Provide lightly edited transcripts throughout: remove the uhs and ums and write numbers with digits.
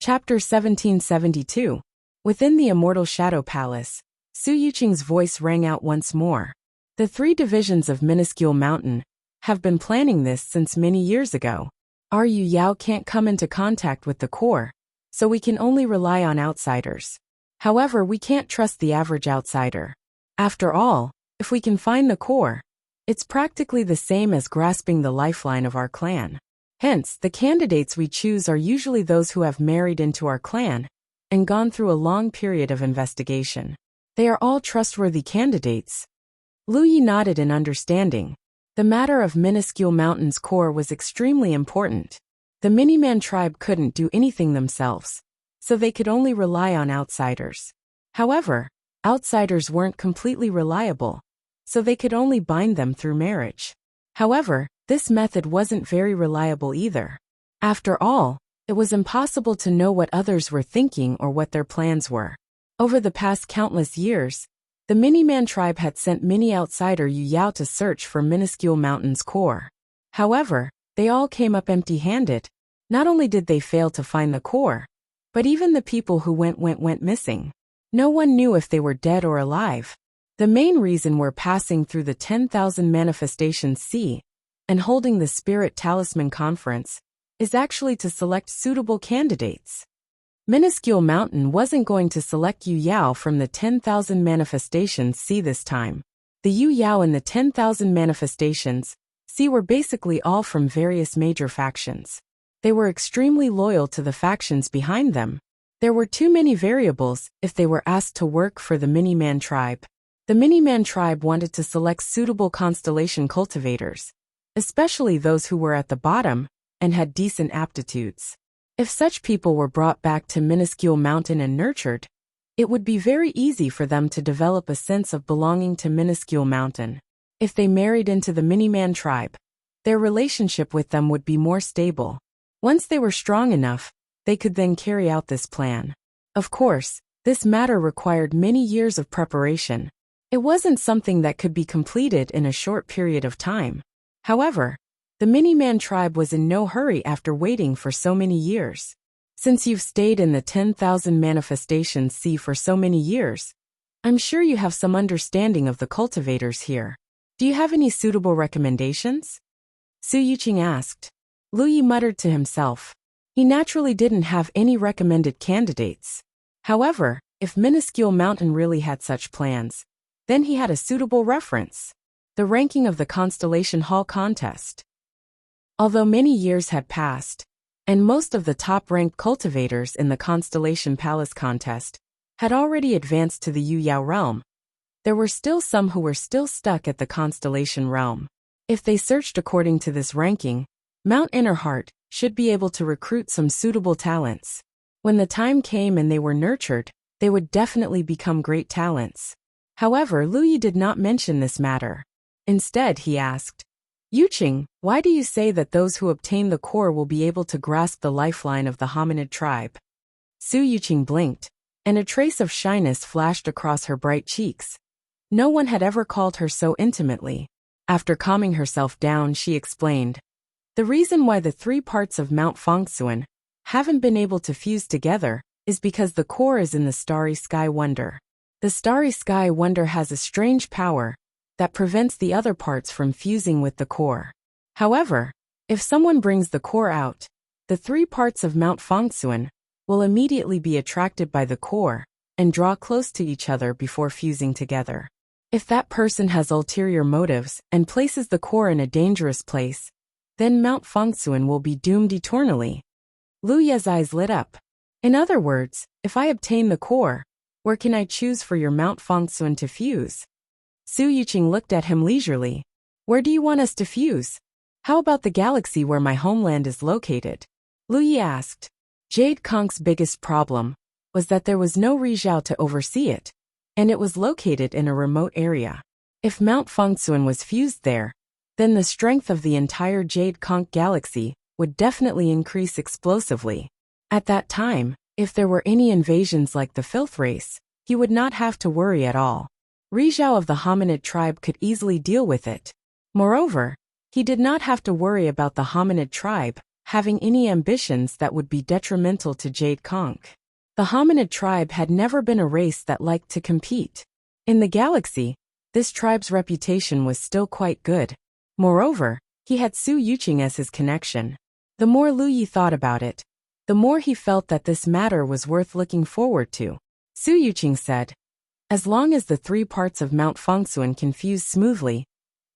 Chapter 1772. Within the immortal Shadow Palace, Su Yuqing's voice rang out once more. The three divisions of Minuscule Mountain have been planning this since many years ago. Our Yu Yao can't come into contact with the core, so we can only rely on outsiders. However, we can't trust the average outsider. After all, if we can find the core, it's practically the same as grasping the lifeline of our clan. Hence, the candidates we choose are usually those who have married into our clan and gone through a long period of investigation. They are all trustworthy candidates. Lu Yi nodded in understanding. The matter of Minuscule Mountain's core was extremely important. The Miniman tribe couldn't do anything themselves, so they could only rely on outsiders. However, outsiders weren't completely reliable, so they could only bind them through marriage. However, this method wasn't very reliable either. After all, it was impossible to know what others were thinking or what their plans were. Over the past countless years, the Miniman tribe had sent many outsider Yu Yao to search for Minuscule Mountain's core. However, they all came up empty-handed. Not only did they fail to find the core, but even the people who went missing. No one knew if they were dead or alive. The main reason we're passing through the 10,000 Manifestations Sea and holding the Spirit Talisman Conference is actually to select suitable candidates. Minuscule Mountain wasn't going to select Yu Yao from the 10,000 Manifestations Sea this time. The Yu Yao in the 10,000 Manifestations Sea were basically all from various major factions. They were extremely loyal to the factions behind them. There were too many variables if they were asked to work for the Miniman tribe. The Miniman tribe wanted to select suitable constellation cultivators, especially those who were at the bottom and had decent aptitudes. If such people were brought back to Minuscule Mountain and nurtured, it would be very easy for them to develop a sense of belonging to Minuscule Mountain. If they married into the Miniman tribe, their relationship with them would be more stable. Once they were strong enough, they could then carry out this plan. Of course, this matter required many years of preparation. It wasn't something that could be completed in a short period of time. However, the Miniman tribe was in no hurry after waiting for so many years. Since you've stayed in the 10,000 Manifestations Sea for so many years, I'm sure you have some understanding of the cultivators here. Do you have any suitable recommendations? Su Yuqing asked. Lu Yi muttered to himself. He naturally didn't have any recommended candidates. However, if Minuscule Mountain really had such plans, then he had a suitable reference. The ranking of the Constellation Hall contest. Although many years had passed, and most of the top-ranked cultivators in the Constellation Palace contest had already advanced to the Yu Yao realm, there were still some who were still stuck at the Constellation realm. If they searched according to this ranking, Mount Innerheart should be able to recruit some suitable talents. When the time came and they were nurtured, they would definitely become great talents. However, Lu Yi did not mention this matter. Instead, he asked, Yuqing, why do you say that those who obtain the core will be able to grasp the lifeline of the hominid tribe? Su Yuqing blinked, and a trace of shyness flashed across her bright cheeks. No one had ever called her so intimately. After calming herself down, she explained, the reason why the three parts of Mount Fangsuan haven't been able to fuse together is because the core is in the Starry Sky Wonder. The Starry Sky Wonder has a strange power that prevents the other parts from fusing with the core. However, if someone brings the core out, the three parts of Mount Fangsuan will immediately be attracted by the core and draw close to each other before fusing together. If that person has ulterior motives and places the core in a dangerous place, then Mount Fangsuan will be doomed eternally. Lu Ye's eyes lit up. In other words, if I obtain the core, where can I choose for your Mount Fangsuan to fuse? Su Yuqing looked at him leisurely. Where do you want us to fuse? How about the galaxy where my homeland is located? Lu Yi asked. Jade Konk's biggest problem was that there was no Rizhao to oversee it, and it was located in a remote area. If Mount Fangsuan was fused there, then the strength of the entire Jade Konk galaxy would definitely increase explosively. At that time, if there were any invasions like the Filth Race, he would not have to worry at all. Rizhao of the hominid tribe could easily deal with it. Moreover, he did not have to worry about the hominid tribe having any ambitions that would be detrimental to Jade Conch. The hominid tribe had never been a race that liked to compete. In the galaxy, this tribe's reputation was still quite good. Moreover, he had Su Yuqing as his connection. The more Lu Yi thought about it, the more he felt that this matter was worth looking forward to. Su Yuqing said, "As long as the 3 parts of Mount Fengsuan can fuse smoothly,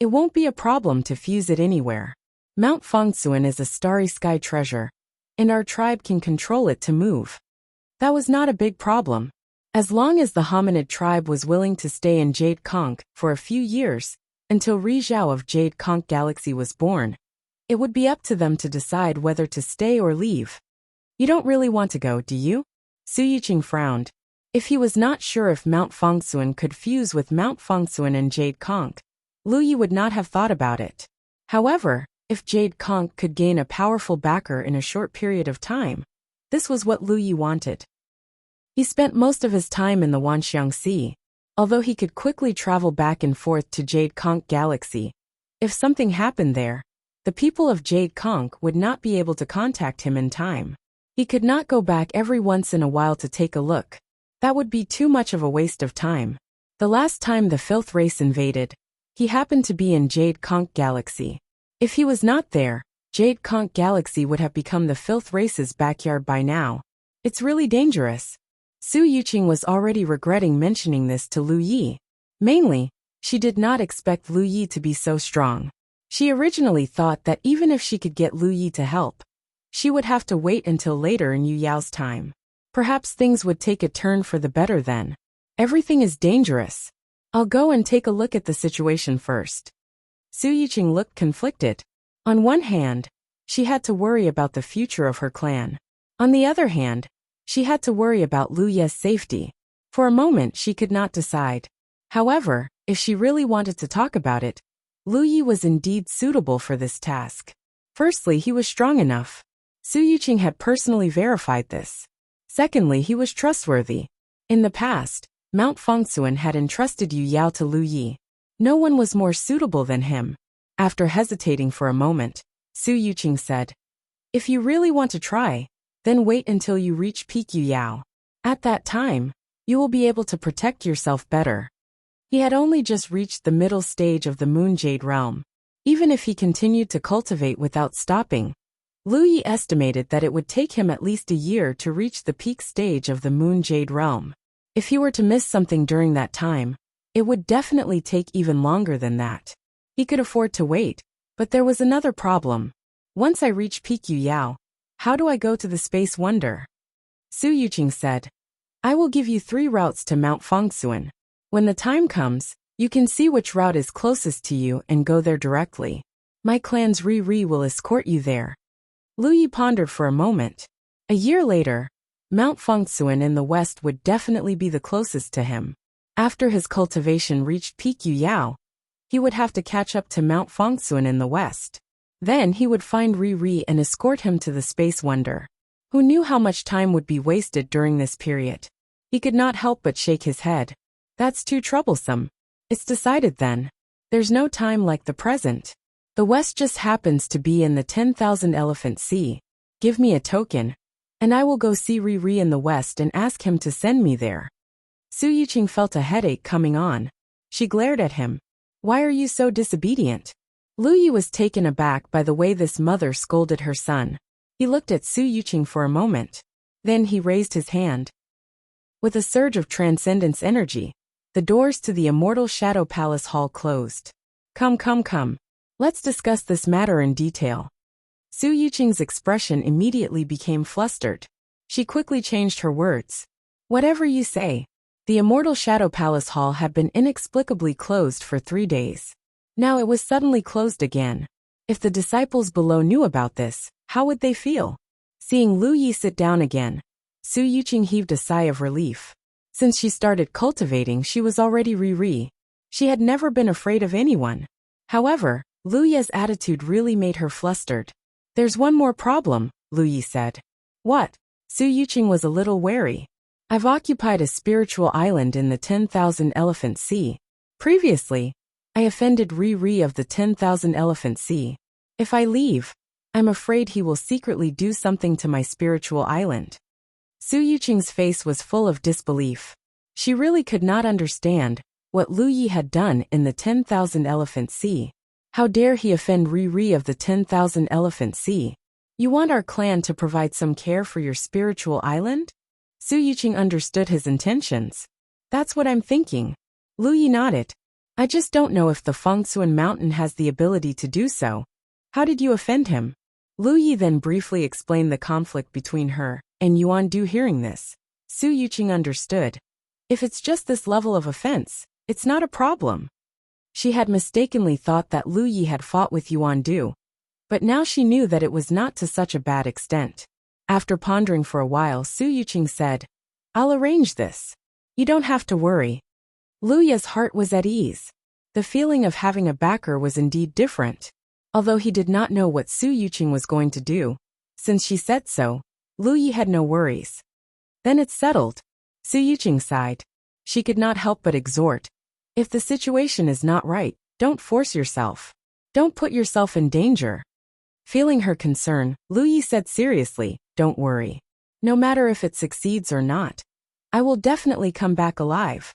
it won't be a problem to fuse it anywhere. Mount Fengsuan is a starry sky treasure, and our tribe can control it to move." That was not a big problem. As long as the hominid tribe was willing to stay in Jade Conch for a few years, until Ri Zhao of Jade Conch Galaxy was born, it would be up to them to decide whether to stay or leave. "You don't really want to go, do you?" Su Yuqing frowned. If he was not sure if Mount Fengsuan could fuse with Mount Fengsuan and Jade Conch, Lu Yi would not have thought about it. However, if Jade Conch could gain a powerful backer in a short period of time, this was what Lu Yi wanted. He spent most of his time in the Wanxiang Sea. Although he could quickly travel back and forth to Jade Conch Galaxy, if something happened there, the people of Jade Conch would not be able to contact him in time. He could not go back every once in a while to take a look. That would be too much of a waste of time. The last time the Filth race invaded, he happened to be in Jade Conch Galaxy. If he was not there, Jade Conch Galaxy would have become the Filth race's backyard by now. It's really dangerous. Su Yuqing was already regretting mentioning this to Lu Yi. Mainly, she did not expect Lu Yi to be so strong. She originally thought that even if she could get Lu Yi to help, she would have to wait until later in Yu Yao's time. Perhaps things would take a turn for the better then. Everything is dangerous. I'll go and take a look at the situation first. Su Yuqing looked conflicted. On one hand, she had to worry about the future of her clan. On the other hand, she had to worry about Lu Ye's safety. For a moment she could not decide. However, if she really wanted to talk about it, Lu Yi was indeed suitable for this task. Firstly, he was strong enough. Su Yuqing had personally verified this. Secondly, he was trustworthy. In the past, Mount Fengsuan had entrusted Yu Yao to Lu Yi. No one was more suitable than him. After hesitating for a moment, Su Yuqing said, "If you really want to try, then wait until you reach peak Yu Yao. At that time, you will be able to protect yourself better." He had only just reached the middle stage of the Moon Jade realm. Even if he continued to cultivate without stopping, Lu Yi estimated that it would take him at least a year to reach the peak stage of the Moon Jade realm. If he were to miss something during that time, it would definitely take even longer than that. He could afford to wait, but there was another problem. Once I reach peak Yu Yao, how do I go to the Space Wonder? Su Yuqing said, "I will give you 3 routes to Mount Fengsuan. When the time comes, you can see which route is closest to you and go there directly. My clan's Ri will escort you there." Lu Yi pondered for a moment. A year later, Mount Fengsuan in the west would definitely be the closest to him. After his cultivation reached peak Yu Yao, he would have to catch up to Mount Fengsuan in the west. Then he would find Ri and escort him to the Space Wonder. Who knew how much time would be wasted during this period? He could not help but shake his head. That's too troublesome. It's decided then. There's no time like the present. The west just happens to be in the 10,000 Elephant Sea. Give me a token, and I will go see Ri in the west and ask him to send me there. Su Yuqing felt a headache coming on. She glared at him. Why are you so disobedient? Lu Yi was taken aback by the way this mother scolded her son. He looked at Su Yuqing for a moment. Then he raised his hand. With a surge of transcendence energy, the doors to the immortal Shadow Palace hall closed. Come. Let's discuss this matter in detail. Su Yuqing's expression immediately became flustered. She quickly changed her words. Whatever you say. The immortal Shadow Palace hall had been inexplicably closed for 3 days. Now it was suddenly closed again. If the disciples below knew about this, how would they feel? Seeing Lu Yi sit down again, Su Yuqing heaved a sigh of relief. Since she started cultivating, she was already Ri. She had never been afraid of anyone. However, Lu Yi's attitude really made her flustered. There's one more problem, Lu Yi said. What? Su Yuqing was a little wary. I've occupied a spiritual island in the 10,000 Elephant Sea. Previously, I offended Ri of the 10,000 Elephant Sea. If I leave, I'm afraid he will secretly do something to my spiritual island. Su Yuqing's face was full of disbelief. She really could not understand what Lu Yi had done in the 10,000 Elephant Sea. How dare he offend Ri of the 10,000 Elephant Sea? You want our clan to provide some care for your spiritual island? Su Yuqing understood his intentions. That's what I'm thinking. Lu Yi nodded. I just don't know if the Fengsuan Mountain has the ability to do so. How did you offend him? Lu Yi then briefly explained the conflict between her and Yuan Du. Hearing this, Su Yuqing understood. If it's just this level of offense, it's not a problem. She had mistakenly thought that Lu Yi had fought with Yuan Du, but now she knew that it was not to such a bad extent. After pondering for a while, Su Yuqing said, I'll arrange this. You don't have to worry. Lu Yi's heart was at ease. The feeling of having a backer was indeed different. Although he did not know what Su Yuqing was going to do, since she said so, Lu Yi had no worries. Then it's settled. Su Yuqing sighed. She could not help but exhort. If the situation is not right, don't force yourself. Don't put yourself in danger. Feeling her concern, Lu Yi said seriously, don't worry. No matter if it succeeds or not, I will definitely come back alive.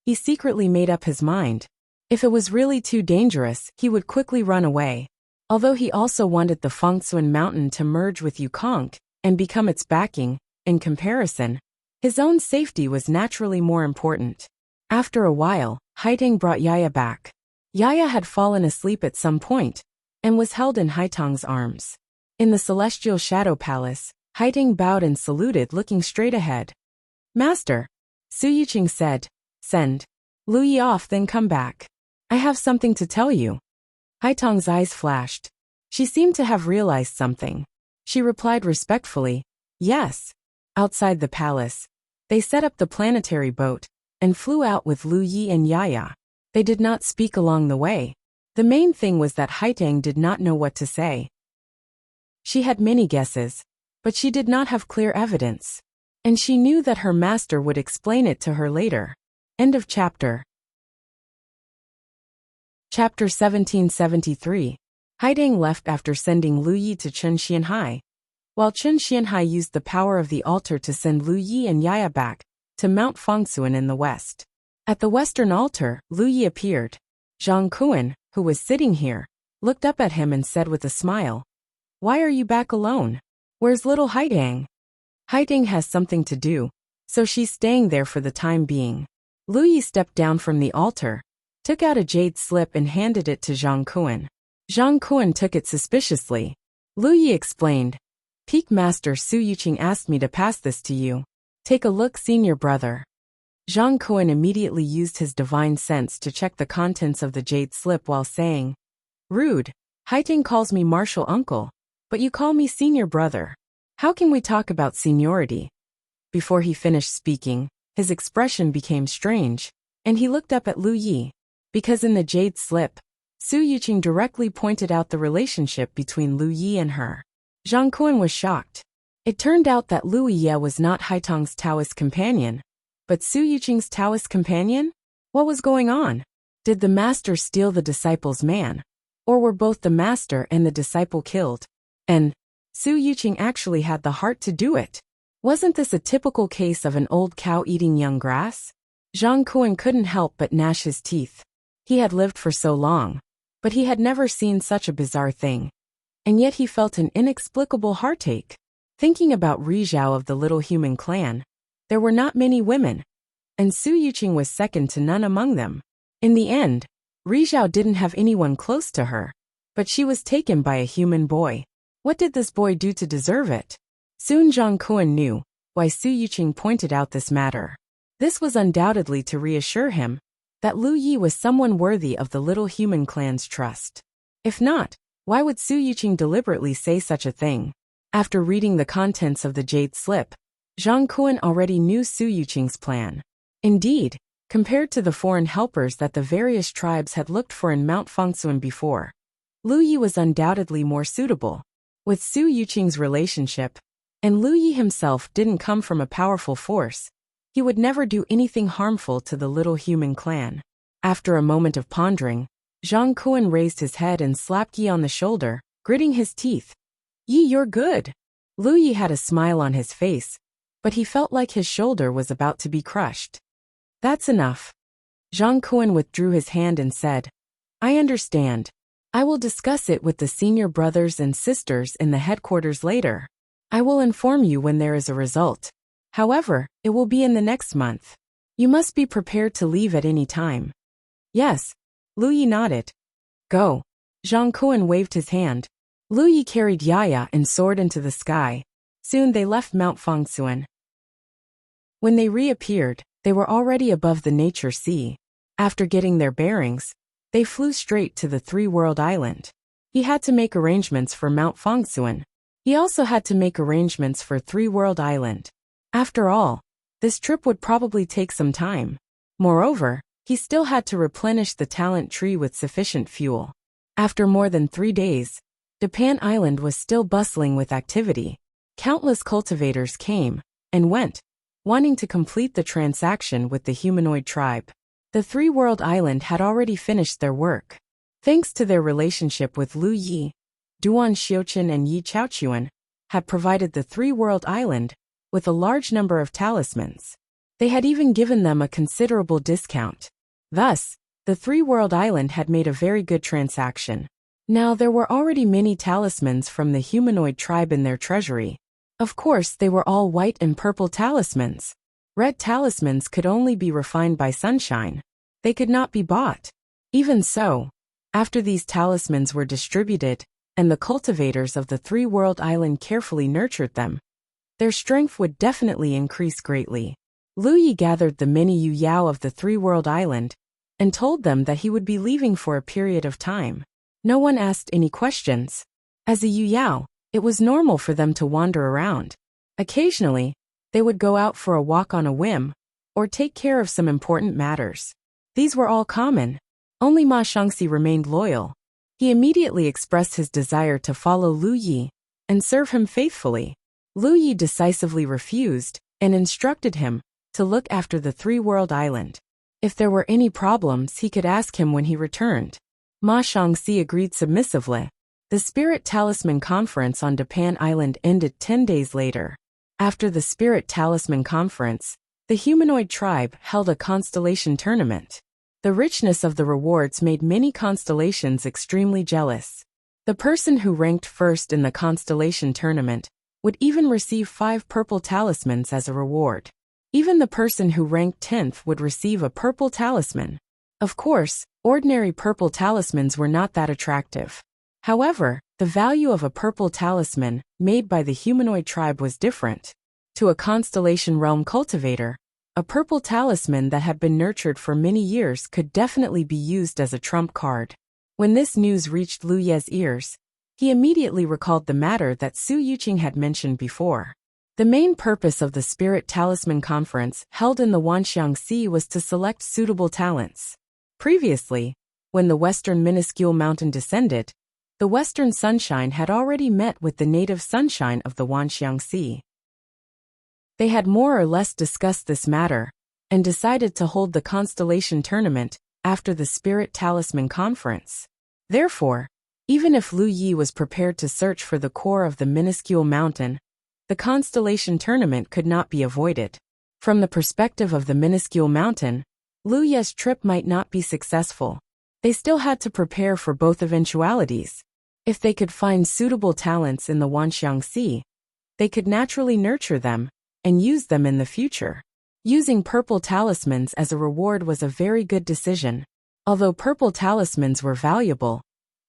He secretly made up his mind. If it was really too dangerous, he would quickly run away. Although he also wanted the Fengsuan Mountain to merge with Yukong and become its backing, in comparison, his own safety was naturally more important. After a while, Haitang brought Yaya back. Yaya had fallen asleep at some point and was held in Haitang's arms. In the celestial shadow palace, Haitang bowed and saluted, looking straight ahead. Master, Su Yuqing said, send Lu Yi off, then come back. I have something to tell you. Haitang's eyes flashed. She seemed to have realized something. She replied respectfully, yes. Outside the palace, they set up the planetary boat and flew out with Lu Yi and Yaya. They did not speak along the way. The main thing was that Haitang did not know what to say. She had many guesses, but she did not have clear evidence. And she knew that her master would explain it to her later. End of chapter. Chapter 1773. Haitang left after sending Lu Yi to Chen Xianhai, while Chen Xianhai used the power of the altar to send Lu Yi and Yaya back to Mount Fengsuan in the west. At the western altar, Lu Yi appeared. Zhang Kuan, who was sitting here, looked up at him and said with a smile, Why are you back alone? Where's little Haitang? Haitang has something to do, so she's staying there for the time being. Lu Yi stepped down from the altar, took out a jade slip and handed it to Zhang Kuan. Zhang Kuan took it suspiciously. Lu Yi explained, Peak Master Su Yuqing asked me to pass this to you. Take a look, senior brother. Zhang Kuan immediately used his divine sense to check the contents of the jade slip while saying, Rude, Haitang calls me martial uncle, but you call me senior brother. How can we talk about seniority? Before he finished speaking, his expression became strange, and he looked up at Lu Yi, because in the jade slip, Su Yuqing directly pointed out the relationship between Lu Yi and her. Zhang Kuan was shocked. It turned out that Lu Yi was not Haitang's Taoist companion, but Su Yuqing's Taoist companion? What was going on? Did the master steal the disciple's man? Or were both the master and the disciple killed? And Su Yuqing actually had the heart to do it. Wasn't this a typical case of an old cow eating young grass? Zhang Kuan couldn't help but gnash his teeth. He had lived for so long, but he had never seen such a bizarre thing. And yet he felt an inexplicable heartache. Thinking about Ri Zhao of the Little Human Clan, there were not many women, and Su Yuqing was second to none among them. In the end, Ri Zhao didn't have anyone close to her, but she was taken by a human boy. What did this boy do to deserve it? Soon Zhang Kuan knew why Su Yuqing pointed out this matter. This was undoubtedly to reassure him that Lu Yi was someone worthy of the Little Human Clan's trust. If not, why would Su Yuqing deliberately say such a thing? After reading the contents of the jade slip, Zhang Kuan already knew Su Yuqing's plan. Indeed, compared to the foreign helpers that the various tribes had looked for in Mount Fengsuan before, Lu Yi was undoubtedly more suitable. With Su Yuqing's relationship, and Lu Yi himself didn't come from a powerful force, he would never do anything harmful to the Little Human Clan. After a moment of pondering, Zhang Kuan raised his head and slapped Yi on the shoulder, gritting his teeth. Yi, you're good. Lu Yi had a smile on his face, but he felt like his shoulder was about to be crushed. That's enough. Zhang Kuan withdrew his hand and said, I understand. I will discuss it with the senior brothers and sisters in the headquarters later. I will inform you when there is a result. However, it will be in the next month. You must be prepared to leave at any time. Yes. Lu Yi nodded. Go. Zhang Kuan waved his hand. Lu Yi carried Yaya and soared into the sky. Soon they left Mount Fangsuan. When they reappeared, they were already above the nature sea. After getting their bearings, they flew straight to the three-world island. He had to make arrangements for Mount Fangsuan. He also had to make arrangements for Three-World Island. After all, this trip would probably take some time. Moreover, he still had to replenish the talent tree with sufficient fuel. After more than 3 days, Japan Island was still bustling with activity. Countless cultivators came and went, wanting to complete the transaction with the humanoid tribe. The Three-World Island had already finished their work. Thanks to their relationship with Lu Yi, Duan Xiuqin and Yi Chaochuan had provided the Three-World Island with a large number of talismans. They had even given them a considerable discount. Thus, the Three-World Island had made a very good transaction. Now there were already many talismans from the humanoid tribe in their treasury. Of course, they were all white and purple talismans. Red talismans could only be refined by sunshine. They could not be bought. Even so, after these talismans were distributed, and the cultivators of the Three-World Island carefully nurtured them, their strength would definitely increase greatly. Lu Yi gathered the many Yu Yao of the Three-World Island and told them that he would be leaving for a period of time. No one asked any questions. As a Yu Yao, it was normal for them to wander around. Occasionally, they would go out for a walk on a whim, or take care of some important matters. These were all common. Only Ma Shangxi remained loyal. He immediately expressed his desire to follow Lu Yi and serve him faithfully. Lu Yi decisively refused and instructed him to look after the Three-World Island. If there were any problems, he could ask him when he returned. Ma Shangxi agreed submissively. The Spirit Talisman Conference on Japan Island ended 10 days later. After the Spirit Talisman Conference, the humanoid tribe held a constellation tournament. The richness of the rewards made many constellations extremely jealous. The person who ranked first in the constellation tournament would even receive 5 purple talismans as a reward. Even the person who ranked 10th would receive a purple talisman. Of course, ordinary purple talismans were not that attractive. However, the value of a purple talisman made by the humanoid tribe was different. To a constellation realm cultivator, a purple talisman that had been nurtured for many years could definitely be used as a trump card. When this news reached Lu Ye's ears, he immediately recalled the matter that Su Yuqing had mentioned before. The main purpose of the Spirit Talisman Conference held in the Wanxiang Sea was to select suitable talents. Previously, when the western minuscule mountain descended, the western sunshine had already met with the native sunshine of the Wanxiang Sea. They had more or less discussed this matter and decided to hold the constellation tournament after the Spirit Talisman Conference. Therefore, even if Lu Yi was prepared to search for the core of the minuscule mountain, the constellation tournament could not be avoided. From the perspective of the minuscule mountain, Lu Yi's trip might not be successful. They still had to prepare for both eventualities. If they could find suitable talents in the Wanxiang Sea, they could naturally nurture them and use them in the future. Using purple talismans as a reward was a very good decision. Although purple talismans were valuable,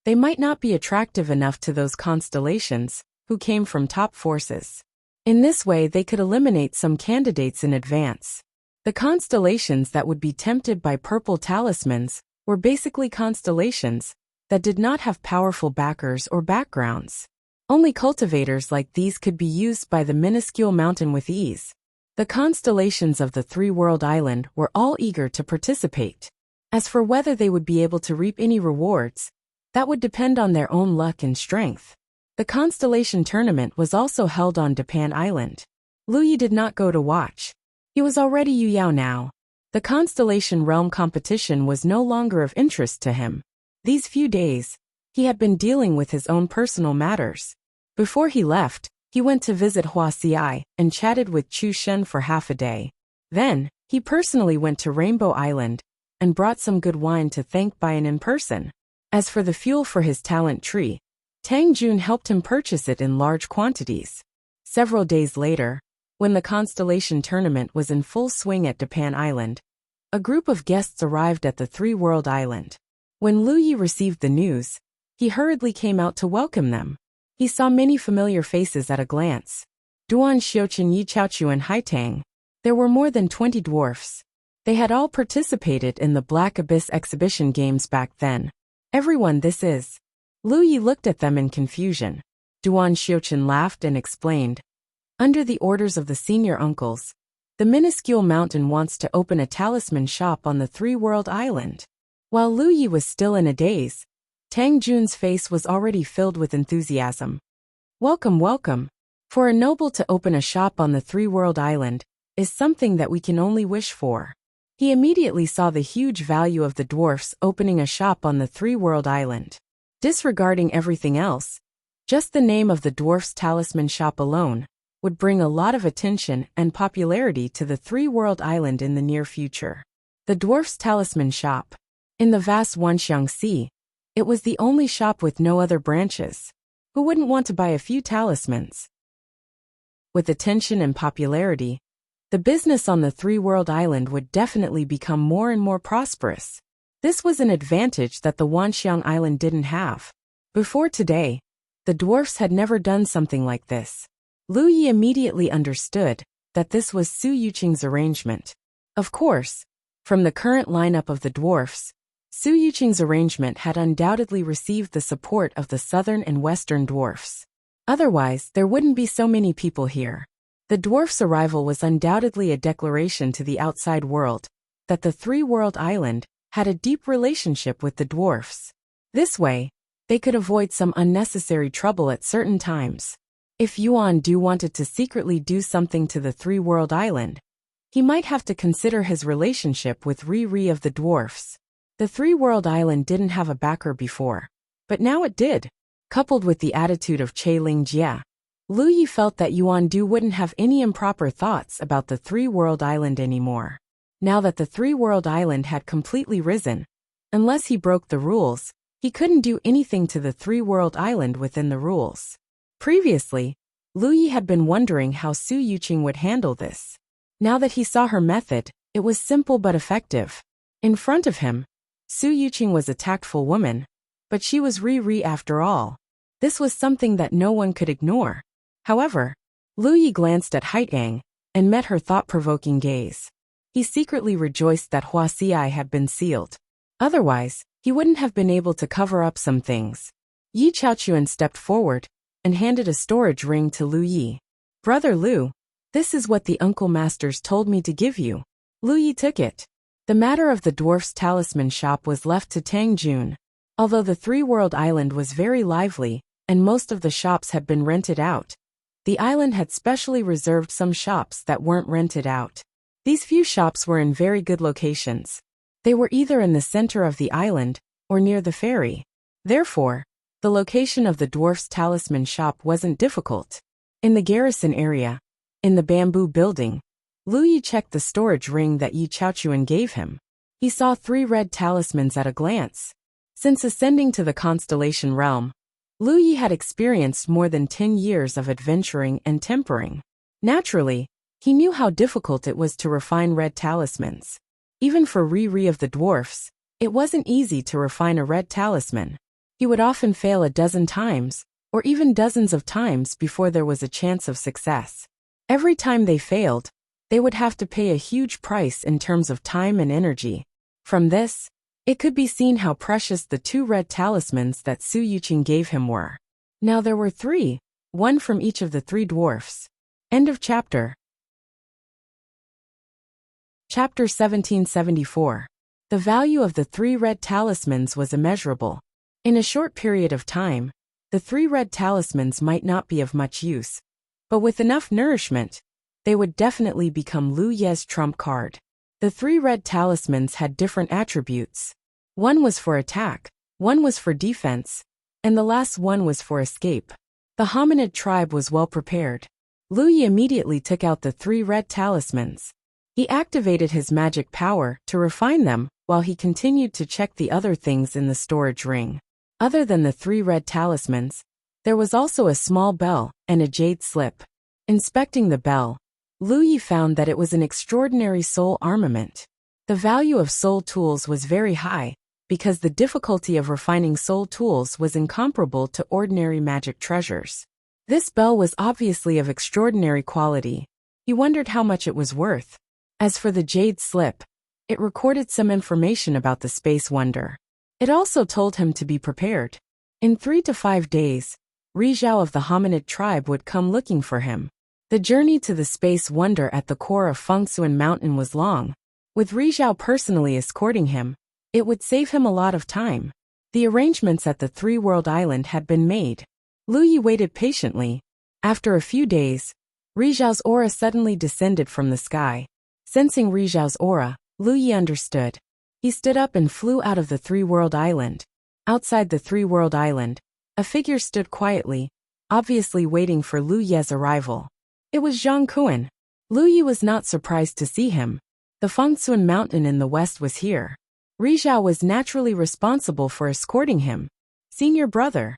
they might not be attractive enough to those constellations who came from top forces. In this way, they could eliminate some candidates in advance. The constellations that would be tempted by purple talismans were basically constellations that did not have powerful backers or backgrounds. Only cultivators like these could be used by the minuscule mountain with ease. The constellations of the Three-World Island were all eager to participate. As for whether they would be able to reap any rewards, that would depend on their own luck and strength. The constellation tournament was also held on Japan Island. Lu Yi did not go to watch. He was already Yu Yao now. The constellation realm competition was no longer of interest to him. These few days, he had been dealing with his own personal matters. Before he left, he went to visit Wuxia and chatted with Chu Shen for half a day. Then, he personally went to Rainbow Island and brought some good wine to thank Bayan in person. As for the fuel for his talent tree, Tang Jun helped him purchase it in large quantities. Several days later, when the Constellation Tournament was in full swing at Dapan Island, a group of guests arrived at the Three-World Island. When Lu Yi received the news, he hurriedly came out to welcome them. He saw many familiar faces at a glance. Duan Xiuqin, Yi Chaochu and Haitang. There were more than 20 dwarfs. They had all participated in the Black Abyss exhibition games back then. Everyone this is. Lu Yi looked at them in confusion. Duan Xiuqin laughed and explained. Under the orders of the senior uncles, the minuscule mountain wants to open a talisman shop on the Three-World Island. While Lu Yi was still in a daze, Tang Jun's face was already filled with enthusiasm. Welcome, welcome. For a noble to open a shop on the Three-World Island is something that we can only wish for. He immediately saw the huge value of the dwarfs opening a shop on the Three-World Island. Disregarding everything else, just the name of the dwarfs' talisman shop alone would bring a lot of attention and popularity to the Three-World Island in the near future. The dwarfs' talisman shop. In the vast Wanxiang Sea, it was the only shop with no other branches. Who wouldn't want to buy a few talismans? With attention and popularity, the business on the Three-World Island would definitely become more and more prosperous. This was an advantage that the Wanxiang Island didn't have. Before today, the dwarfs had never done something like this. Lu Yi immediately understood that this was Su Yuqing's arrangement. Of course, from the current lineup of the dwarfs, Su Yuqing's arrangement had undoubtedly received the support of the southern and western dwarfs. Otherwise, there wouldn't be so many people here. The dwarfs' arrival was undoubtedly a declaration to the outside world that the Three-World Island had a deep relationship with the dwarfs. This way, they could avoid some unnecessary trouble at certain times. If Yuan Du wanted to secretly do something to the Three-World Island, he might have to consider his relationship with Ri of the dwarfs. The Three-World Island didn't have a backer before, but now it did. Coupled with the attitude of Che Lingjia, Lu Yi felt that Yuan Du wouldn't have any improper thoughts about the Three-World Island anymore. Now that the Three-World Island had completely risen, unless he broke the rules, he couldn't do anything to the Three-World Island within the rules. Previously, Lu Yi had been wondering how Su Yuqing would handle this. Now that he saw her method, it was simple but effective. In front of him, Su Yuqing was a tactful woman, but she was Ri after all. This was something that no one could ignore. However, Lu Yi glanced at Haitang and met her thought-provoking gaze. He secretly rejoiced that Wuxia had been sealed. Otherwise, he wouldn't have been able to cover up some things. Yi Chaochuan stepped forward and handed a storage ring to Lu Yi. Brother Lu, this is what the uncle masters told me to give you. Lu Yi took it. The matter of the dwarf's talisman shop was left to Tang Jun. Although the Three-World Island was very lively, and most of the shops had been rented out, the island had specially reserved some shops that weren't rented out. These few shops were in very good locations. They were either in the center of the island or near the ferry. Therefore, the location of the dwarf's talisman shop wasn't difficult. In the garrison area, in the bamboo building, Lu Yi checked the storage ring that Yi Chaochuan gave him. He saw 3 red talismans at a glance. Since ascending to the constellation realm, Lu Yi had experienced more than 10 years of adventuring and tempering. Naturally, he knew how difficult it was to refine red talismans. Even for Ri of the dwarfs, it wasn't easy to refine a red talisman. He would often fail a dozen times, or even dozens of times before there was a chance of success. Every time they failed, they would have to pay a huge price in terms of time and energy. From this, it could be seen how precious the 2 red talismans that Su Yuqing gave him were. Now there were 3, one from each of the 3 dwarfs. End of chapter. Chapter 1774. The value of the 3 red talismans was immeasurable. In a short period of time, the 3 red talismans might not be of much use, but with enough nourishment, they would definitely become Lu Ye's trump card. The 3 red talismans had different attributes. One was for attack, one was for defense, and the last one was for escape. The hominid tribe was well prepared. Lu Yi immediately took out the 3 red talismans. He activated his magic power to refine them while he continued to check the other things in the storage ring. Other than the 3 red talismans, there was also a small bell and a jade slip. Inspecting the bell, Lu Yi found that it was an extraordinary soul armament. The value of soul tools was very high, because the difficulty of refining soul tools was incomparable to ordinary magic treasures. This bell was obviously of extraordinary quality. He wondered how much it was worth. As for the jade slip, it recorded some information about the space wonder. It also told him to be prepared. In 3 to 5 days, Rizhao of the hominid tribe would come looking for him. The journey to the space wonder at the core of Fengshan Mountain was long. With Rizhao personally escorting him, it would save him a lot of time. The arrangements at the 3-world island had been made. Lu Yi waited patiently. After a few days, Rizhao's aura suddenly descended from the sky. Sensing Rizhao's aura, Lu Yi understood. He stood up and flew out of the 3-world island. Outside the 3-world island, a figure stood quietly, obviously waiting for Lu Yi's arrival. It was Zhang Kuan. Lu Yi was not surprised to see him. The Fengshan Mountain in the west was here. Rizhao was naturally responsible for escorting him. Senior brother.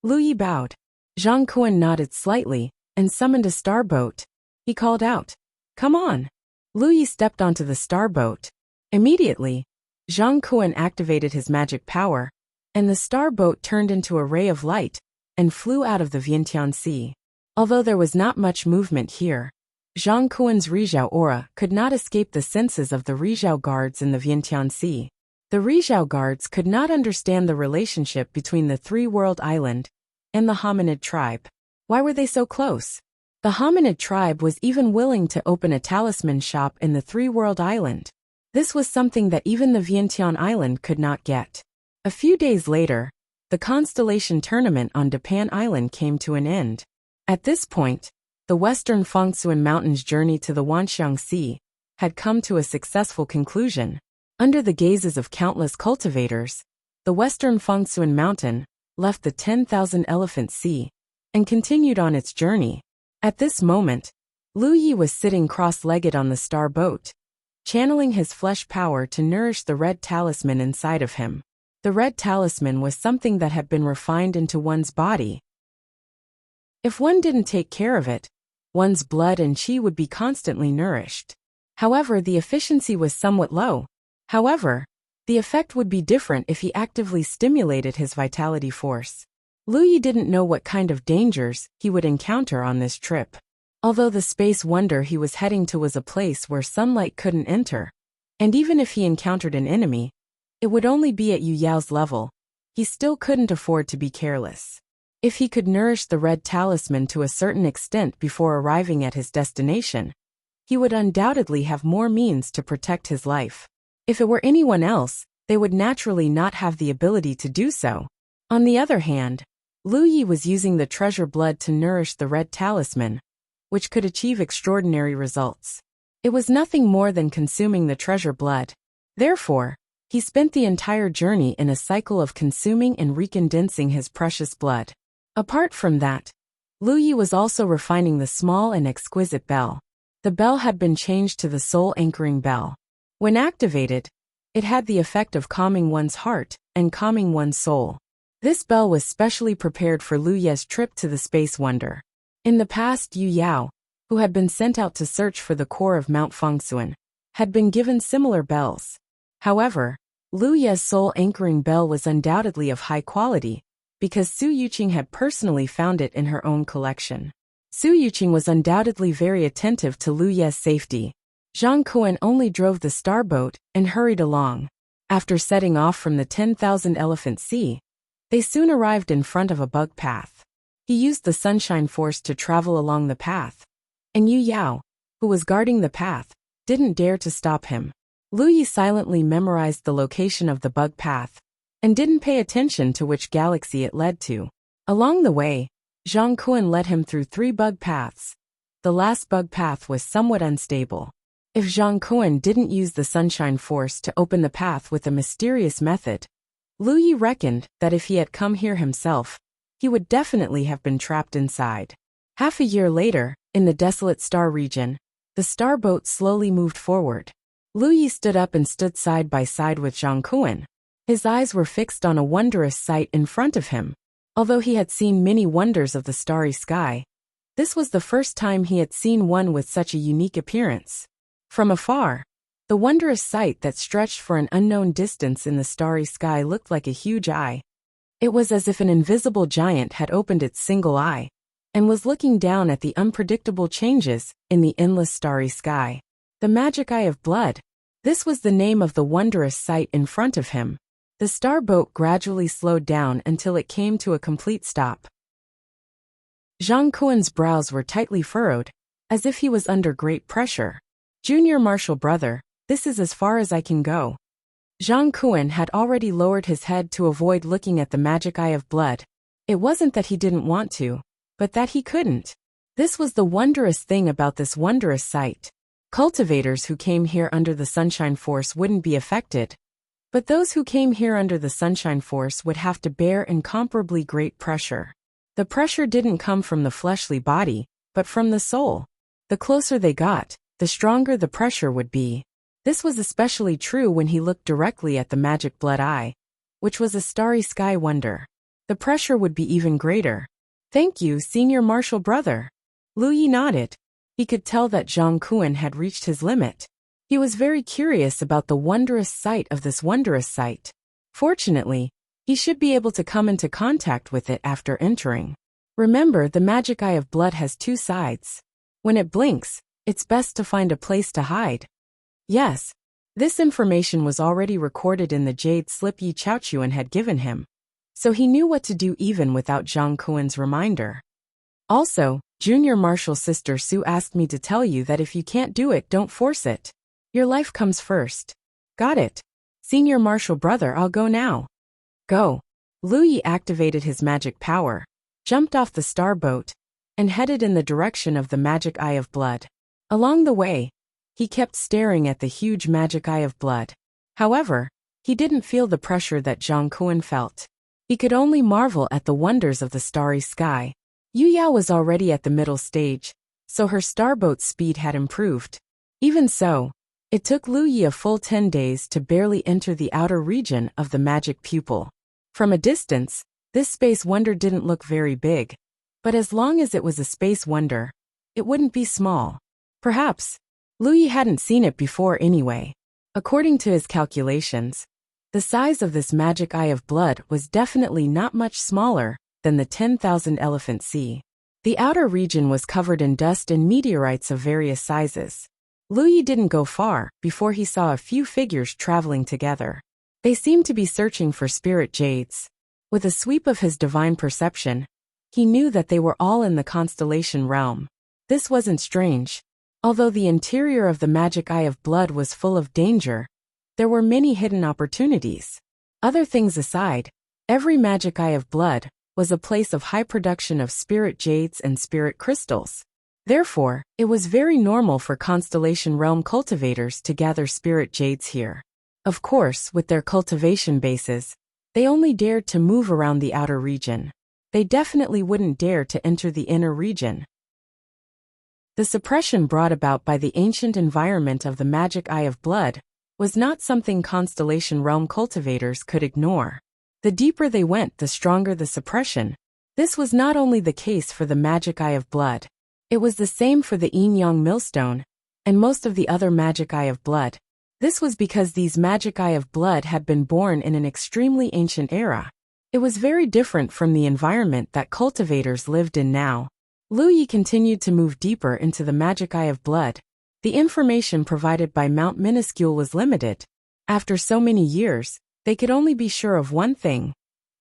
Lu Yi bowed. Zhang Kuan nodded slightly and summoned a starboat. He called out, "Come on." Lu Yi stepped onto the starboat. Immediately, Zhang Kuan activated his magic power, and the starboat turned into a ray of light and flew out of the Vientiane Sea. Although there was not much movement here, Zhang Kuan's Rizhao aura could not escape the senses of the Rizhao guards in the Vientiane Sea. The Rizhao guards could not understand the relationship between the 3-world island and the hominid tribe. Why were they so close? The hominid tribe was even willing to open a talisman shop in the 3-world island. This was something that even the Vientiane Island could not get. A few days later, the constellation tournament on Dapan Island came to an end. At this point, the western Fengshan Mountains journey to the Wanxiang Sea had come to a successful conclusion. Under the gazes of countless cultivators, the western Fengshan Mountain left the 10,000 Elephant Sea and continued on its journey. At this moment, Lu Yi was sitting cross-legged on the star boat, channeling his flesh power to nourish the red talisman inside of him. The red talisman was something that had been refined into one's body. If one didn't take care of it, one's blood and qi would be constantly nourished. However, the efficiency was somewhat low. However, the effect would be different if he actively stimulated his vitality force. Lu Yi didn't know what kind of dangers he would encounter on this trip. Although the space wonder he was heading to was a place where sunlight couldn't enter, and even if he encountered an enemy, it would only be at Yu Yao's level, he still couldn't afford to be careless. If he could nourish the red talisman to a certain extent before arriving at his destination, he would undoubtedly have more means to protect his life. If it were anyone else, they would naturally not have the ability to do so. On the other hand, Lu Yi was using the treasure blood to nourish the red talisman, which could achieve extraordinary results. It was nothing more than consuming the treasure blood. Therefore, he spent the entire journey in a cycle of consuming and recondensing his precious blood. Apart from that, Lu Yi was also refining the small and exquisite bell. The bell had been changed to the soul anchoring bell. When activated, it had the effect of calming one's heart and calming one's soul. This bell was specially prepared for Lu Yi's trip to the space wonder. In the past, Yu Yao, who had been sent out to search for the core of Mount Fengshan, had been given similar bells. However, Lu Yi's soul anchoring bell was undoubtedly of high quality, because Su Yuqing had personally found it in her own collection. Su Yuqing was undoubtedly very attentive to Lu Yi's safety. Zhang Kuan only drove the starboat and hurried along. After setting off from the 10,000 Elephant Sea, they soon arrived in front of a bug path. He used the sunshine force to travel along the path, and Yu Yao, who was guarding the path, didn't dare to stop him. Lu Yi silently memorized the location of the bug path, and didn't pay attention to which galaxy it led to. Along the way, Zhang Kuan led him through 3 bug paths. The last bug path was somewhat unstable. If Zhang Kuan didn't use the sunshine force to open the path with a mysterious method, Lu Yi reckoned that if he had come here himself, he would definitely have been trapped inside. Half a year later, in the desolate star region, the starboat slowly moved forward. Lu Yi stood up and stood side by side with Zhang Kuan. His eyes were fixed on a wondrous sight in front of him. Although he had seen many wonders of the starry sky, this was the first time he had seen one with such a unique appearance. From afar, the wondrous sight that stretched for an unknown distance in the starry sky looked like a huge eye. It was as if an invisible giant had opened its single eye and was looking down at the unpredictable changes in the endless starry sky. The magic eye of blood. This was the name of the wondrous sight in front of him. The starboat gradually slowed down until it came to a complete stop. Zhang Kuan's brows were tightly furrowed, as if he was under great pressure. Junior Marshal brother, this is as far as I can go. Zhang Kuan had already lowered his head to avoid looking at the magic eye of blood. It wasn't that he didn't want to, but that he couldn't. This was the wondrous thing about this wondrous sight. Cultivators who came here under the Sunshine Force wouldn't be affected, but those who came here under the Sunshine Force would have to bear incomparably great pressure. The pressure didn't come from the fleshly body, but from the soul. The closer they got, the stronger the pressure would be. This was especially true when he looked directly at the magic blood eye, which was a starry sky wonder. The pressure would be even greater. Thank you, Senior Marshal brother. Lu Yi nodded. He could tell that Zhang Kuan had reached his limit. He was very curious about the wondrous sight of this wondrous sight. Fortunately, he should be able to come into contact with it after entering. Remember, the magic eye of blood has two sides. When it blinks, it's best to find a place to hide. Yes, this information was already recorded in the jade slip Yi Chaochuan had given him, so he knew what to do even without Zhang Kuan's reminder. Also, Junior Marshal Sister Su asked me to tell you that if you can't do it, don't force it. Your life comes first. Got it. Senior Marshal brother, I'll go now. Go. Lu Yi activated his magic power, jumped off the starboat, and headed in the direction of the magic eye of blood. Along the way, he kept staring at the huge magic eye of blood. However, he didn't feel the pressure that Zhang Kuan felt. He could only marvel at the wonders of the starry sky. Yu Yao was already at the middle stage, so her starboat's speed had improved. Even so, it took Lu Yi a full 10 days to barely enter the outer region of the magic pupil. From a distance, this space wonder didn't look very big, but as long as it was a space wonder, it wouldn't be small. Perhaps, Lu Yi hadn't seen it before anyway. According to his calculations, the size of this magic eye of blood was definitely not much smaller than the 10,000 elephant sea. The outer region was covered in dust and meteorites of various sizes. Lu Yi didn't go far before he saw a few figures traveling together. They seemed to be searching for spirit jades. With a sweep of his divine perception, he knew that they were all in the constellation realm. This wasn't strange. Although the interior of the magic eye of blood was full of danger, there were many hidden opportunities. Other things aside, every magic eye of blood was a place of high production of spirit jades and spirit crystals. Therefore, it was very normal for constellation realm cultivators to gather spirit jades here. Of course, with their cultivation bases, they only dared to move around the outer region. They definitely wouldn't dare to enter the inner region. The suppression brought about by the ancient environment of the magic eye of blood was not something constellation realm cultivators could ignore. The deeper they went, the stronger the suppression. This was not only the case for the magic eye of blood. It was the same for the yin-yang millstone, and most of the other magic eye of blood. This was because these magic eye of blood had been born in an extremely ancient era. It was very different from the environment that cultivators lived in now. Lu Yi continued to move deeper into the magic eye of blood. The information provided by Mount Minuscule was limited. After so many years, they could only be sure of one thing.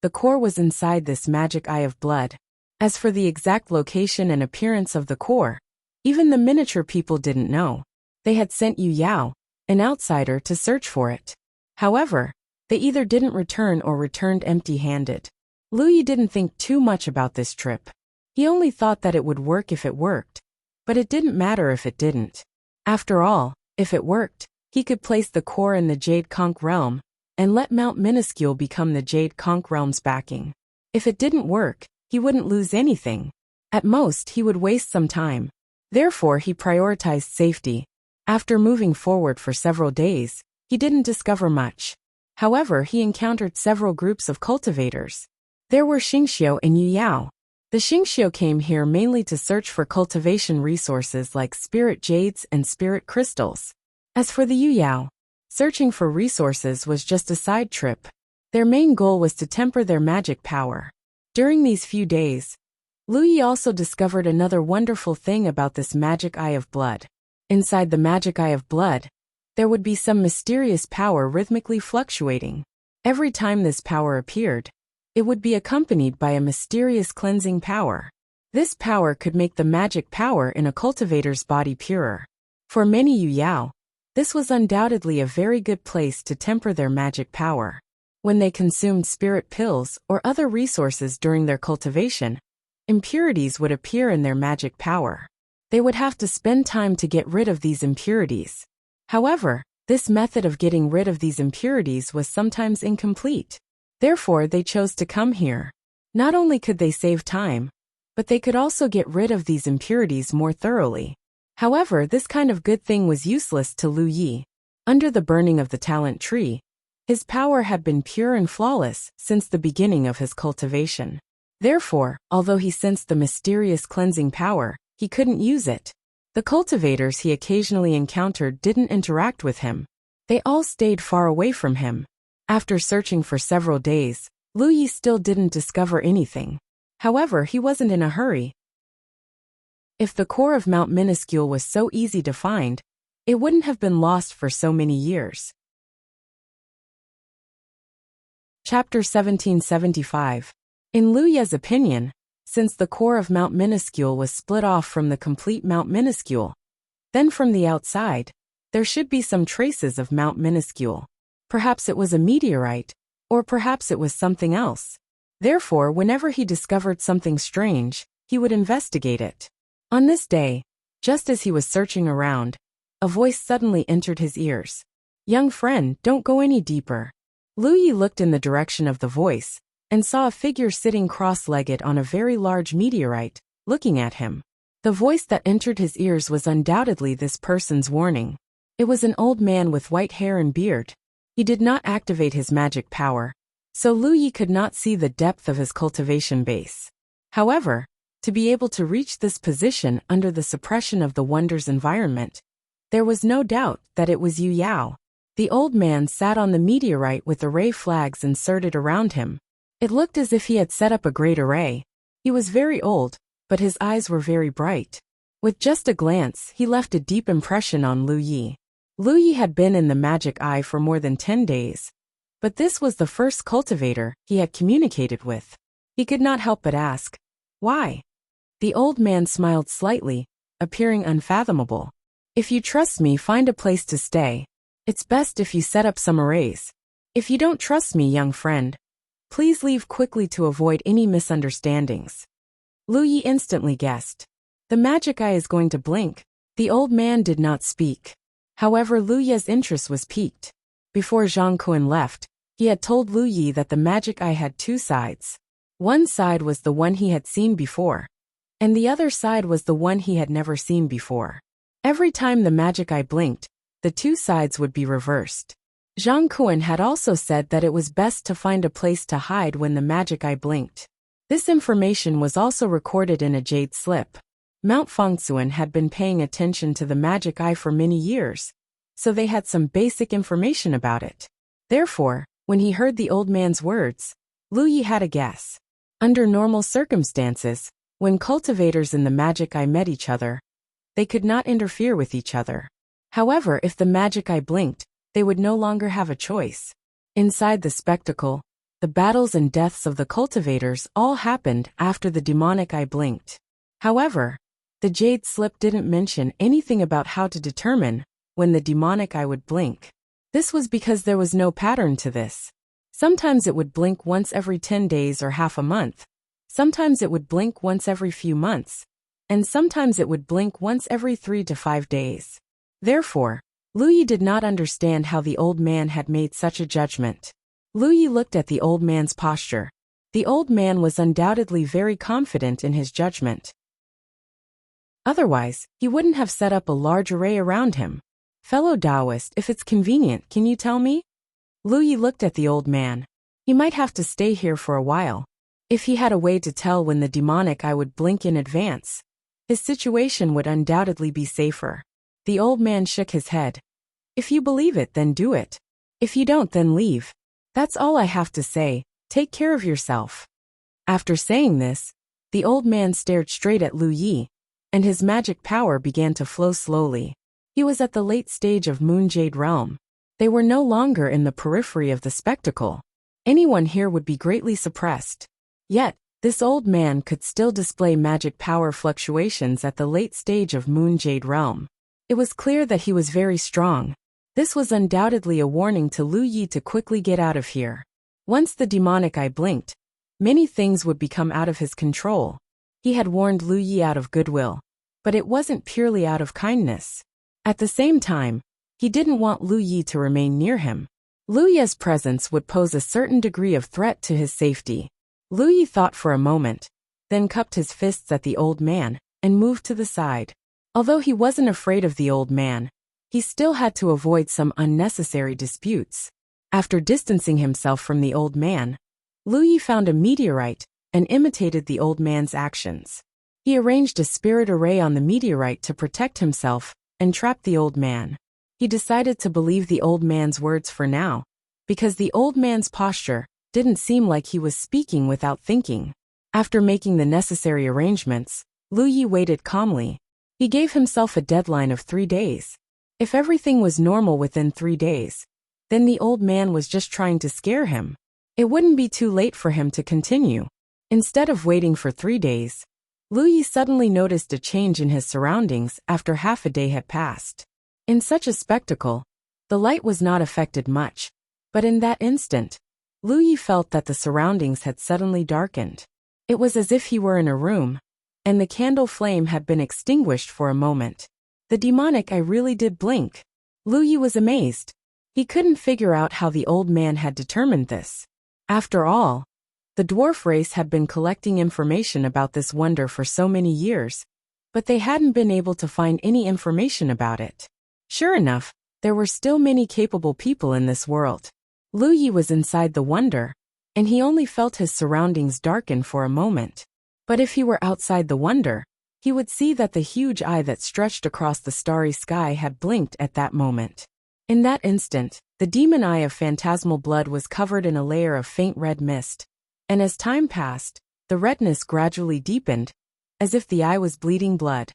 The core was inside this magic eye of blood. As for the exact location and appearance of the core, even the miniature people didn't know. They had sent Yu Yao, an outsider, to search for it. However, they either didn't return or returned empty-handed. Lu Yi didn't think too much about this trip. He only thought that it would work if it worked. But it didn't matter if it didn't. After all, if it worked, he could place the core in the Jade Conch realm, and let Mount Minuscule become the Jade Conch realm's backing. If it didn't work, he wouldn't lose anything. At most, he would waste some time. Therefore, he prioritized safety. After moving forward for several days, he didn't discover much. However, he encountered several groups of cultivators. There were Xingxiu and Yuyao. The Xingxiu came here mainly to search for cultivation resources like spirit jades and spirit crystals. As for the Yuyao, searching for resources was just a side trip. Their main goal was to temper their magic power. During these few days, Lu Yi also discovered another wonderful thing about this magic eye of blood. Inside the magic eye of blood, there would be some mysterious power rhythmically fluctuating. Every time this power appeared, it would be accompanied by a mysterious cleansing power. This power could make the magic power in a cultivator's body purer. For many Yuyao, this was undoubtedly a very good place to temper their magic power. When they consumed spirit pills or other resources during their cultivation, impurities would appear in their magic power. They would have to spend time to get rid of these impurities. However, this method of getting rid of these impurities was sometimes incomplete. Therefore, they chose to come here. Not only could they save time, but they could also get rid of these impurities more thoroughly. However, this kind of good thing was useless to Lu Yi. Under the burning of the talent tree, his power had been pure and flawless since the beginning of his cultivation. Therefore, although he sensed the mysterious cleansing power, he couldn't use it. The cultivators he occasionally encountered didn't interact with him. They all stayed far away from him. After searching for several days, Lu Yi still didn't discover anything. However, he wasn't in a hurry. If the core of Mount Minuscule was so easy to find, it wouldn't have been lost for so many years. Chapter 1775. In Lu Ye's opinion, since the core of Mount Minuscule was split off from the complete Mount Minuscule, then from the outside, there should be some traces of Mount Minuscule. Perhaps it was a meteorite, or perhaps it was something else. Therefore, whenever he discovered something strange, he would investigate it. On this day, just as he was searching around, a voice suddenly entered his ears. "Young friend, don't go any deeper." Lu Yi looked in the direction of the voice, and saw a figure sitting cross-legged on a very large meteorite, looking at him. The voice that entered his ears was undoubtedly this person's warning. It was an old man with white hair and beard. He did not activate his magic power, so Lu Yi could not see the depth of his cultivation base. However, to be able to reach this position under the suppression of the wonder's environment, there was no doubt that it was Yu Yao. The old man sat on the meteorite with array flags inserted around him. It looked as if he had set up a great array. He was very old, but his eyes were very bright. With just a glance, he left a deep impression on Lu Yi. Lu Yi had been in the magic eye for more than 10 days, but this was the first cultivator he had communicated with. He could not help but ask, "Why?" The old man smiled slightly, appearing unfathomable. "If you trust me, find a place to stay. It's best if you set up some arrays. If you don't trust me, young friend, please leave quickly to avoid any misunderstandings." Lu Yi instantly guessed. The magic eye is going to blink. The old man did not speak. However, Lu Yi's interest was piqued. Before Zhang Kuan left, he had told Lu Yi that the magic eye had two sides. One side was the one he had seen before, and the other side was the one he had never seen before. Every time the magic eye blinked, the two sides would be reversed. Zhang Kuan had also said that it was best to find a place to hide when the magic eye blinked. This information was also recorded in a jade slip. Mount Fengzuan had been paying attention to the magic eye for many years, so they had some basic information about it. Therefore, when he heard the old man's words, Lu Yi had a guess. Under normal circumstances, when cultivators in the magic eye met each other, they could not interfere with each other. However, if the magic eye blinked, they would no longer have a choice. Inside the spectacle, the battles and deaths of the cultivators all happened after the demonic eye blinked. However, the jade slip didn't mention anything about how to determine when the demonic eye would blink. This was because there was no pattern to this. Sometimes it would blink once every 10 days or half a month. Sometimes it would blink once every few months. And sometimes it would blink once every 3 to 5 days. Therefore, Lu Yi did not understand how the old man had made such a judgment. Lu Yi looked at the old man's posture. The old man was undoubtedly very confident in his judgment. Otherwise, he wouldn't have set up a large array around him. Fellow Taoist, if it's convenient, can you tell me? Lu Yi looked at the old man. He might have to stay here for a while. If he had a way to tell when the demonic eye would blink in advance, his situation would undoubtedly be safer. The old man shook his head. If you believe it, then do it. If you don't, then leave. That's all I have to say. Take care of yourself. After saying this, the old man stared straight at Lu Yi, and his magic power began to flow slowly. He was at the late stage of Moon Jade Realm. They were no longer in the periphery of the spectacle. Anyone here would be greatly suppressed. Yet, this old man could still display magic power fluctuations at the late stage of Moon Jade Realm. It was clear that he was very strong. This was undoubtedly a warning to Lu Yi to quickly get out of here. Once the demonic eye blinked, many things would become out of his control. He had warned Lu Yi out of goodwill, but it wasn't purely out of kindness. At the same time, he didn't want Lu Yi to remain near him. Lu Yi's presence would pose a certain degree of threat to his safety. Lu Yi thought for a moment, then cupped his fists at the old man, and moved to the side. Although he wasn't afraid of the old man, he still had to avoid some unnecessary disputes. After distancing himself from the old man, Lu Yi found a meteorite and imitated the old man's actions. He arranged a spirit array on the meteorite to protect himself and trap the old man. He decided to believe the old man's words for now, because the old man's posture didn't seem like he was speaking without thinking. After making the necessary arrangements, Lu Yi waited calmly. He gave himself a deadline of 3 days. If everything was normal within 3 days, then the old man was just trying to scare him. It wouldn't be too late for him to continue. Instead of waiting for 3 days, Lu Yi suddenly noticed a change in his surroundings after half a day had passed. In such a spectacle, the light was not affected much, but in that instant, Lu Yi felt that the surroundings had suddenly darkened. It was as if he were in a room, and the candle flame had been extinguished for a moment. The demonic eye really did blink. Lu Yi was amazed. He couldn't figure out how the old man had determined this. After all, the dwarf race had been collecting information about this wonder for so many years, but they hadn't been able to find any information about it. Sure enough, there were still many capable people in this world. Lu Yi was inside the wonder, and he only felt his surroundings darken for a moment. But if he were outside the wonder, he would see that the huge eye that stretched across the starry sky had blinked at that moment. In that instant, the demon eye of phantasmal blood was covered in a layer of faint red mist, and as time passed, the redness gradually deepened, as if the eye was bleeding blood.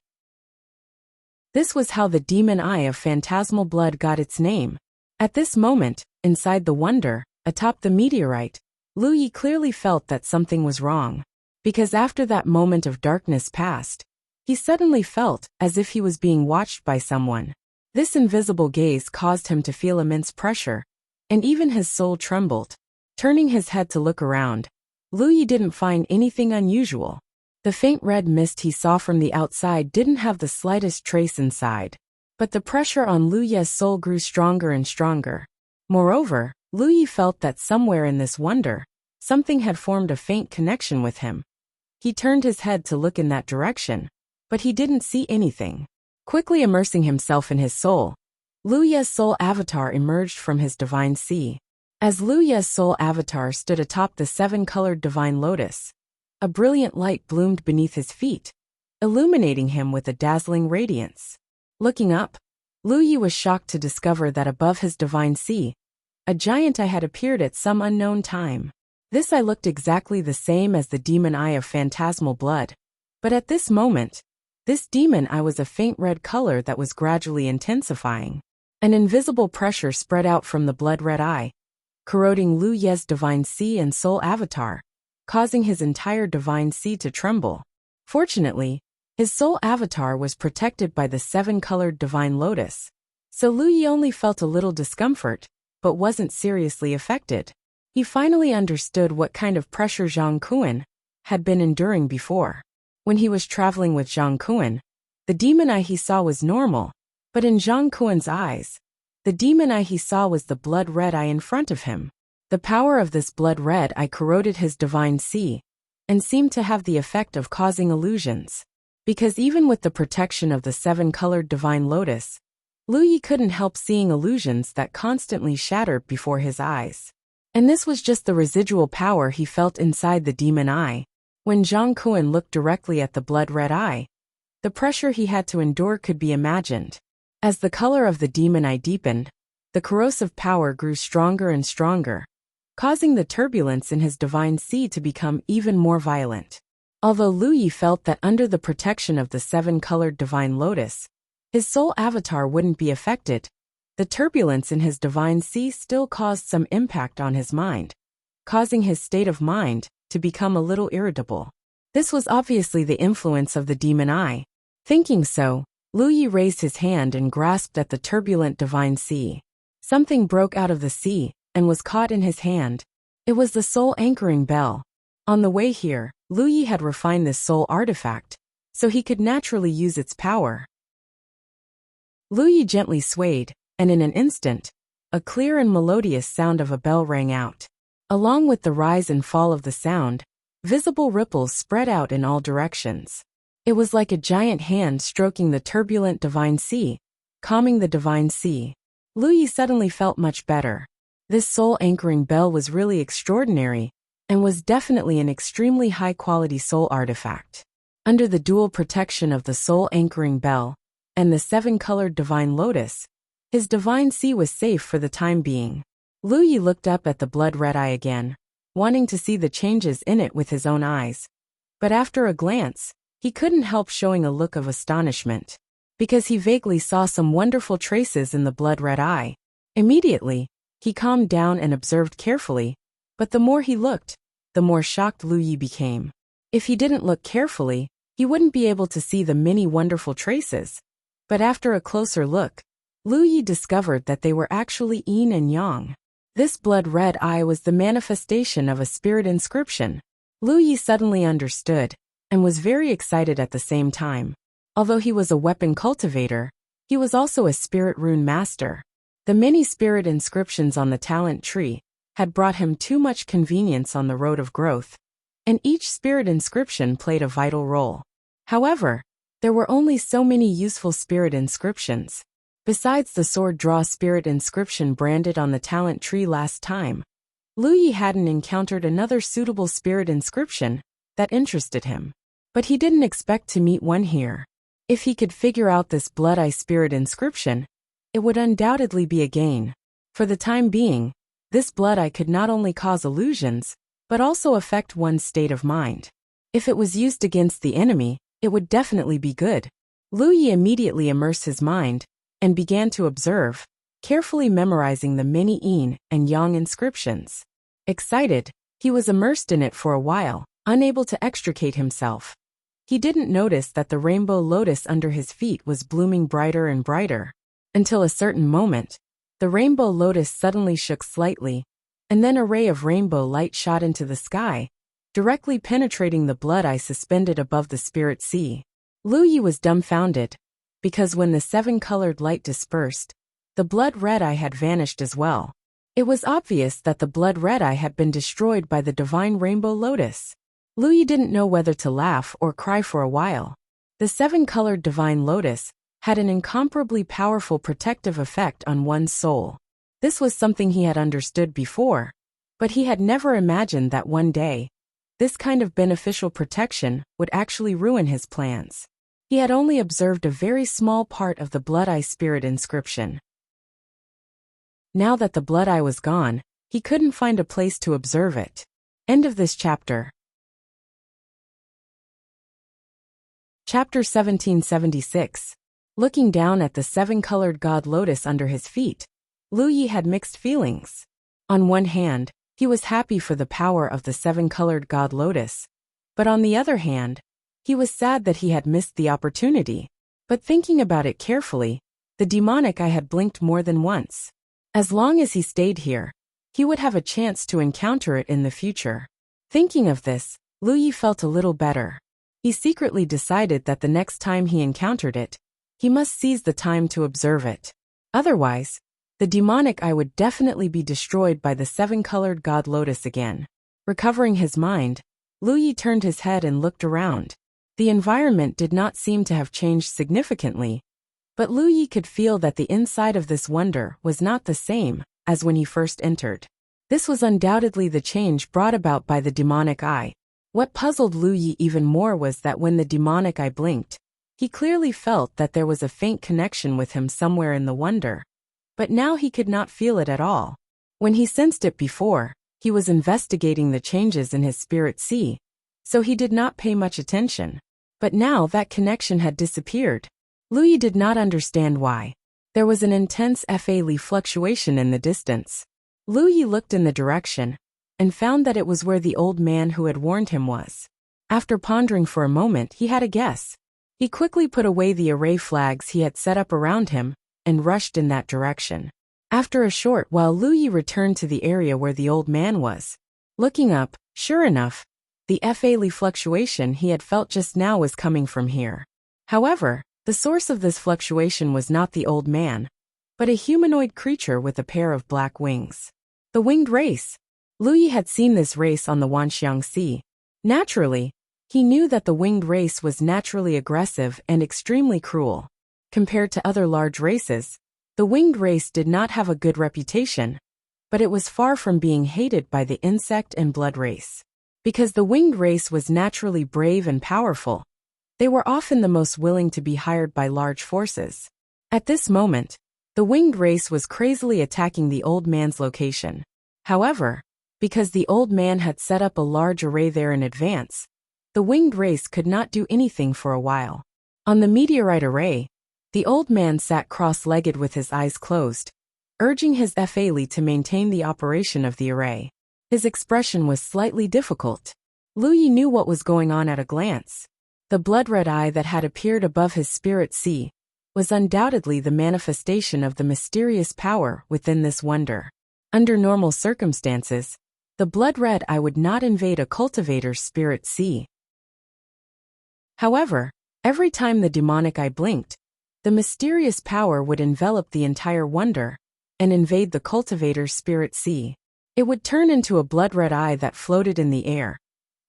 This was how the demon eye of phantasmal blood got its name. At this moment, inside the wonder, atop the meteorite, Lu Yi clearly felt that something was wrong. Because after that moment of darkness passed, he suddenly felt as if he was being watched by someone. This invisible gaze caused him to feel immense pressure, and even his soul trembled. Turning his head to look around, Lu Yi didn't find anything unusual. The faint red mist he saw from the outside didn't have the slightest trace inside. But the pressure on Lu Yi's soul grew stronger and stronger. Moreover, Lu Yi felt that somewhere in this wonder, something had formed a faint connection with him. He turned his head to look in that direction, but he didn't see anything. Quickly immersing himself in his soul, Lu Yi's soul avatar emerged from his divine sea. As Lu Yi's soul avatar stood atop the 7-colored divine lotus, a brilliant light bloomed beneath his feet, illuminating him with a dazzling radiance. Looking up, Lu Yi was shocked to discover that above his divine sea, a giant eye had appeared at some unknown time. This eye looked exactly the same as the demon eye of phantasmal blood, but at this moment, this demon eye was a faint red color that was gradually intensifying. An invisible pressure spread out from the blood-red eye, corroding Lu Yi's divine sea and soul avatar, causing his entire divine sea to tremble. Fortunately, his soul avatar was protected by the 7-colored divine lotus, so Lu Yi only felt a little discomfort, but wasn't seriously affected. He finally understood what kind of pressure Zhang Kuan had been enduring before. When he was traveling with Zhang Kuan, the demon eye he saw was normal, but in Zhang Kuan's eyes, the demon eye he saw was the blood-red eye in front of him. The power of this blood-red eye corroded his divine sea, and seemed to have the effect of causing illusions. Because even with the protection of the seven-colored divine lotus, Lu Yi couldn't help seeing illusions that constantly shattered before his eyes. And this was just the residual power he felt inside the demon eye. When Zhang Kuan looked directly at the blood-red eye, the pressure he had to endure could be imagined. As the color of the demon eye deepened, the corrosive power grew stronger and stronger, causing the turbulence in his divine sea to become even more violent. Although Lu Yi felt that under the protection of the seven-colored divine lotus, his soul avatar wouldn't be affected, the turbulence in his divine sea still caused some impact on his mind, causing his state of mind to become a little irritable. This was obviously the influence of the demon eye. Thinking so, Lu Yi raised his hand and grasped at the turbulent divine sea. Something broke out of the sea and was caught in his hand. It was the soul anchoring bell. On the way here, Lu Yi had refined this soul artifact, so he could naturally use its power. Lu Yi gently swayed, and in an instant, a clear and melodious sound of a bell rang out. Along with the rise and fall of the sound, visible ripples spread out in all directions. It was like a giant hand stroking the turbulent divine sea, calming the divine sea. Lu Yi suddenly felt much better. This soul-anchoring bell was really extraordinary, and was definitely an extremely high-quality soul artifact. Under the dual protection of the soul-anchoring bell and the seven-colored divine lotus, his divine sea was safe for the time being. Lu Yi looked up at the blood-red eye again, wanting to see the changes in it with his own eyes. But after a glance, he couldn't help showing a look of astonishment, because he vaguely saw some wonderful traces in the blood-red eye. Immediately, he calmed down and observed carefully, but the more he looked, the more shocked Lu Yi became. If he didn't look carefully, he wouldn't be able to see the many wonderful traces. But after a closer look, Lu Yi discovered that they were actually yin and yang. This blood-red eye was the manifestation of a spirit inscription. Lu Yi suddenly understood, and was very excited at the same time. Although he was a weapon cultivator, he was also a spirit rune master. The many spirit inscriptions on the talent tree had brought him too much convenience on the road of growth, and each spirit inscription played a vital role. However, there were only so many useful spirit inscriptions. Besides the sword draw spirit inscription branded on the talent tree last time, Lu Yi hadn't encountered another suitable spirit inscription that interested him. But he didn't expect to meet one here. If he could figure out this blood eye spirit inscription, it would undoubtedly be a gain. For the time being, this blood eye could not only cause illusions, but also affect one's state of mind. If it was used against the enemy, it would definitely be good. Lu Yi immediately immersed his mind and began to observe, carefully memorizing the many yin and yang inscriptions. Excited, he was immersed in it for a while, unable to extricate himself. He didn't notice that the rainbow lotus under his feet was blooming brighter and brighter, until a certain moment, the rainbow lotus suddenly shook slightly, and then a ray of rainbow light shot into the sky, directly penetrating the blood eye suspended above the spirit sea. Lu Yi was dumbfounded, because when the seven-colored light dispersed, the blood-red eye had vanished as well. It was obvious that the blood-red eye had been destroyed by the divine rainbow lotus. Lu Yi didn't know whether to laugh or cry for a while. The seven-colored divine lotus had an incomparably powerful protective effect on one's soul. This was something he had understood before, but he had never imagined that one day, this kind of beneficial protection would actually ruin his plans. He had only observed a very small part of the blood eye spirit inscription. Now that the blood eye was gone, he couldn't find a place to observe it. End of this chapter. Chapter 1776. Looking down at the seven-colored god lotus under his feet, Lu Yi had mixed feelings. On one hand, he was happy for the power of the seven-colored god lotus, but on the other hand, he was sad that he had missed the opportunity. But thinking about it carefully, the demonic eye had blinked more than once. As long as he stayed here, he would have a chance to encounter it in the future. Thinking of this, Lu Yi felt a little better. He secretly decided that the next time he encountered it, he must seize the time to observe it. Otherwise, the the demonic eye would definitely be destroyed by the seven-colored god lotus again. Recovering his mind, Lu Yi turned his head and looked around. The environment did not seem to have changed significantly, but Lu Yi could feel that the inside of this wonder was not the same as when he first entered. This was undoubtedly the change brought about by the demonic eye. What puzzled Lu Yi even more was that when the demonic eye blinked, he clearly felt that there was a faint connection with him somewhere in the wonder. But now he could not feel it at all. When he sensed it before, he was investigating the changes in his spirit sea, so he did not pay much attention. But now that connection had disappeared. Lu Yi did not understand why. There was an intense FA fluctuation in the distance. Lu Yi looked in the direction and found that it was where the old man who had warned him was. After pondering for a moment, he had a guess. He quickly put away the array flags he had set up around him and rushed in that direction. After a short while, Lu Yi returned to the area where the old man was. Looking up, sure enough, the FA fluctuation he had felt just now was coming from here. However, the source of this fluctuation was not the old man, but a humanoid creature with a pair of black wings. The winged race. Lu Yi had seen this race on the Wanxiang Sea. Naturally, he knew that the winged race was naturally aggressive and extremely cruel. Compared to other large races, the winged race did not have a good reputation, but it was far from being hated by the insect and blood race. Because the winged race was naturally brave and powerful, they were often the most willing to be hired by large forces. At this moment, the winged race was crazily attacking the old man's location. However, because the old man had set up a large array there in advance, the winged race could not do anything for a while. On the meteorite array, the old man sat cross-legged with his eyes closed, urging his FA to maintain the operation of the array. His expression was slightly difficult. Lu Yi knew what was going on at a glance. The blood-red eye that had appeared above his spirit sea was undoubtedly the manifestation of the mysterious power within this wonder. Under normal circumstances, the blood-red eye would not invade a cultivator's spirit sea. However, every time the demonic eye blinked, the mysterious power would envelop the entire wonder and invade the cultivator's spirit sea. It would turn into a blood-red eye that floated in the air,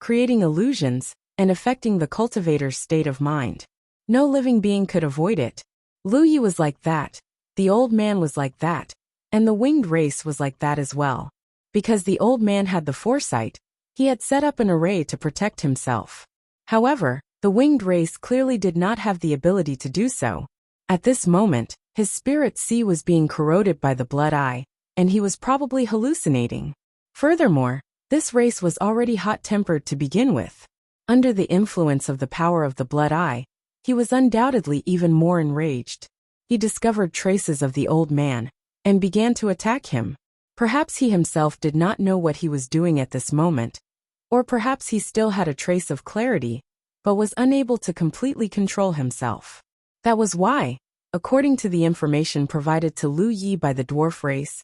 creating illusions and affecting the cultivator's state of mind. No living being could avoid it. Lu Yi was like that, the old man was like that, and the winged race was like that as well. Because the old man had the foresight, he had set up an array to protect himself. However, the winged race clearly did not have the ability to do so. At this moment, his spirit sea was being corroded by the blood eye, and he was probably hallucinating. Furthermore, this race was already hot-tempered to begin with. Under the influence of the power of the blood eye, he was undoubtedly even more enraged. He discovered traces of the old man and began to attack him. Perhaps he himself did not know what he was doing at this moment, or perhaps he still had a trace of clarity, but was unable to completely control himself. That was why, according to the information provided to Lu Yi by the dwarf race,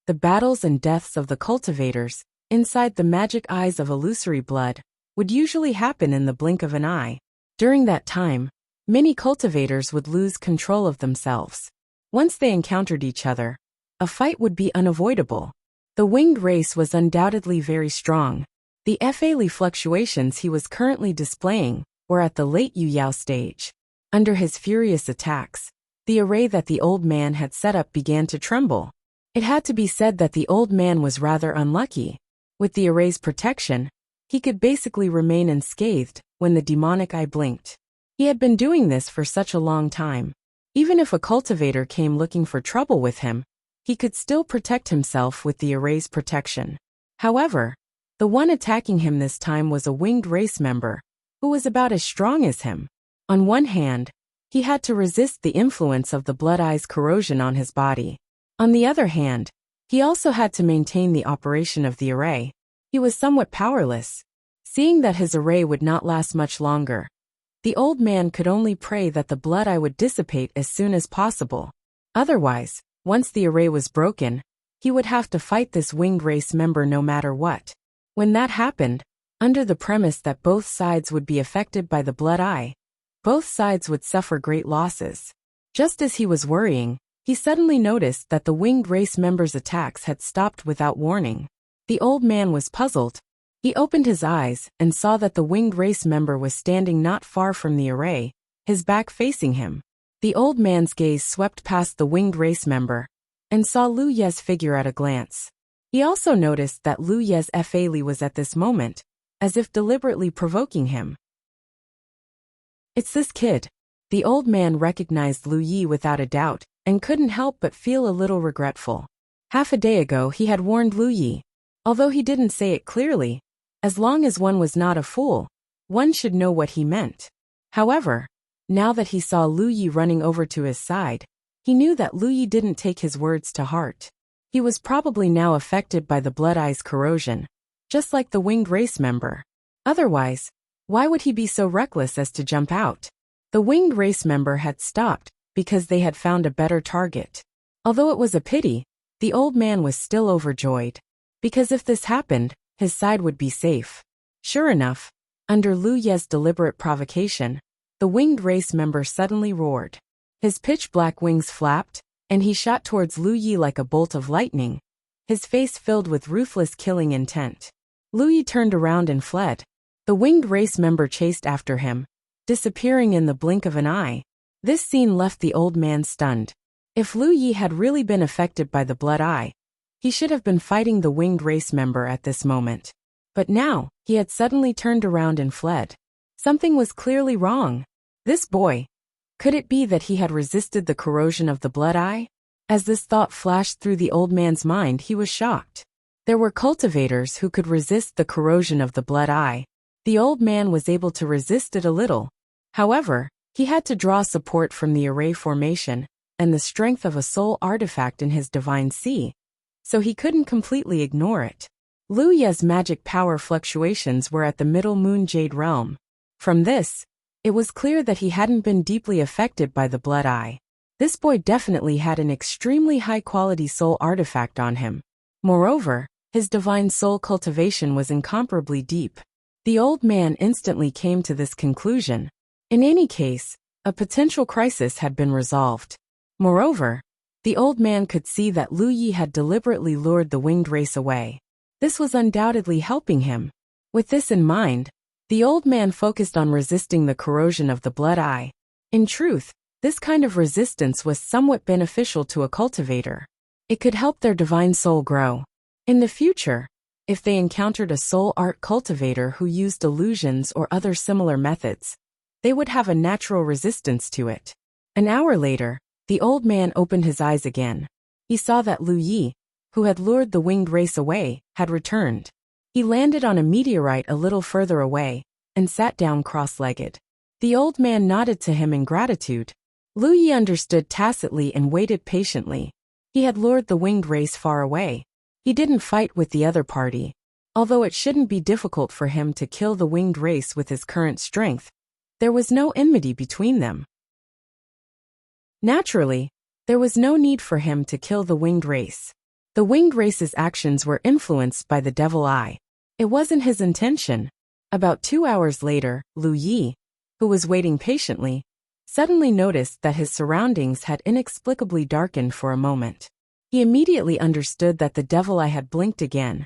the battles and deaths of the cultivators inside the magic eyes of illusory blood would usually happen in the blink of an eye. During that time, many cultivators would lose control of themselves. Once they encountered each other, a fight would be unavoidable. The winged race was undoubtedly very strong. The FA fluctuations he was currently displaying were at the late Yuyao stage. Under his furious attacks, the array that the old man had set up began to tremble. It had to be said that the old man was rather unlucky. With the array's protection, he could basically remain unscathed when the demonic eye blinked. He had been doing this for such a long time. Even if a cultivator came looking for trouble with him, he could still protect himself with the array's protection. However, the one attacking him this time was a winged race member, who was about as strong as him. On one hand, he had to resist the influence of the blood eye's corrosion on his body. On the other hand, he also had to maintain the operation of the array. He was somewhat powerless. Seeing that his array would not last much longer, the old man could only pray that the blood eye would dissipate as soon as possible. Otherwise, once the array was broken, he would have to fight this winged race member no matter what. When that happened, under the premise that both sides would be affected by the blood eye, both sides would suffer great losses. Just as he was worrying, he suddenly noticed that the winged race members' attacks had stopped without warning. The old man was puzzled. He opened his eyes and saw that the winged race member was standing not far from the array, his back facing him. The old man's gaze swept past the winged race member and saw Lu Ye's figure at a glance. He also noticed that Lu Ye's Fa was at this moment, as if deliberately provoking him. It's this kid. The old man recognized Lu Yi without a doubt and couldn't help but feel a little regretful. Half a day ago he had warned Lu Yi. Although he didn't say it clearly, as long as one was not a fool, one should know what he meant. However, now that he saw Lu Yi running over to his side, he knew that Lu Yi didn't take his words to heart. He was probably now affected by the Blood Eye's corrosion, just like the winged race member. Otherwise, why would he be so reckless as to jump out? The winged race member had stopped because they had found a better target. Although it was a pity, the old man was still overjoyed. Because if this happened, his side would be safe. Sure enough, under Lu Ye's deliberate provocation, the winged race member suddenly roared. His pitch-black wings flapped, and he shot towards Lu Yi like a bolt of lightning, his face filled with ruthless killing intent. Lu Yi turned around and fled. The winged race member chased after him, disappearing in the blink of an eye. This scene left the old man stunned. If Lu Yi had really been affected by the Blood Eye, he should have been fighting the winged race member at this moment. But now, he had suddenly turned around and fled. Something was clearly wrong. This boy. Could it be that he had resisted the corrosion of the Blood Eye? As this thought flashed through the old man's mind, he was shocked. There were cultivators who could resist the corrosion of the Blood Eye. The old man was able to resist it a little. However, he had to draw support from the array formation and the strength of a soul artifact in his divine sea, so he couldn't completely ignore it. Lu Ye's magic power fluctuations were at the middle moon jade realm. From this, it was clear that he hadn't been deeply affected by the Blood Eye. This boy definitely had an extremely high-quality soul artifact on him. Moreover, his divine soul cultivation was incomparably deep. The old man instantly came to this conclusion. In any case, a potential crisis had been resolved. Moreover, the old man could see that Lu Yi had deliberately lured the winged race away. This was undoubtedly helping him. With this in mind, the old man focused on resisting the corrosion of the Blood Eye. In truth, this kind of resistance was somewhat beneficial to a cultivator. It could help their divine soul grow. In the future, if they encountered a soul art cultivator who used illusions or other similar methods, they would have a natural resistance to it. An hour later, the old man opened his eyes again. He saw that Lu Yi, who had lured the winged race away, had returned. He landed on a meteorite a little further away and sat down cross-legged. The old man nodded to him in gratitude. Lu Yi understood tacitly and waited patiently. He had lured the winged race far away. He didn't fight with the other party. Although it shouldn't be difficult for him to kill the winged race with his current strength, there was no enmity between them. Naturally, there was no need for him to kill the winged race. The winged race's actions were influenced by the Devil Eye. It wasn't his intention. About 2 hours later, Lu Yi, who was waiting patiently, suddenly noticed that his surroundings had inexplicably darkened for a moment. He immediately understood that the Devil Eye had blinked again.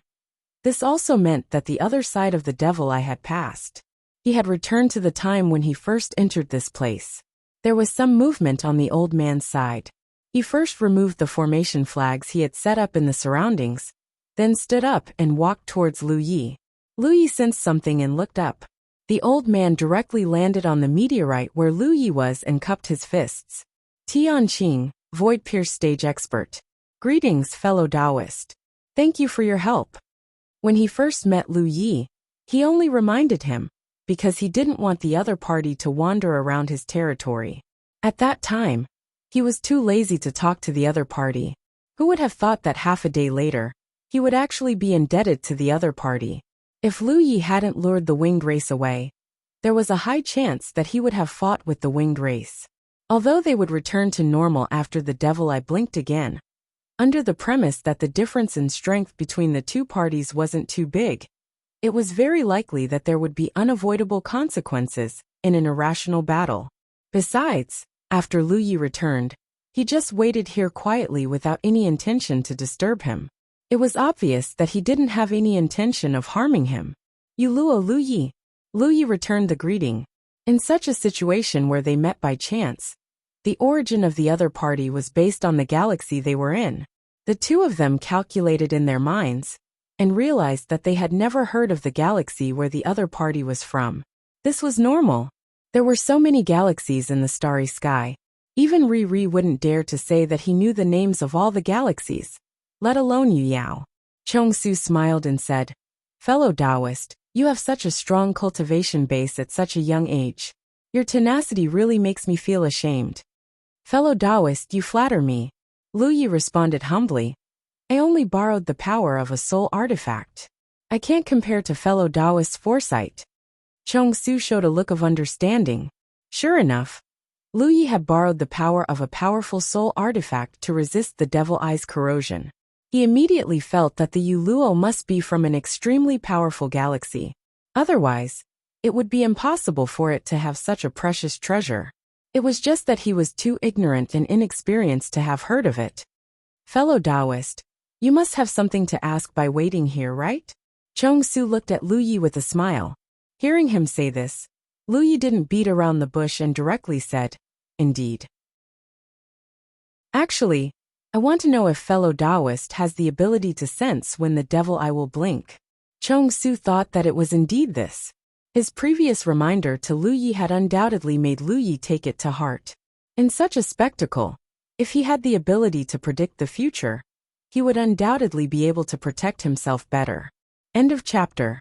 This also meant that the other side of the Devil Eye had passed. He had returned to the time when he first entered this place. There was some movement on the old man's side. He first removed the formation flags he had set up in the surroundings, then stood up and walked towards Lu Yi. Lu Yi sensed something and looked up. The old man directly landed on the meteorite where Lu Yi was and cupped his fists. Tian Qing, Void Pierce Stage Expert. Greetings, fellow Taoist. Thank you for your help. When he first met Lu Yi, he only reminded him, because he didn't want the other party to wander around his territory. At that time, he was too lazy to talk to the other party. Who would have thought that half a day later, he would actually be indebted to the other party? If Lu Yi hadn't lured the winged race away, there was a high chance that he would have fought with the winged race. Although they would return to normal after the Devil Eye blinked again, under the premise that the difference in strength between the two parties wasn't too big, it was very likely that there would be unavoidable consequences in an irrational battle. Besides, after Lu Yi returned, He just waited here quietly without any intention to disturb him. It was obvious that he didn't have any intention of harming him. "You Luo Lu Yi." Lu Yi returned the greeting. In such a situation where they met by chance, the origin of the other party was based on the galaxy they were in. The two of them calculated in their minds and realized that they had never heard of the galaxy where the other party was from. This was normal. There were so many galaxies in the starry sky. Even Ri wouldn't dare to say that he knew the names of all the galaxies, let alone Yu Yao. Chongsu smiled and said, "Fellow Taoist, you have such a strong cultivation base at such a young age. Your tenacity really makes me feel ashamed." "Fellow Taoist, you flatter me," Lu Yi responded humbly. "I only borrowed the power of a soul artifact. I can't compare to fellow Taoist's foresight." Chongsu showed a look of understanding. Sure enough, Lu Yi had borrowed the power of a powerful soul artifact to resist the devil eye's corrosion. He immediately felt that the Yuluo must be from an extremely powerful galaxy. Otherwise, it would be impossible for it to have such a precious treasure. It was just that he was too ignorant and inexperienced to have heard of it. "Fellow Taoist, you must have something to ask by waiting here, right?" Chongsu looked at Lu Yi with a smile. Hearing him say this, Lu Yi didn't beat around the bush and directly said, "Indeed. Actually, I want to know if fellow Taoist has the ability to sense when the devil eye will blink." Chongsu thought that it was indeed this. His previous reminder to Lu Yi had undoubtedly made Lu Yi take it to heart. In such a spectacle, if he had the ability to predict the future, he would undoubtedly be able to protect himself better. End of chapter.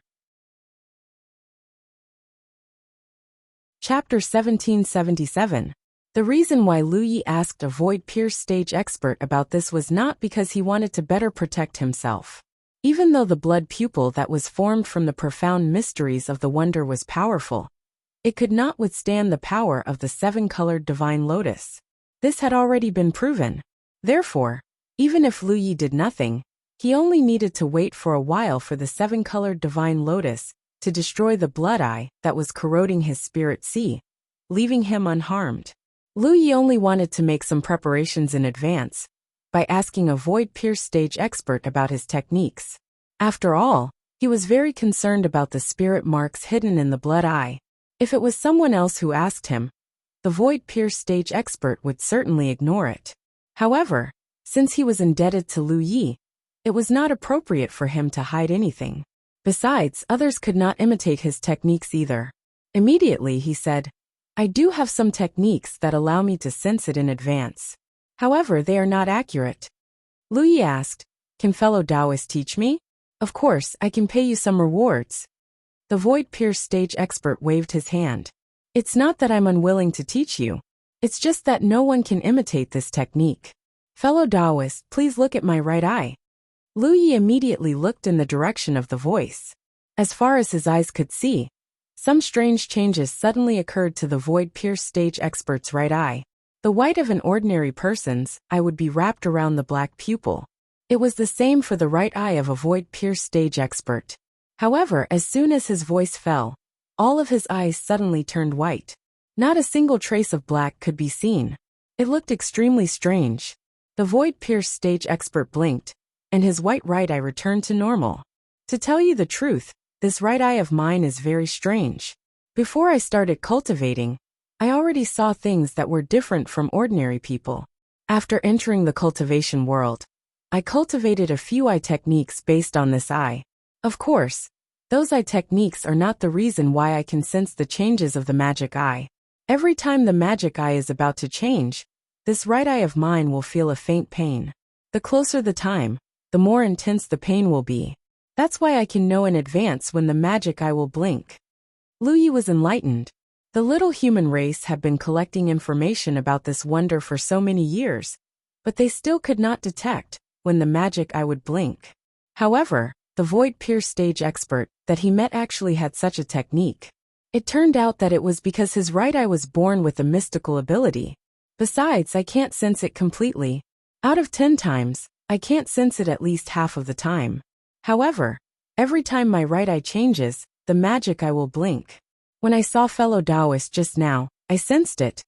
Chapter 1777. The reason why Lu Yi asked a void-pierced stage expert about this was not because he wanted to better protect himself. Even though the blood pupil that was formed from the profound mysteries of the wonder was powerful, it could not withstand the power of the seven-colored divine lotus. This had already been proven. Therefore, even if Lu Yi did nothing, he only needed to wait for a while for the seven-colored divine lotus to destroy the blood eye that was corroding his spirit sea, leaving him unharmed. Lu Yi only wanted to make some preparations in advance by asking a void-pierced stage expert about his techniques. After all, he was very concerned about the spirit marks hidden in the blood eye. If it was someone else who asked him, the void-pierced stage expert would certainly ignore it. However, since he was indebted to Lu Yi, it was not appropriate for him to hide anything. Besides, others could not imitate his techniques either. Immediately he said, "I do have some techniques that allow me to sense it in advance. However, they are not accurate." Lu Yi asked, "Can fellow Taoist teach me?" "Of course, I can pay you some rewards." The void-pierced stage expert waved his hand. "It's not that I'm unwilling to teach you. It's just that no one can imitate this technique. Fellow Taoist, please look at my right eye." Lu Yi immediately looked in the direction of the voice. As far as his eyes could see, some strange changes suddenly occurred to the void-pierced stage expert's right eye. The white of an ordinary person's eye would be wrapped around the black pupil. It was the same for the right eye of a void-pierced stage expert. However, as soon as his voice fell, all of his eyes suddenly turned white. Not a single trace of black could be seen. It looked extremely strange. The void-pierced stage expert blinked, and his white right eye returned to normal. To tell you the truth, this right eye of mine is very strange. Before I started cultivating, I already saw things that were different from ordinary people. After entering the cultivation world, I cultivated a few eye techniques based on this eye. Of course, those eye techniques are not the reason why I can sense the changes of the magic eye. Every time the magic eye is about to change, this right eye of mine will feel a faint pain. The closer the time, the more intense the pain will be. That's why I can know in advance when the magic eye will blink. Lu Yi was enlightened. The little human race had been collecting information about this wonder for so many years, but they still could not detect when the magic eye would blink. However, the void-pierced stage expert that he met actually had such a technique. It turned out that it was because his right eye was born with a mystical ability. Besides, I can't sense it completely. Out of 10 times, I can't sense it at least half of the time. However, every time my right eye changes, the magic eye will blink. When I saw fellow Taoist just now, I sensed it.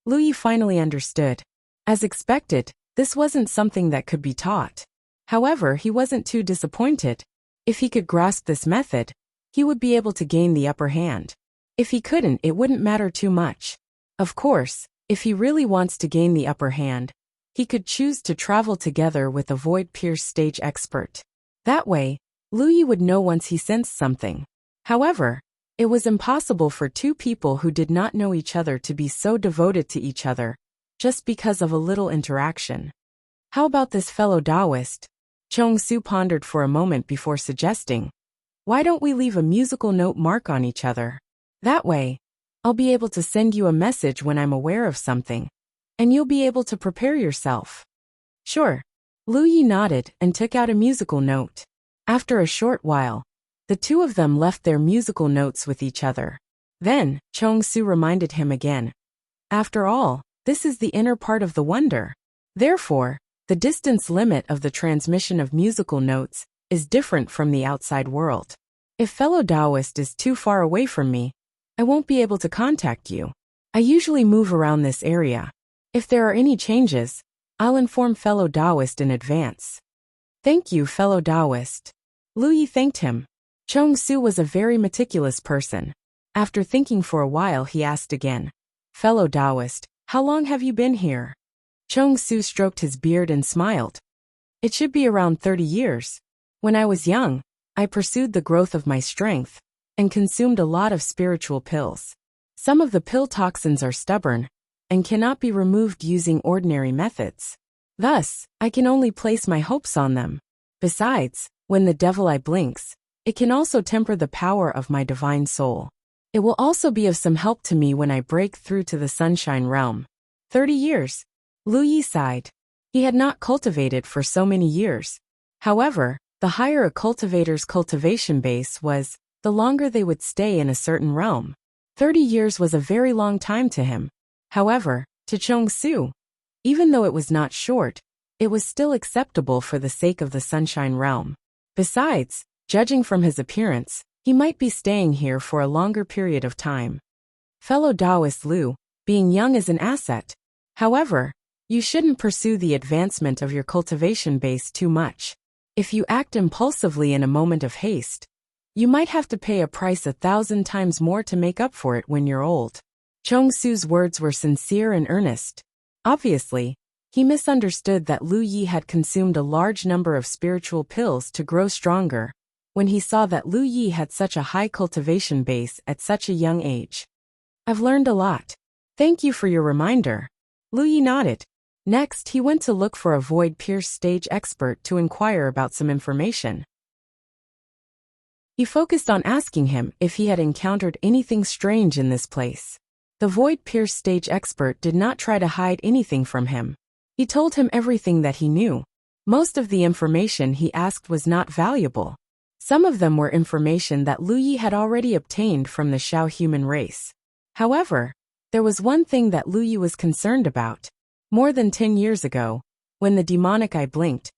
Lu Yi finally understood. As expected, this wasn't something that could be taught. However, he wasn't too disappointed. If he could grasp this method, he would be able to gain the upper hand. If he couldn't, it wouldn't matter too much. Of course, if he really wants to gain the upper hand, he could choose to travel together with a void-pierce stage expert. That way, Lu Yi would know once he sensed something. However, it was impossible for two people who did not know each other to be so devoted to each other, just because of a little interaction. How about this fellow Taoist? Chong-su pondered for a moment before suggesting. Why don't we leave a musical note mark on each other? That way, I'll be able to send you a message when I'm aware of something, and you'll be able to prepare yourself. Sure. Lu Yi nodded and took out a musical note. After a short while, the two of them left their musical notes with each other. Then, Chong-su reminded him again. After all, this is the inner part of the wonder. Therefore, the distance limit of the transmission of musical notes is different from the outside world. If fellow Taoist is too far away from me, I won't be able to contact you. I usually move around this area. If there are any changes, I'll inform fellow Taoist in advance. Thank you, fellow Taoist. Lu Yi thanked him. Chong-su was a very meticulous person. After thinking for a while, he asked again. Fellow Taoist, how long have you been here? Chong-su stroked his beard and smiled. It should be around 30 years. When I was young, I pursued the growth of my strength and consumed a lot of spiritual pills. Some of the pill toxins are stubborn and cannot be removed using ordinary methods. Thus, I can only place my hopes on them. Besides, when the devil eye blinks, it can also temper the power of my divine soul. It will also be of some help to me when I break through to the sunshine realm. 30 years. Lu Yi sighed. He had not cultivated for so many years. However, the higher a cultivator's cultivation base was, the longer they would stay in a certain realm. 30 years was a very long time to him. However, to Chong-su, even though it was not short, it was still acceptable for the sake of the sunshine realm. Besides, judging from his appearance, he might be staying here for a longer period of time. Fellow Taoist Lu, being young is an asset. However, you shouldn't pursue the advancement of your cultivation base too much. If you act impulsively in a moment of haste, you might have to pay a price 1,000 times more to make up for it when you're old. Chong-su's words were sincere and earnest. Obviously, he misunderstood that Lu Yi had consumed a large number of spiritual pills to grow stronger, when he saw that Lu Yi had such a high cultivation base at such a young age. I've learned a lot. Thank you for your reminder. Lu Yi nodded. Next, he went to look for a void-pierce stage expert to inquire about some information. He focused on asking him if he had encountered anything strange in this place. The void-pierce stage expert did not try to hide anything from him. He told him everything that he knew. Most of the information he asked was not valuable. Some of them were information that Lu Yi had already obtained from the Shao human race. However, there was one thing that Lu Yi was concerned about. More than 10 years ago, when the demonic eye blinked,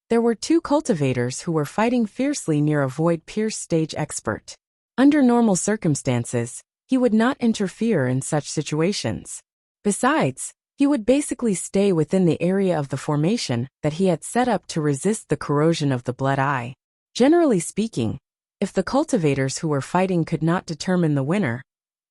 there were two cultivators who were fighting fiercely near a void-pierce stage expert. Under normal circumstances, he would not interfere in such situations. Besides, he would basically stay within the area of the formation that he had set up to resist the corrosion of the blood eye. Generally speaking, if the cultivators who were fighting could not determine the winner,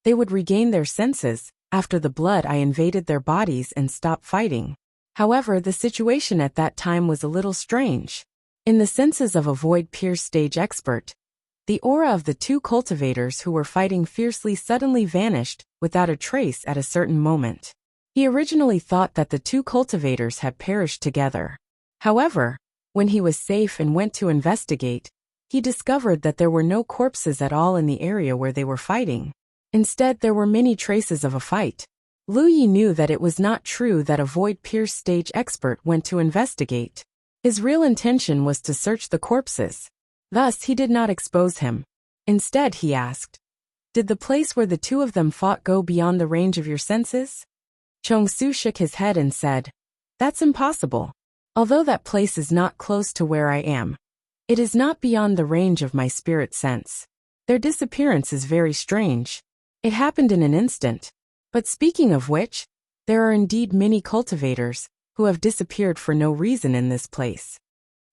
they would regain their senses after the blood eye invaded their bodies and stop fighting. However, the situation at that time was a little strange. In the senses of a void-pierce stage expert, the aura of the two cultivators who were fighting fiercely suddenly vanished without a trace at a certain moment. He originally thought that the two cultivators had perished together. However, when he was safe and went to investigate, he discovered that there were no corpses at all in the area where they were fighting. Instead, there were many traces of a fight. Lu Yi knew that it was not true that a void-pierce stage expert went to investigate. His real intention was to search the corpses. Thus, he did not expose him. Instead, he asked, "Did the place where the two of them fought go beyond the range of your senses?" Chong-su shook his head and said, "That's impossible. Although that place is not close to where I am, it is not beyond the range of my spirit sense. Their disappearance is very strange. It happened in an instant. But speaking of which, There are indeed many cultivators who have disappeared for no reason in this place.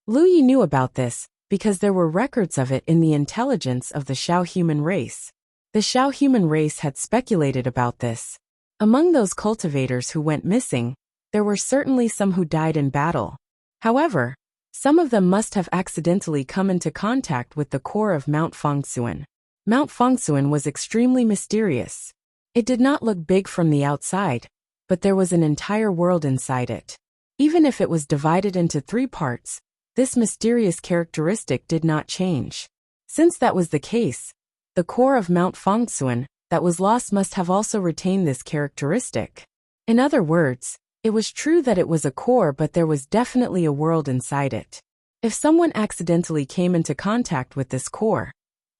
Lu Yi knew about this because there were records of it in the intelligence of the Xiao human race. The Xiao human race had speculated about this. Among those cultivators who went missing, there were certainly some who died in battle. However, some of them must have accidentally come into contact with the core of Mount Fengsuan. Mount Fengsuan was extremely mysterious. It did not look big from the outside, but there was an entire world inside it. Even if it was divided into 3 parts, this mysterious characteristic did not change. Since that was the case, the core of Mount Fengsuan that was lost must have also retained this characteristic. In other words, it was true that it was a core, but there was definitely a world inside it. If someone accidentally came into contact with this core,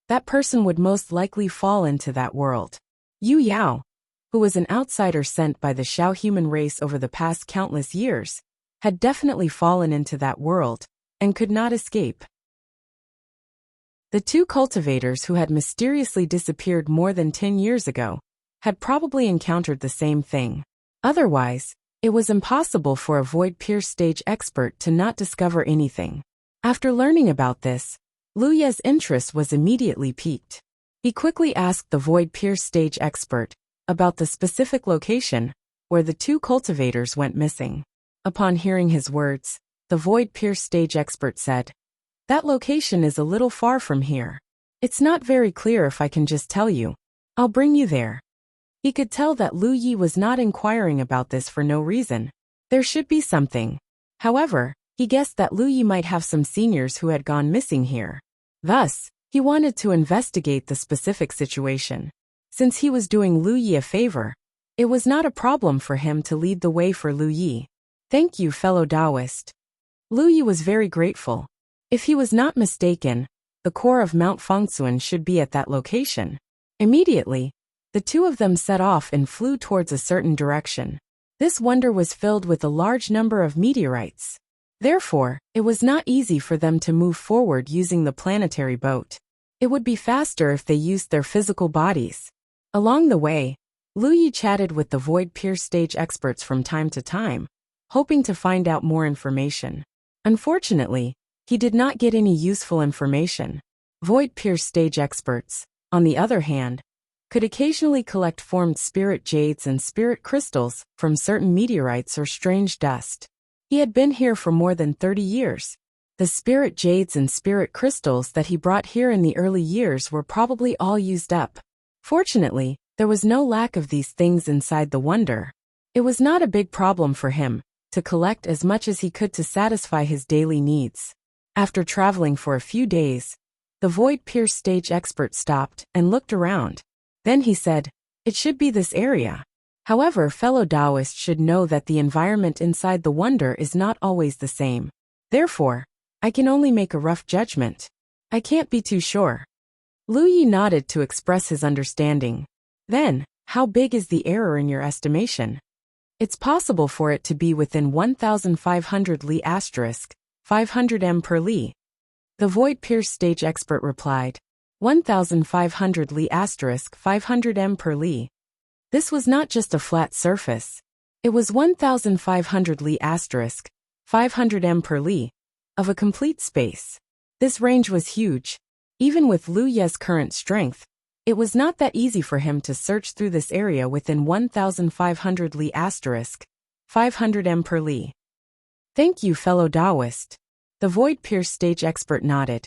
that person would most likely fall into that world. Yu Yao, who was an outsider sent by the Xiao human race over the past countless years, had definitely fallen into that world and could not escape. The 2 cultivators who had mysteriously disappeared more than 10 years ago had probably encountered the same thing. Otherwise, it was impossible for a void pierce stage expert to not discover anything. After learning about this, Lu Ye's interest was immediately piqued. He quickly asked the void pierce stage expert about the specific location where the 2 cultivators went missing. Upon hearing his words, the void pierce stage expert said, "That location is a little far from here. It's not very clear if I can just tell you. I'll bring you there." He could tell that Lu Yi was not inquiring about this for no reason. There should be something. However, he guessed that Lu Yi might have some seniors who had gone missing here. Thus, he wanted to investigate the specific situation. Since he was doing Lu Yi a favor, it was not a problem for him to lead the way for Lu Yi. "Thank you, fellow Taoist." Lu Yi was very grateful. If he was not mistaken, the core of Mount Fengsuan should be at that location. Immediately, the 2 of them set off and flew towards a certain direction. This wonder was filled with a large number of meteorites. Therefore, it was not easy for them to move forward using the planetary boat. It would be faster if they used their physical bodies. Along the way, Lu Yi chatted with the void pierce stage experts from time to time, hoping to find out more information. Unfortunately, he did not get any useful information. Void pierce stage experts, on the other hand, could occasionally collect formed spirit jades and spirit crystals from certain meteorites or strange dust. He had been here for more than 30 years. The spirit jades and spirit crystals that he brought here in the early years were probably all used up. Fortunately, there was no lack of these things inside the wonder. It was not a big problem for him to collect as much as he could to satisfy his daily needs. After traveling for a few days, the void pierce stage expert stopped and looked around. Then he said, "It should be this area." However, fellow Taoists should know that the environment inside the wonder is not always the same. Therefore, I can only make a rough judgment. I can't be too sure. Lu Yi nodded to express his understanding. Then, how big is the error in your estimation? It's possible for it to be within 1,500 li asterisk, 500 m per li. The void pierce stage expert replied, 1,500 li asterisk, 500 m per li. This was not just a flat surface. It was 1,500 li asterisk, 500 m per li, of a complete space. This range was huge. Even with Lu Ye's current strength, it was not that easy for him to search through this area within 1,500 li asterisk, 500 m per li. Thank you, fellow Taoist. The void pierce stage expert nodded.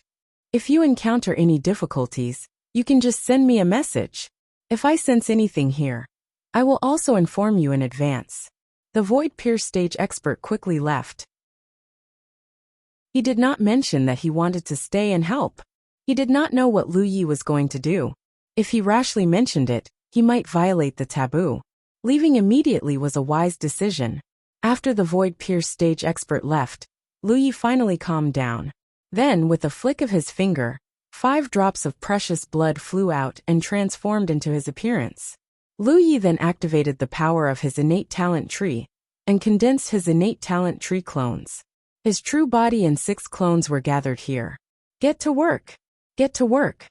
If you encounter any difficulties, you can just send me a message. If I sense anything here, I will also inform you in advance. The void pierce stage expert quickly left. He did not mention that he wanted to stay and help. He did not know what Lu Yi was going to do. If he rashly mentioned it, he might violate the taboo. Leaving immediately was a wise decision. After the void pierce stage expert left, Lu Yi finally calmed down. Then, with a flick of his finger, 5 drops of precious blood flew out and transformed into his appearance. Lu Yi then activated the power of his innate talent tree and condensed his innate talent tree clones. His true body and 6 clones were gathered here. Get to work! Get to work!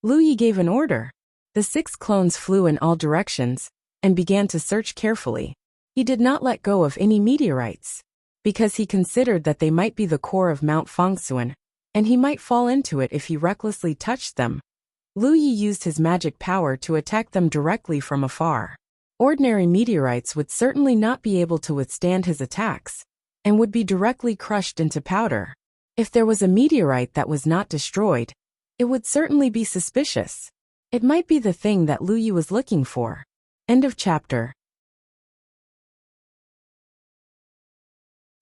Lu Yi gave an order. The 6 clones flew in all directions and began to search carefully. He did not let go of any meteorites, because he considered that they might be the core of Mount Fangsuan, and he might fall into it if he recklessly touched them. Lu Yi used his magic power to attack them directly from afar. Ordinary meteorites would certainly not be able to withstand his attacks, and would be directly crushed into powder. If there was a meteorite that was not destroyed, it would certainly be suspicious. It might be the thing that Lu Yi was looking for. End of chapter.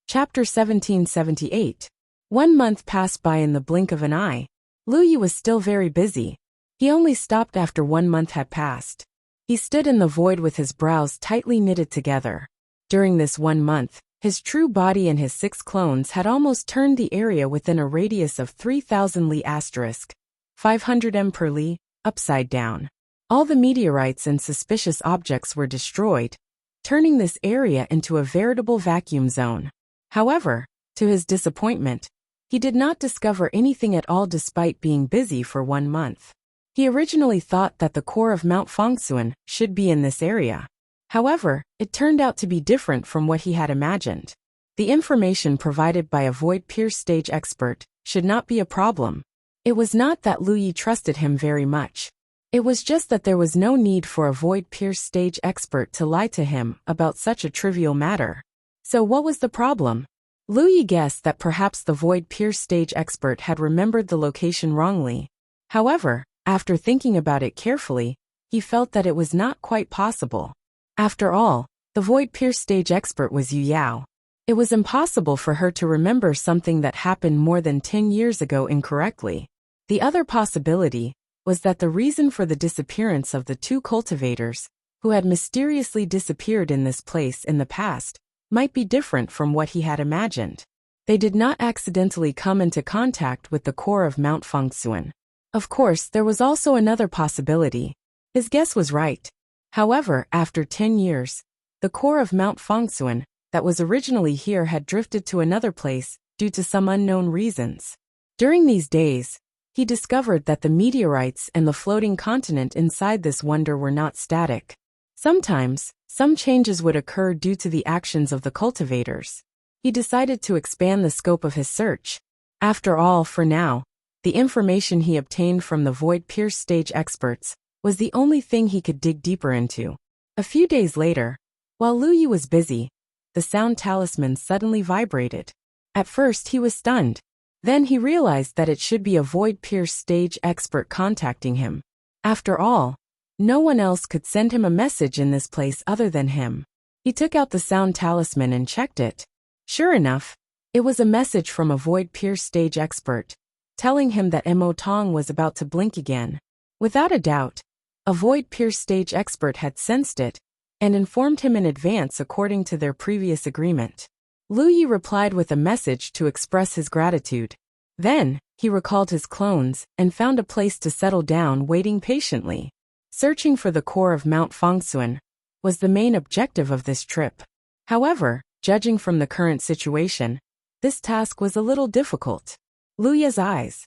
Chapter 1778. 1 month passed by in the blink of an eye. Lu Yi was still very busy. He only stopped after 1 month had passed. He stood in the void with his brows tightly knitted together. During this 1 month, his true body and his 6 clones had almost turned the area within a radius of 3,000 li *, 500 m per li, upside down. All the meteorites and suspicious objects were destroyed, turning this area into a veritable vacuum zone. However, to his disappointment, he did not discover anything at all despite being busy for 1 month. He originally thought that the core of Mount Fangsuan should be in this area. However, it turned out to be different from what he had imagined. The information provided by a void-pierce stage expert should not be a problem. It was not that Lu Yi trusted him very much. It was just that there was no need for a void-pierce stage expert to lie to him about such a trivial matter. So what was the problem? Lu Yi guessed that perhaps the void-pierce stage expert had remembered the location wrongly. However, after thinking about it carefully, he felt that it was not quite possible. After all, the void-pierce stage expert was Yu Yao. It was impossible for her to remember something that happened more than 10 years ago incorrectly. The other possibility was that the reason for the disappearance of the 2 cultivators, who had mysteriously disappeared in this place in the past, might be different from what he had imagined. They did not accidentally come into contact with the core of Mount Fangsuan. Of course, there was also another possibility. His guess was right. However, after 10 years, the core of Mount Fangsuan that was originally here had drifted to another place due to some unknown reasons. During these days, he discovered that the meteorites and the floating continent inside this wonder were not static. Sometimes, some changes would occur due to the actions of the cultivators. He decided to expand the scope of his search. After all, for now, the information he obtained from the void-pierce stage experts was the only thing he could dig deeper into. A few days later, while Lu Yi was busy, the sound talisman suddenly vibrated. At first he was stunned. Then he realized that it should be a void-pierce stage expert contacting him. After all, no one else could send him a message in this place other than him. He took out the sound talisman and checked it. Sure enough, it was a message from a void-pierce stage expert, telling him that Mo Tong was about to blink again. Without a doubt, a void-pierce stage expert had sensed it, and informed him in advance according to their previous agreement. Lu Yi replied with a message to express his gratitude. Then, he recalled his clones and found a place to settle down, waiting patiently. Searching for the core of Mount Fangsuan was the main objective of this trip. However, judging from the current situation, this task was a little difficult. Lu Yi's eyes.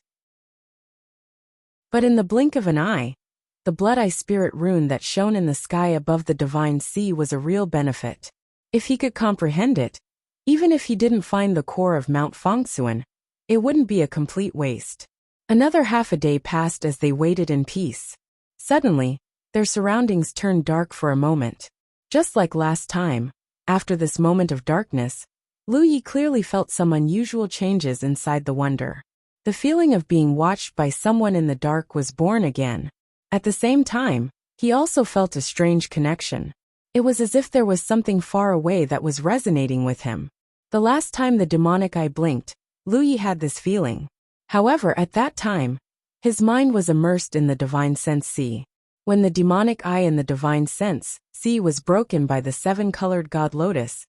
But in the blink of an eye, the Blood-Eye Spirit rune that shone in the sky above the Divine Sea was a real benefit. If he could comprehend it, even if he didn't find the core of Mount Fangsuan, it wouldn't be a complete waste. Another half a day passed as they waited in peace. Suddenly, their surroundings turned dark for a moment. Just like last time, after this moment of darkness, Lu Yi clearly felt some unusual changes inside the wonder. The feeling of being watched by someone in the dark was born again. At the same time, he also felt a strange connection. It was as if there was something far away that was resonating with him. The last time the demonic eye blinked, Lu Yi had this feeling. However, at that time, his mind was immersed in the Divine Sense Sea. When the demonic eye in the Divine Sense Sea was broken by the 7-colored god Lotus,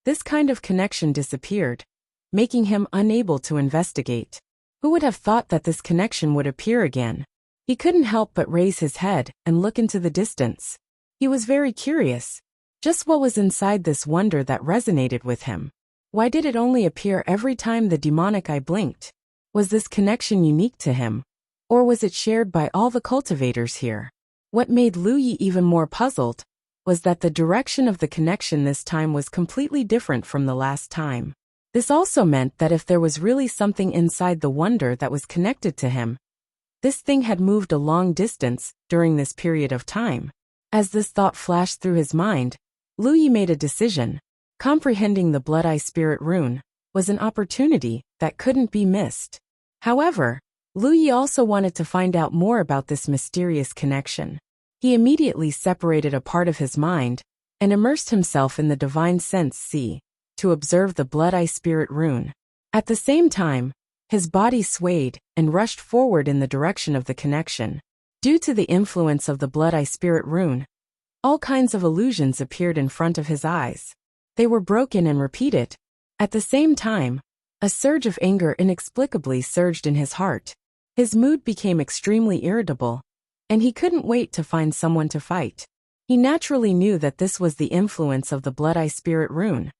this kind of connection disappeared, making him unable to investigate. Who would have thought that this connection would appear again? He couldn't help but raise his head and look into the distance. He was very curious. Just what was inside this wonder that resonated with him? Why did it only appear every time the demonic eye blinked? Was this connection unique to him? Or was it shared by all the cultivators here? What made Lu Yi even more puzzled was that the direction of the connection this time was completely different from the last time. This also meant that if there was really something inside the wonder that was connected to him, this thing had moved a long distance during this period of time. As this thought flashed through his mind, Lu Yi made a decision. Comprehending the Blood Eye Spirit rune was an opportunity that couldn't be missed. However, Lu Yi also wanted to find out more about this mysterious connection. He immediately separated a part of his mind and immersed himself in the divine sense sea to observe the Blood Eye Spirit rune. At the same time, his body swayed and rushed forward in the direction of the connection. Due to the influence of the Blood Eye Spirit rune, all kinds of illusions appeared in front of his eyes. They were broken and repeated. At the same time, a surge of anger inexplicably surged in his heart. His mood became extremely irritable, and he couldn't wait to find someone to fight. He naturally knew that this was the influence of the Blood Eye Spirit rune,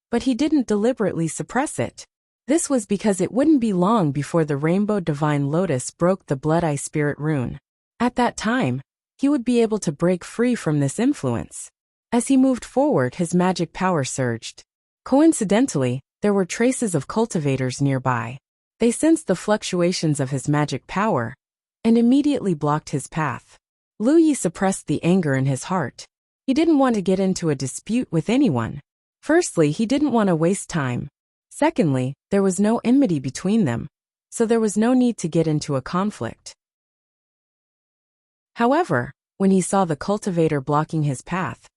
but he didn't deliberately suppress it. This was because it wouldn't be long before the Rainbow Divine Lotus broke the Blood Eye Spirit rune. At that time, he would be able to break free from this influence. As he moved forward, his magic power surged. Coincidentally, there were traces of cultivators nearby. They sensed the fluctuations of his magic power and immediately blocked his path. Lu Yi suppressed the anger in his heart. He didn't want to get into a dispute with anyone. Firstly, he didn't want to waste time. Secondly, there was no enmity between them, so there was no need to get into a conflict. However, when he saw the cultivator blocking his path,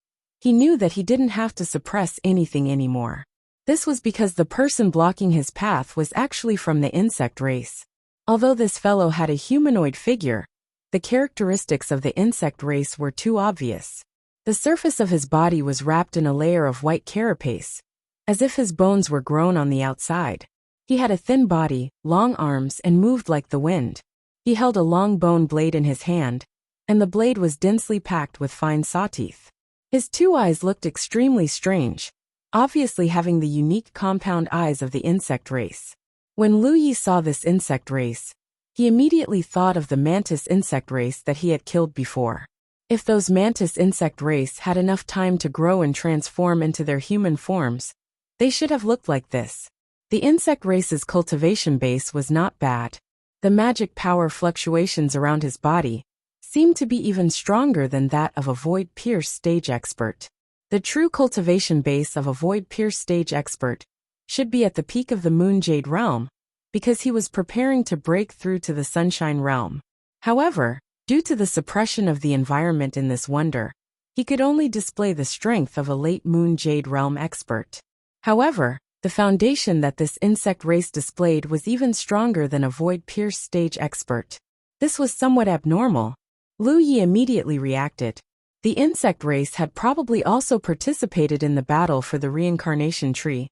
he knew that he didn't have to suppress anything anymore. This was because the person blocking his path was actually from the insect race. Although this fellow had a humanoid figure, the characteristics of the insect race were too obvious. The surface of his body was wrapped in a layer of white carapace, as if his bones were grown on the outside. He had a thin body, long arms, and moved like the wind. He held a long bone blade in his hand, and the blade was densely packed with fine sawteeth. His two eyes looked extremely strange, obviously having the unique compound eyes of the insect race. When Lu Yi saw this insect race, he immediately thought of the mantis insect race that he had killed before. If those mantis insect race had enough time to grow and transform into their human forms, they should have looked like this. The insect race's cultivation base was not bad. The magic power fluctuations around his body seemed to be even stronger than that of a Void Pierce stage expert. The true cultivation base of a Void Pierce stage expert should be at the peak of the Moon Jade realm, because he was preparing to break through to the Sunshine realm. However, due to the suppression of the environment in this wonder, he could only display the strength of a late Moon Jade realm expert. However, the foundation that this insect race displayed was even stronger than a Void Pierce stage expert. This was somewhat abnormal. Lu Yi immediately reacted. The insect race had probably also participated in the battle for the reincarnation tree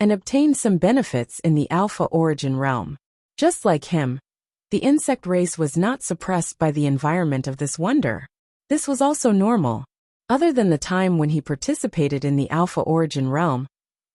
and obtained some benefits in the Alpha Origin realm. Just like him, the insect race was not suppressed by the environment of this wonder. This was also normal. Other than the time when he participated in the Alpha Origin realm,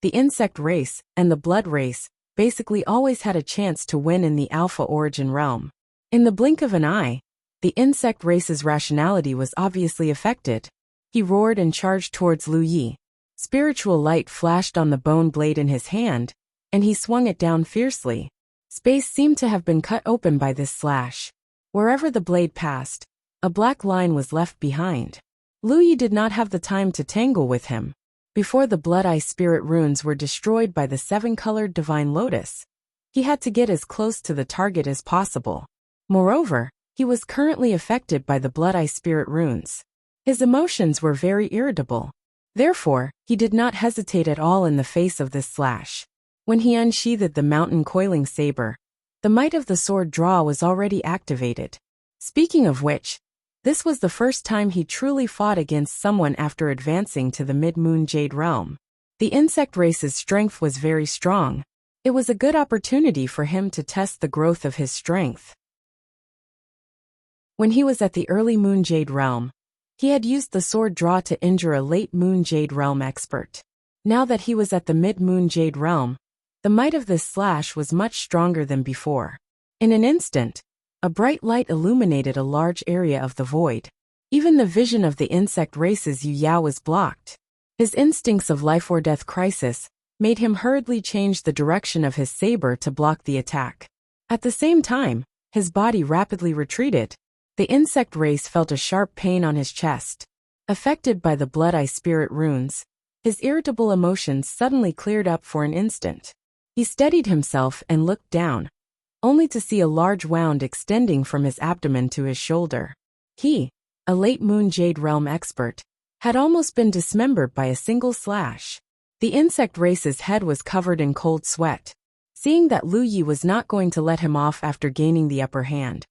the insect race and the blood race basically always had a chance to win in the Alpha Origin realm. In the blink of an eye, the insect race's rationality was obviously affected. He roared and charged towards Lu Yi. Spiritual light flashed on the bone blade in his hand, and he swung it down fiercely. Space seemed to have been cut open by this slash. Wherever the blade passed, a black line was left behind. Lu Yi did not have the time to tangle with him. Before the Blood Eye Spirit runes were destroyed by the 7-colored Divine Lotus, he had to get as close to the target as possible. Moreover, he was currently affected by the Blood Eye Spirit runes. His emotions were very irritable. Therefore, he did not hesitate at all in the face of this slash. When he unsheathed the mountain coiling saber, the might of the sword draw was already activated. Speaking of which, this was the first time he truly fought against someone after advancing to the Mid-Moon Jade realm. The insect race's strength was very strong. It was a good opportunity for him to test the growth of his strength. When he was at the early Moon Jade realm, he had used the sword draw to injure a late Moon Jade realm expert. Now that he was at the Mid-Moon Jade realm, the might of this slash was much stronger than before. In an instant, a bright light illuminated a large area of the void. Even the vision of the insect race's Yu Yao was blocked. His instincts of life-or-death crisis made him hurriedly change the direction of his saber to block the attack. At the same time, his body rapidly retreated. The insect race felt a sharp pain on his chest. Affected by the Blood-Eye Spirit runes, his irritable emotions suddenly cleared up for an instant. He steadied himself and looked down, only to see a large wound extending from his abdomen to his shoulder. He, a late Moon Jade Realm expert, had almost been dismembered by a single slash. The insect race's head was covered in cold sweat. Seeing that Lu Yi was not going to let him off after gaining the upper hand,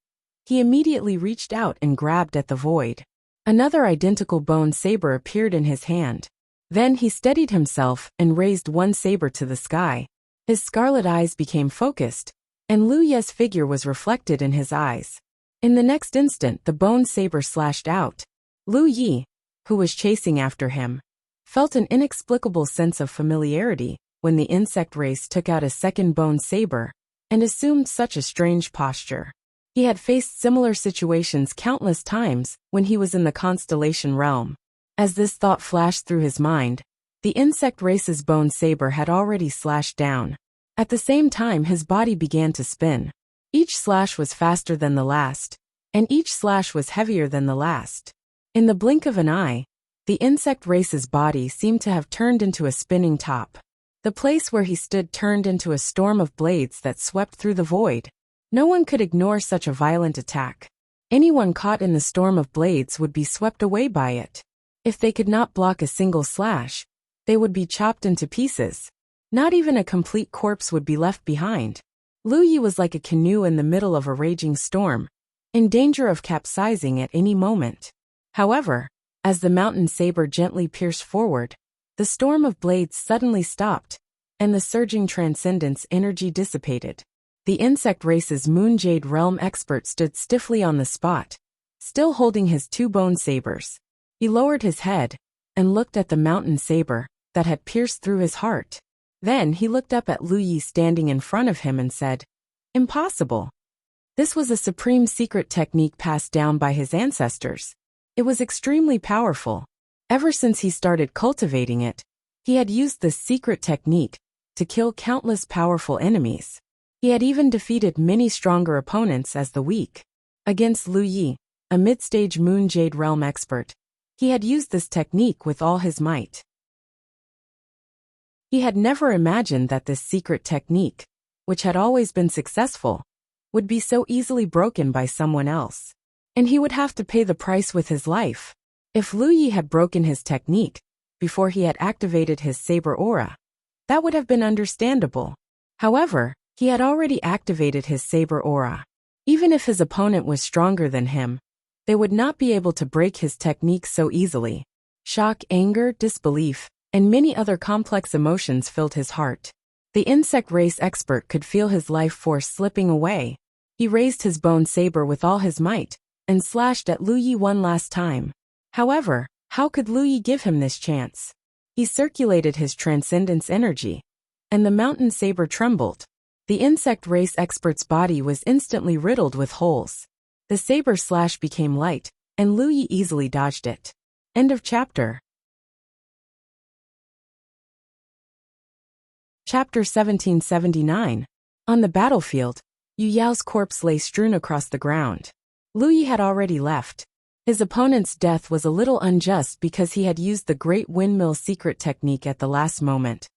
he immediately reached out and grabbed at the void. Another identical bone saber appeared in his hand. Then he steadied himself and raised one saber to the sky. His scarlet eyes became focused, and Lu Ye's figure was reflected in his eyes. In the next instant, the bone saber slashed out. Lu Yi, who was chasing after him, felt an inexplicable sense of familiarity when the insect race took out a second bone saber and assumed such a strange posture. He had faced similar situations countless times when he was in the constellation realm. As this thought flashed through his mind, the insect race's bone saber had already slashed down. At the same time, his body began to spin. Each slash was faster than the last, and each slash was heavier than the last. In the blink of an eye, the insect race's body seemed to have turned into a spinning top. The place where he stood turned into a storm of blades that swept through the void. No one could ignore such a violent attack. Anyone caught in the storm of blades would be swept away by it. If they could not block a single slash, they would be chopped into pieces. Not even a complete corpse would be left behind. Lu Yi was like a canoe in the middle of a raging storm, in danger of capsizing at any moment. However, as the mountain saber gently pierced forward, the storm of blades suddenly stopped, and the surging transcendence energy dissipated. The insect race's Moon Jade Realm expert stood stiffly on the spot, still holding his two bone sabers. He lowered his head and looked at the mountain saber that had pierced through his heart. Then he looked up at Lu Yi standing in front of him and said, "Impossible." This was a supreme secret technique passed down by his ancestors. It was extremely powerful. Ever since he started cultivating it, he had used this secret technique to kill countless powerful enemies. He had even defeated many stronger opponents as the weak. Against Lu Yi, a mid-stage Moon Jade Realm expert, he had used this technique with all his might. He had never imagined that this secret technique, which had always been successful, would be so easily broken by someone else. And he would have to pay the price with his life. If Lu Yi had broken his technique before he had activated his saber aura, that would have been understandable. However, he had already activated his saber aura. Even if his opponent was stronger than him, they would not be able to break his technique so easily. Shock, anger, disbelief, and many other complex emotions filled his heart. The insect race expert could feel his life force slipping away. He raised his bone saber with all his might and slashed at Lu Yi one last time. However, how could Lu Yi give him this chance? He circulated his transcendence energy, and the mountain saber trembled. The insect race expert's body was instantly riddled with holes. The saber slash became light, and Lu Yi easily dodged it. End of chapter. Chapter 1779. On the battlefield, Yu Yao's corpse lay strewn across the ground. Lu Yi had already left. His opponent's death was a little unjust because he had used the Great Windmill secret technique at the last moment.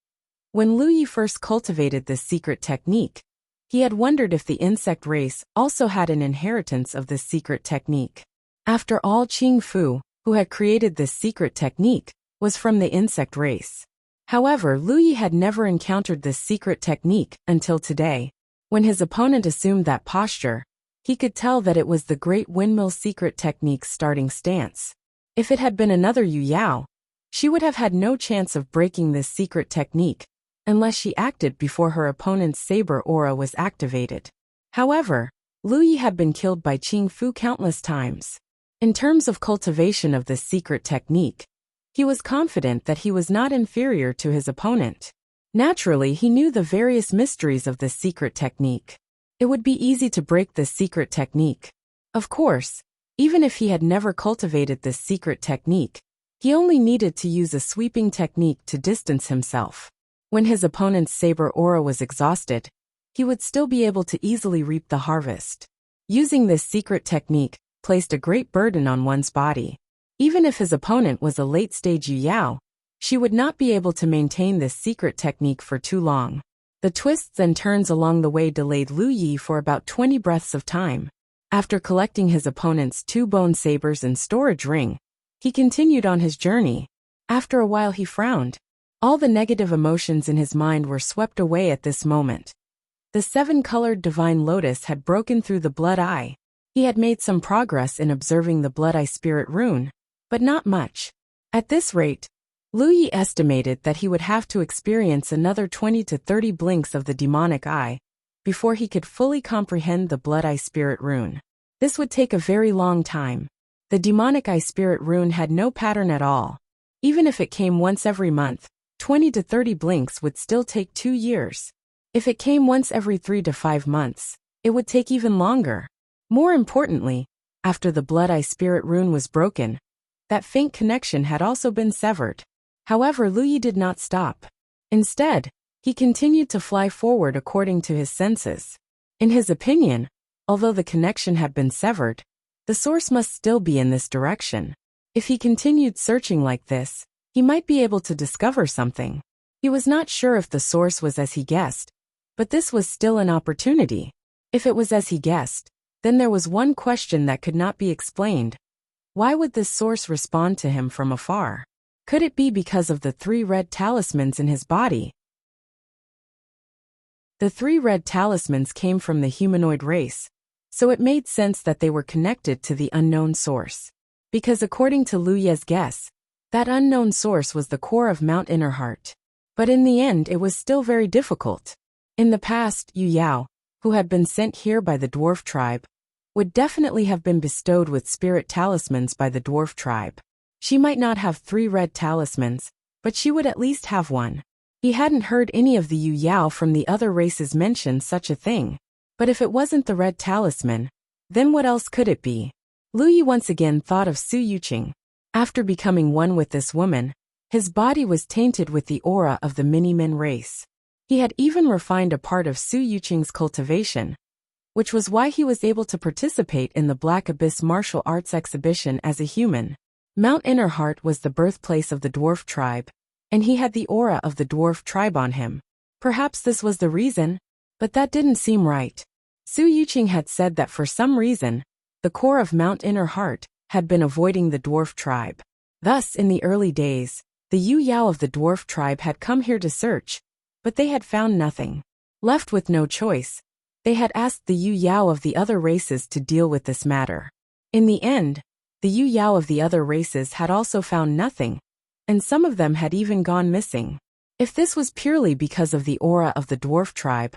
When Lu Yi first cultivated this secret technique, he had wondered if the insect race also had an inheritance of this secret technique. After all, Qing Fu, who had created this secret technique, was from the insect race. However, Lu Yi had never encountered this secret technique until today. When his opponent assumed that posture, he could tell that it was the Great Windmill secret technique's starting stance. If it had been another Yu Yao, she would have had no chance of breaking this secret technique, unless she acted before her opponent's saber aura was activated. However, Lu Yi had been killed by Qing Fu countless times. In terms of cultivation of this secret technique, he was confident that he was not inferior to his opponent. Naturally, he knew the various mysteries of this secret technique. It would be easy to break this secret technique. Of course, Even if he had never cultivated this secret technique, he only needed to use a sweeping technique to distance himself. When his opponent's saber aura was exhausted, he would still be able to easily reap the harvest. Using this secret technique placed a great burden on one's body. Even if his opponent was a late-stage Yu Yao, she would not be able to maintain this secret technique for too long. The twists and turns along the way delayed Lu Yi for about 20 breaths of time. After collecting his opponent's 2 bone sabers and storage ring, he continued on his journey. After a while he frowned. All the negative emotions in his mind were swept away at this moment. The 7-colored divine lotus had broken through the blood eye. He had made some progress in observing the blood eye spirit rune, but not much. At this rate, Lu Yi estimated that he would have to experience another 20 to 30 blinks of the demonic eye before he could fully comprehend the blood eye spirit rune. This would take a very long time. The demonic eye spirit rune had no pattern at all. Even if it came once every month, 20 to 30 blinks would still take 2 years. If it came once every 3 to 5 months, it would take even longer. More importantly, after the blood eye spirit rune was broken, that faint connection had also been severed. However, Lu Yi did not stop. Instead, he continued to fly forward according to his senses. In his opinion, although the connection had been severed, the source must still be in this direction. If he continued searching like this, he might be able to discover something. He was not sure if the source was as he guessed, but this was still an opportunity. If it was as he guessed, then there was one question that could not be explained. Why would this source respond to him from afar? Could it be because of the 3 red talismans in his body? The 3 red talismans came from the humanoid race, so it made sense that they were connected to the unknown source. Because according to Lu Ye's guess, that unknown source was the core of Mount Innerheart. But in the end it was still very difficult. In the past, Yu Yao, who had been sent here by the dwarf tribe, would definitely have been bestowed with spirit talismans by the dwarf tribe. She might not have 3 red talismans, but she would at least have one. He hadn't heard any of the Yu Yao from the other races mention such a thing. But if it wasn't the red talisman, then what else could it be? Lu Yi once again thought of Su Yuqing. After becoming one with this woman, his body was tainted with the aura of the Mini-Men race. He had even refined a part of Su Yuqing's cultivation, which was why he was able to participate in the Black Abyss martial arts exhibition as a human. Mount Innerheart was the birthplace of the dwarf tribe, and he had the aura of the dwarf tribe on him. Perhaps this was the reason, but that didn't seem right. Su Yuqing had said that for some reason, the core of Mount Innerheart had been avoiding the dwarf tribe. Thus, in the early days, the Yu Yao of the dwarf tribe had come here to search, but they had found nothing. Left with no choice, they had asked the Yu Yao of the other races to deal with this matter. In the end, the Yu Yao of the other races had also found nothing, and some of them had even gone missing. If this was purely because of the aura of the dwarf tribe,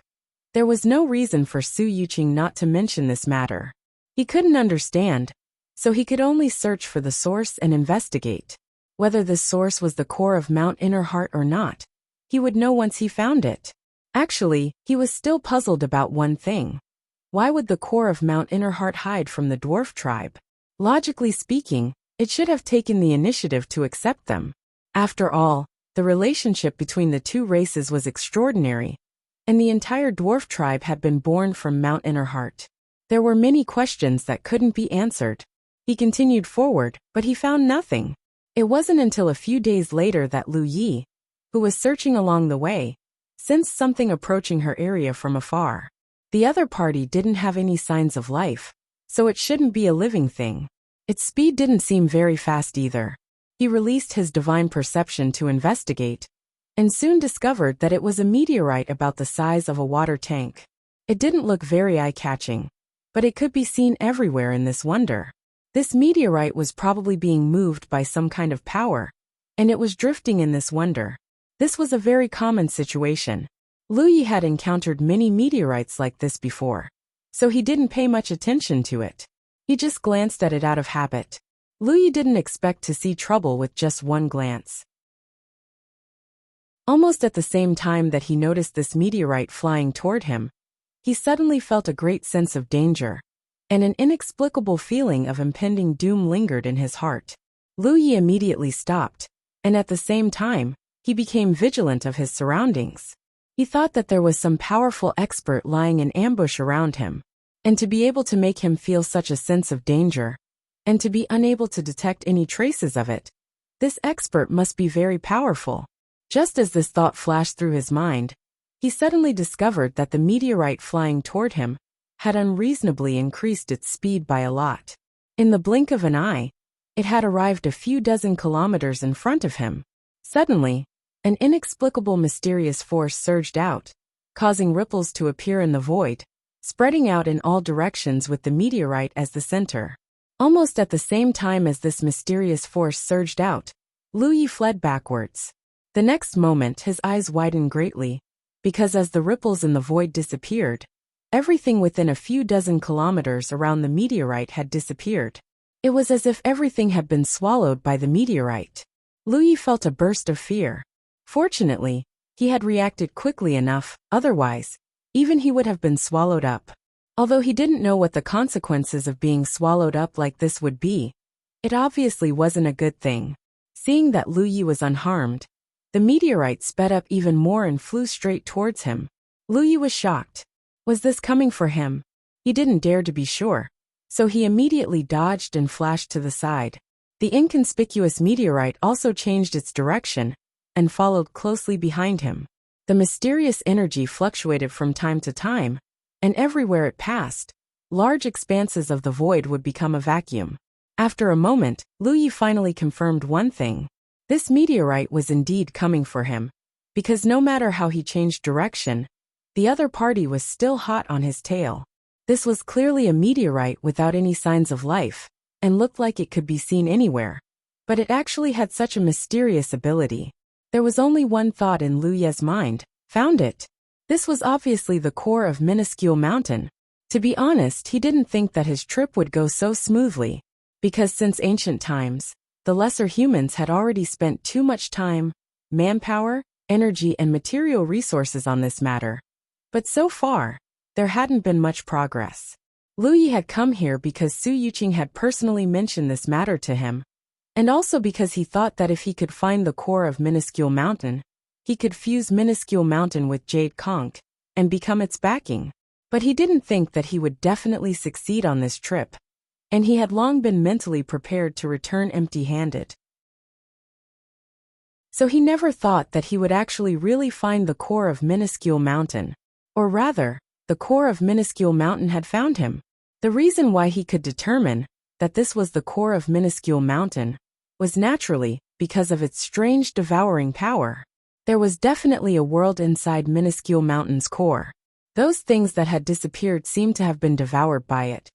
there was no reason for Su Yuqing not to mention this matter. He couldn't understand, so he could only search for the source and investigate. Whether this source was the core of Mount Innerheart or not, he would know once he found it. Actually, he was still puzzled about one thing. Why would the core of Mount Innerheart hide from the dwarf tribe? Logically speaking, it should have taken the initiative to accept them. After all, the relationship between the 2 races was extraordinary, and the entire dwarf tribe had been born from Mount Innerheart. There were many questions that couldn't be answered. He continued forward, but he found nothing. It wasn't until a few days later that Lu Yi, who was searching along the way, sensed something approaching her area from afar. The other party didn't have any signs of life, so it shouldn't be a living thing. Its speed didn't seem very fast either. He released his divine perception to investigate, and soon discovered that it was a meteorite about the size of a water tank. It didn't look very eye-catching, but it could be seen everywhere in this wonder. This meteorite was probably being moved by some kind of power, and it was drifting in this wonder. This was a very common situation. Lu Yi had encountered many meteorites like this before, so he didn't pay much attention to it. He just glanced at it out of habit. Lu Yi didn't expect to see trouble with just one glance. Almost at the same time that he noticed this meteorite flying toward him, he suddenly felt a great sense of danger, and an inexplicable feeling of impending doom lingered in his heart. Lu Yi immediately stopped, and at the same time, he became vigilant of his surroundings. He thought that there was some powerful expert lying in ambush around him, and to be able to make him feel such a sense of danger, and to be unable to detect any traces of it, this expert must be very powerful. Just as this thought flashed through his mind, he suddenly discovered that the meteorite flying toward him had unreasonably increased its speed by a lot. In the blink of an eye, it had arrived a few dozen kilometers in front of him. Suddenly, an inexplicable mysterious force surged out, causing ripples to appear in the void, spreading out in all directions with the meteorite as the center. Almost at the same time as this mysterious force surged out, Lu Yi fled backwards. The next moment his eyes widened greatly, because as the ripples in the void disappeared, everything within a few dozen kilometers around the meteorite had disappeared. It was as if everything had been swallowed by the meteorite. Lu Yi felt a burst of fear. Fortunately, he had reacted quickly enough, otherwise, even he would have been swallowed up. Although he didn't know what the consequences of being swallowed up like this would be, it obviously wasn't a good thing. Seeing that Lu Yi was unharmed, the meteorite sped up even more and flew straight towards him. Lu Yi was shocked. Was this coming for him? He didn't dare to be sure, so he immediately dodged and flashed to the side. The inconspicuous meteorite also changed its direction and followed closely behind him. The mysterious energy fluctuated from time to time, and everywhere it passed, large expanses of the void would become a vacuum. After a moment, Lu Yi finally confirmed one thing. This meteorite was indeed coming for him, because no matter how he changed direction, the other party was still hot on his tail. This was clearly a meteorite without any signs of life, and looked like it could be seen anywhere. But it actually had such a mysterious ability. There was only one thought in Lu Ye's mind: found it. This was obviously the core of Minuscule Mountain. To be honest, he didn't think that his trip would go so smoothly, because since ancient times, the lesser humans had already spent too much time, manpower, energy and material resources on this matter. But so far, there hadn't been much progress. Lu Yi had come here because Su Yuqing had personally mentioned this matter to him, and also because he thought that if he could find the core of Minuscule Mountain, he could fuse Minuscule Mountain with Jade Conch and become its backing. But he didn't think that he would definitely succeed on this trip, and he had long been mentally prepared to return empty-handed. So he never thought that he would actually really find the core of Minuscule Mountain. Or rather, the core of Minuscule Mountain had found him. The reason why he could determine that this was the core of Minuscule Mountain was naturally because of its strange devouring power. There was definitely a world inside Minuscule Mountain's core. Those things that had disappeared seemed to have been devoured by it.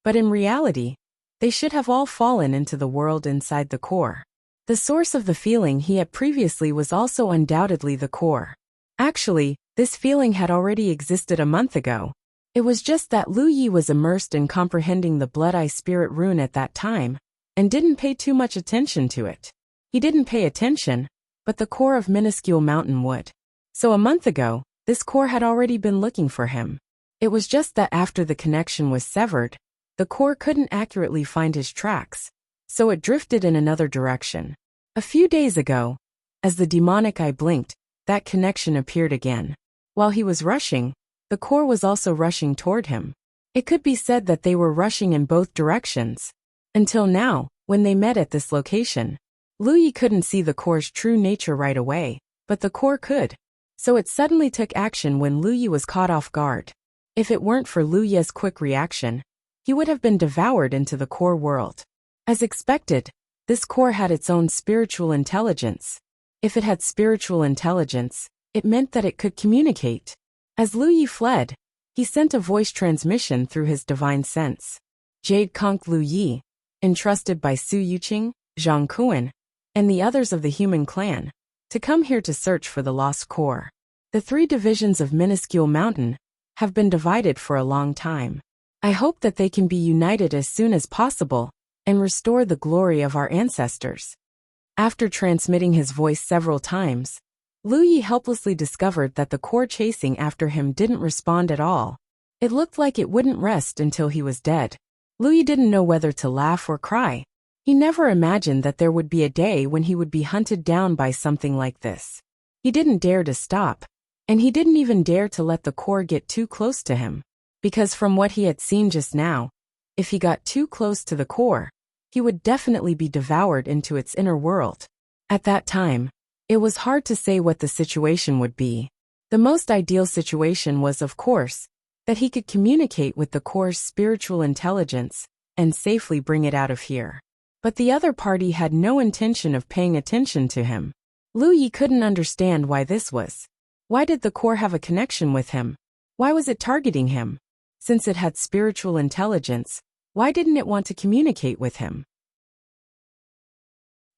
But in reality, they should have all fallen into the world inside the core. The source of the feeling he had previously was also undoubtedly the core. Actually, this feeling had already existed a month ago. It was just that Lu Yi was immersed in comprehending the Blood-Eye Spirit rune at that time, and didn't pay too much attention to it. He didn't pay attention, but the core of Minuscule Mountain would. So a month ago, this core had already been looking for him. It was just that after the connection was severed, the core couldn't accurately find his tracks, so it drifted in another direction. A few days ago, as the demonic eye blinked, that connection appeared again. While he was rushing, the core was also rushing toward him. It could be said that they were rushing in both directions. Until now, when they met at this location, Lu Yi couldn't see the core's true nature right away, but the core could. So it suddenly took action when Lu Yi was caught off guard. If it weren't for Lu Ye's quick reaction, he would have been devoured into the core world. As expected, this core had its own spiritual intelligence. If it had spiritual intelligence, it meant that it could communicate. As Lu Yi fled, he sent a voice transmission through his divine sense. Jade Conch Lu Yi, entrusted by Su Yuqing, Zhang Kuan, and the others of the human clan, to come here to search for the lost core. The 3 divisions of Minuscule Mountain have been divided for a long time. I hope that they can be united as soon as possible and restore the glory of our ancestors. After transmitting his voice several times, Lu Yi helplessly discovered that the core chasing after him didn't respond at all. It looked like it wouldn't rest until he was dead. Louis didn't know whether to laugh or cry. He never imagined that there would be a day when he would be hunted down by something like this. He didn't dare to stop, and he didn't even dare to let the core get too close to him. Because from what he had seen just now, if he got too close to the core, he would definitely be devoured into its inner world. At that time, it was hard to say what the situation would be. The most ideal situation was, of course, that he could communicate with the core's spiritual intelligence and safely bring it out of here. But the other party had no intention of paying attention to him. Louis couldn't understand why this was. Why did the core have a connection with him? Why was it targeting him? Since it had spiritual intelligence, why didn't it want to communicate with him?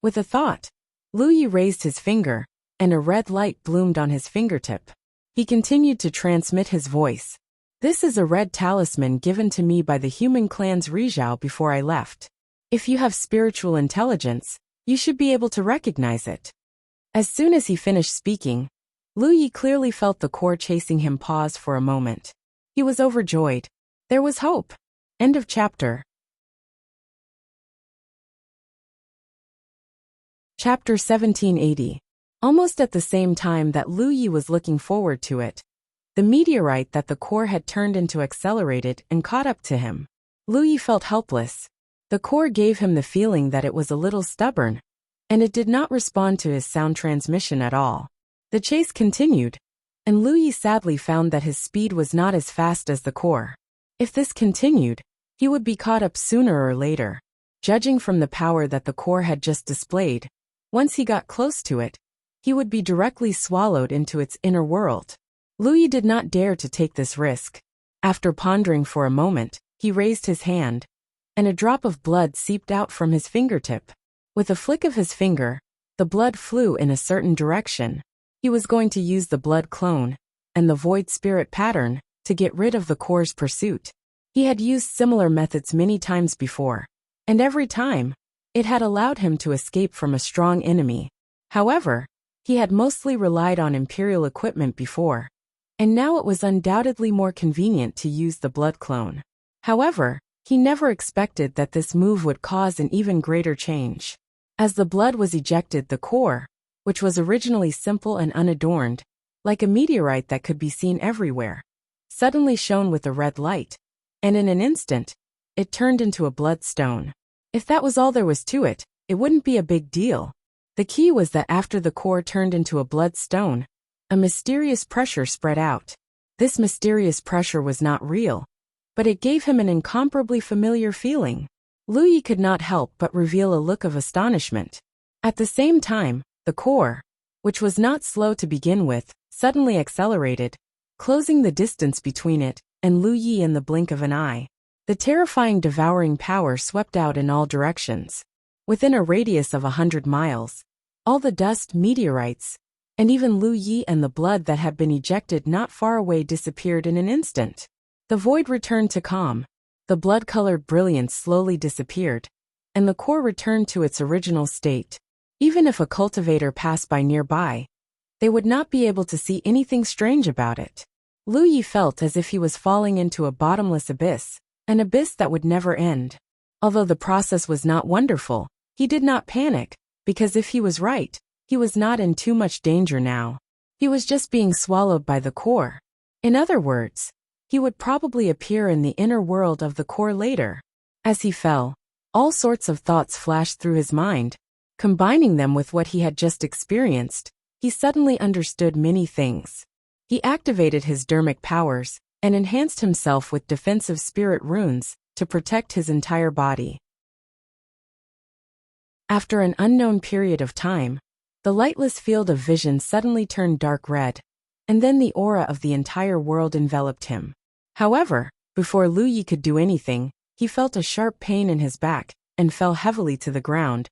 With a thought, Louis raised his finger, and a red light bloomed on his fingertip. He continued to transmit his voice. This is a red talisman given to me by the human clan's Rizhao before I left. If you have spiritual intelligence, you should be able to recognize it. As soon as he finished speaking, Louis clearly felt the core chasing him pause for a moment. He was overjoyed. There was hope. End of chapter. Chapter 1780. Almost at the same time that Louis was looking forward to it, the meteorite that the core had turned into accelerated and caught up to him. Louis felt helpless. The core gave him the feeling that it was a little stubborn, and it did not respond to his sound transmission at all. The chase continued, and Louis sadly found that his speed was not as fast as the core. If this continued, he would be caught up sooner or later. Judging from the power that the core had just displayed, once he got close to it, he would be directly swallowed into its inner world. Louis did not dare to take this risk. After pondering for a moment, he raised his hand, and a drop of blood seeped out from his fingertip. With a flick of his finger, the blood flew in a certain direction. He was going to use the blood clone and the void spirit pattern to get rid of the core's pursuit. He had used similar methods many times before, and every time, it had allowed him to escape from a strong enemy. However, he had mostly relied on Imperial equipment before, and now it was undoubtedly more convenient to use the blood clone. However, he never expected that this move would cause an even greater change. As the blood was ejected, the core, which was originally simple and unadorned, like a meteorite that could be seen everywhere, suddenly shone with a red light, and in an instant, it turned into a bloodstone. If that was all there was to it, it wouldn't be a big deal. The key was that after the core turned into a bloodstone, a mysterious pressure spread out. This mysterious pressure was not real, but it gave him an incomparably familiar feeling. Louis could not help but reveal a look of astonishment. At the same time, the core, which was not slow to begin with, suddenly accelerated, closing the distance between it and Louis in the blink of an eye. The terrifying devouring power swept out in all directions. Within a radius of 100 miles, all the dust, meteorites, and even Louis and the blood that had been ejected not far away disappeared in an instant. The void returned to calm. The blood-colored brilliance slowly disappeared, and the core returned to its original state. Even if a cultivator passed by nearby, they would not be able to see anything strange about it. Louis felt as if he was falling into a bottomless abyss, an abyss that would never end. Although the process was not wonderful, he did not panic, because if he was right, he was not in too much danger now. He was just being swallowed by the core. In other words, he would probably appear in the inner world of the core later. As he fell, all sorts of thoughts flashed through his mind. Combining them with what he had just experienced, he suddenly understood many things. He activated his dermic powers and enhanced himself with defensive spirit runes to protect his entire body. After an unknown period of time, the lightless field of vision suddenly turned dark red, and then the aura of the entire world enveloped him. However, before Louis could do anything, he felt a sharp pain in his back and fell heavily to the ground,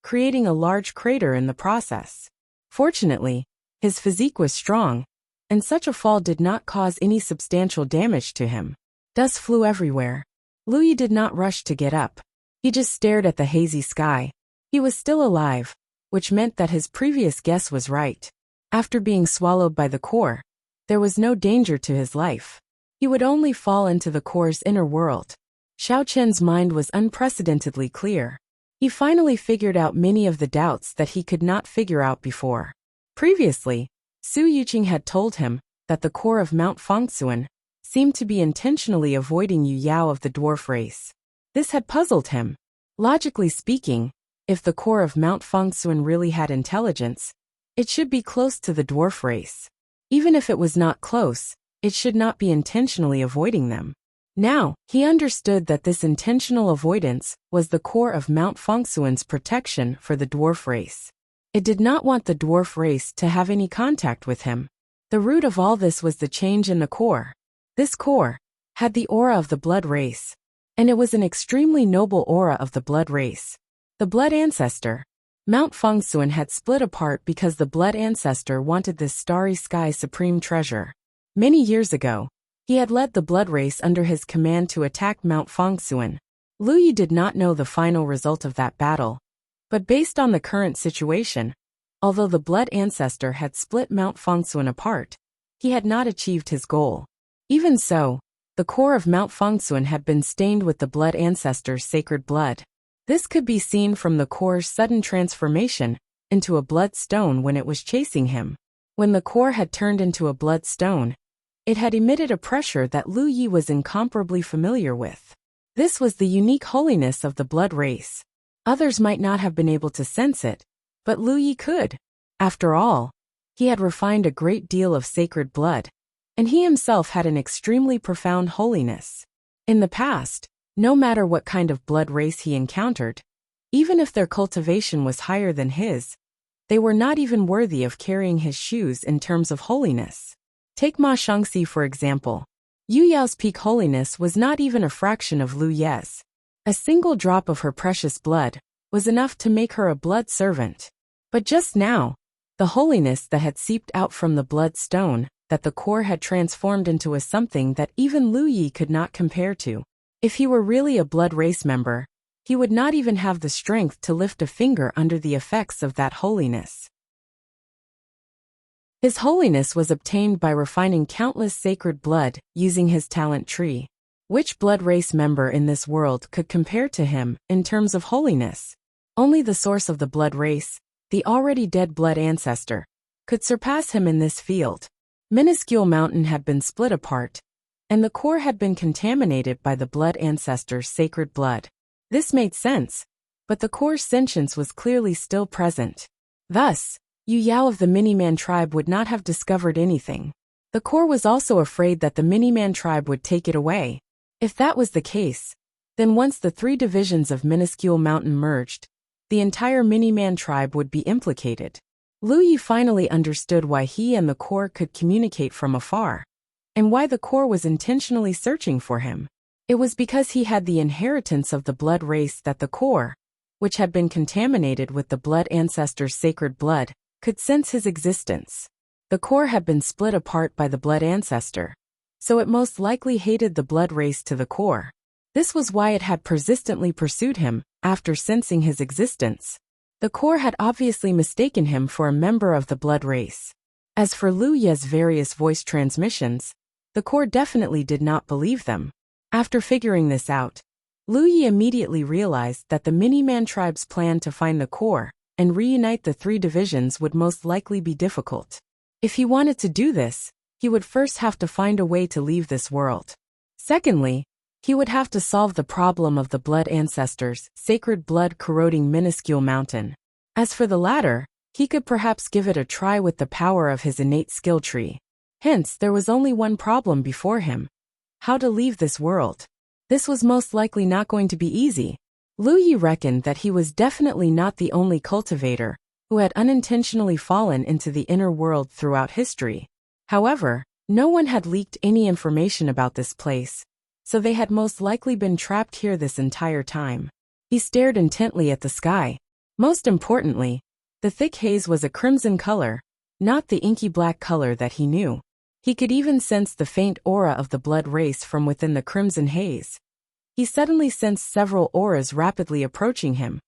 creating a large crater in the process. Fortunately, his physique was strong, and such a fall did not cause any substantial damage to him. Dust flew everywhere. Louis did not rush to get up. He just stared at the hazy sky. He was still alive, which meant that his previous guess was right. After being swallowed by the core, there was no danger to his life. He would only fall into the core's inner world. Xiao Chen's mind was unprecedentedly clear. He finally figured out many of the doubts that he could not figure out before. Previously, Su Yuqing had told him that the core of Mount Fengxuan seemed to be intentionally avoiding Yu Yao of the dwarf race. This had puzzled him. Logically speaking, if the core of Mount Fengxuan really had intelligence, it should be close to the dwarf race. Even if it was not close, it should not be intentionally avoiding them. Now, he understood that this intentional avoidance was the core of Mount Fengxuan's protection for the dwarf race. It did not want the dwarf race to have any contact with him. The root of all this was the change in the core. This core had the aura of the blood race, and it was an extremely noble aura of the blood race. The blood ancestor. Mount Fengxuan had split apart because the blood ancestor wanted this starry sky supreme treasure. Many years ago, he had led the blood race under his command to attack Mount Fengxuan. Lu Yi did not know the final result of that battle, but based on the current situation, although the blood ancestor had split Mount Fengxuan apart, he had not achieved his goal. Even so, the core of Mount Fengxuan had been stained with the blood ancestor's sacred blood. This could be seen from the core's sudden transformation into a blood stone when it was chasing him. When the core had turned into a blood stone, it had emitted a pressure that Lu Yi was incomparably familiar with. This was the unique holiness of the blood race. Others might not have been able to sense it, but Lu Yi could. After all, he had refined a great deal of sacred blood, and he himself had an extremely profound holiness. In the past, no matter what kind of blood race he encountered, even if their cultivation was higher than his, they were not even worthy of carrying his shoes in terms of holiness. Take Ma Shangxi for example. Yu Yao's peak holiness was not even a fraction of Lu Ye's. A single drop of her precious blood was enough to make her a blood servant. But just now, the holiness that had seeped out from the blood stone that the core had transformed into a something that even Lu Yi could not compare to. If he were really a blood race member, he would not even have the strength to lift a finger under the effects of that holiness. His holiness was obtained by refining countless sacred blood using his talent tree. Which blood race member in this world could compare to him in terms of holiness? Only the source of the blood race, the already dead blood ancestor, could surpass him in this field. Minuscule mountain had been split apart, and the core had been contaminated by the blood ancestor's sacred blood. This made sense, but the core's sentience was clearly still present. Thus, Yu Yao of the Miniman tribe would not have discovered anything. The core was also afraid that the Miniman tribe would take it away. If that was the case, then once the three divisions of Minuscule Mountain merged, the entire Miniman tribe would be implicated. Lu Yi finally understood why he and the core could communicate from afar, and why the core was intentionally searching for him. It was because he had the inheritance of the blood race that the core, which had been contaminated with the blood ancestor's sacred blood, could sense his existence. The core had been split apart by the blood ancestor, so it most likely hated the blood race to the core. This was why it had persistently pursued him after sensing his existence. The core had obviously mistaken him for a member of the blood race. As for Lu Ye's various voice transmissions, the core definitely did not believe them. After figuring this out, Lu Yi immediately realized that the Miniman tribe's plan to find the core and reunite the three divisions would most likely be difficult. If he wanted to do this, he would first have to find a way to leave this world. Secondly, he would have to solve the problem of the blood ancestors' sacred blood corroding Minuscule Mountain. As for the latter, he could perhaps give it a try with the power of his innate skill tree. Hence, there was only one problem before him: how to leave this world. This was most likely not going to be easy. Lu Yi reckoned that he was definitely not the only cultivator who had unintentionally fallen into the inner world throughout history. However, no one had leaked any information about this place, so they had most likely been trapped here this entire time. He stared intently at the sky. Most importantly, the thick haze was a crimson color, not the inky black color that he knew. He could even sense the faint aura of the blood race from within the crimson haze. He suddenly sensed several auras rapidly approaching him,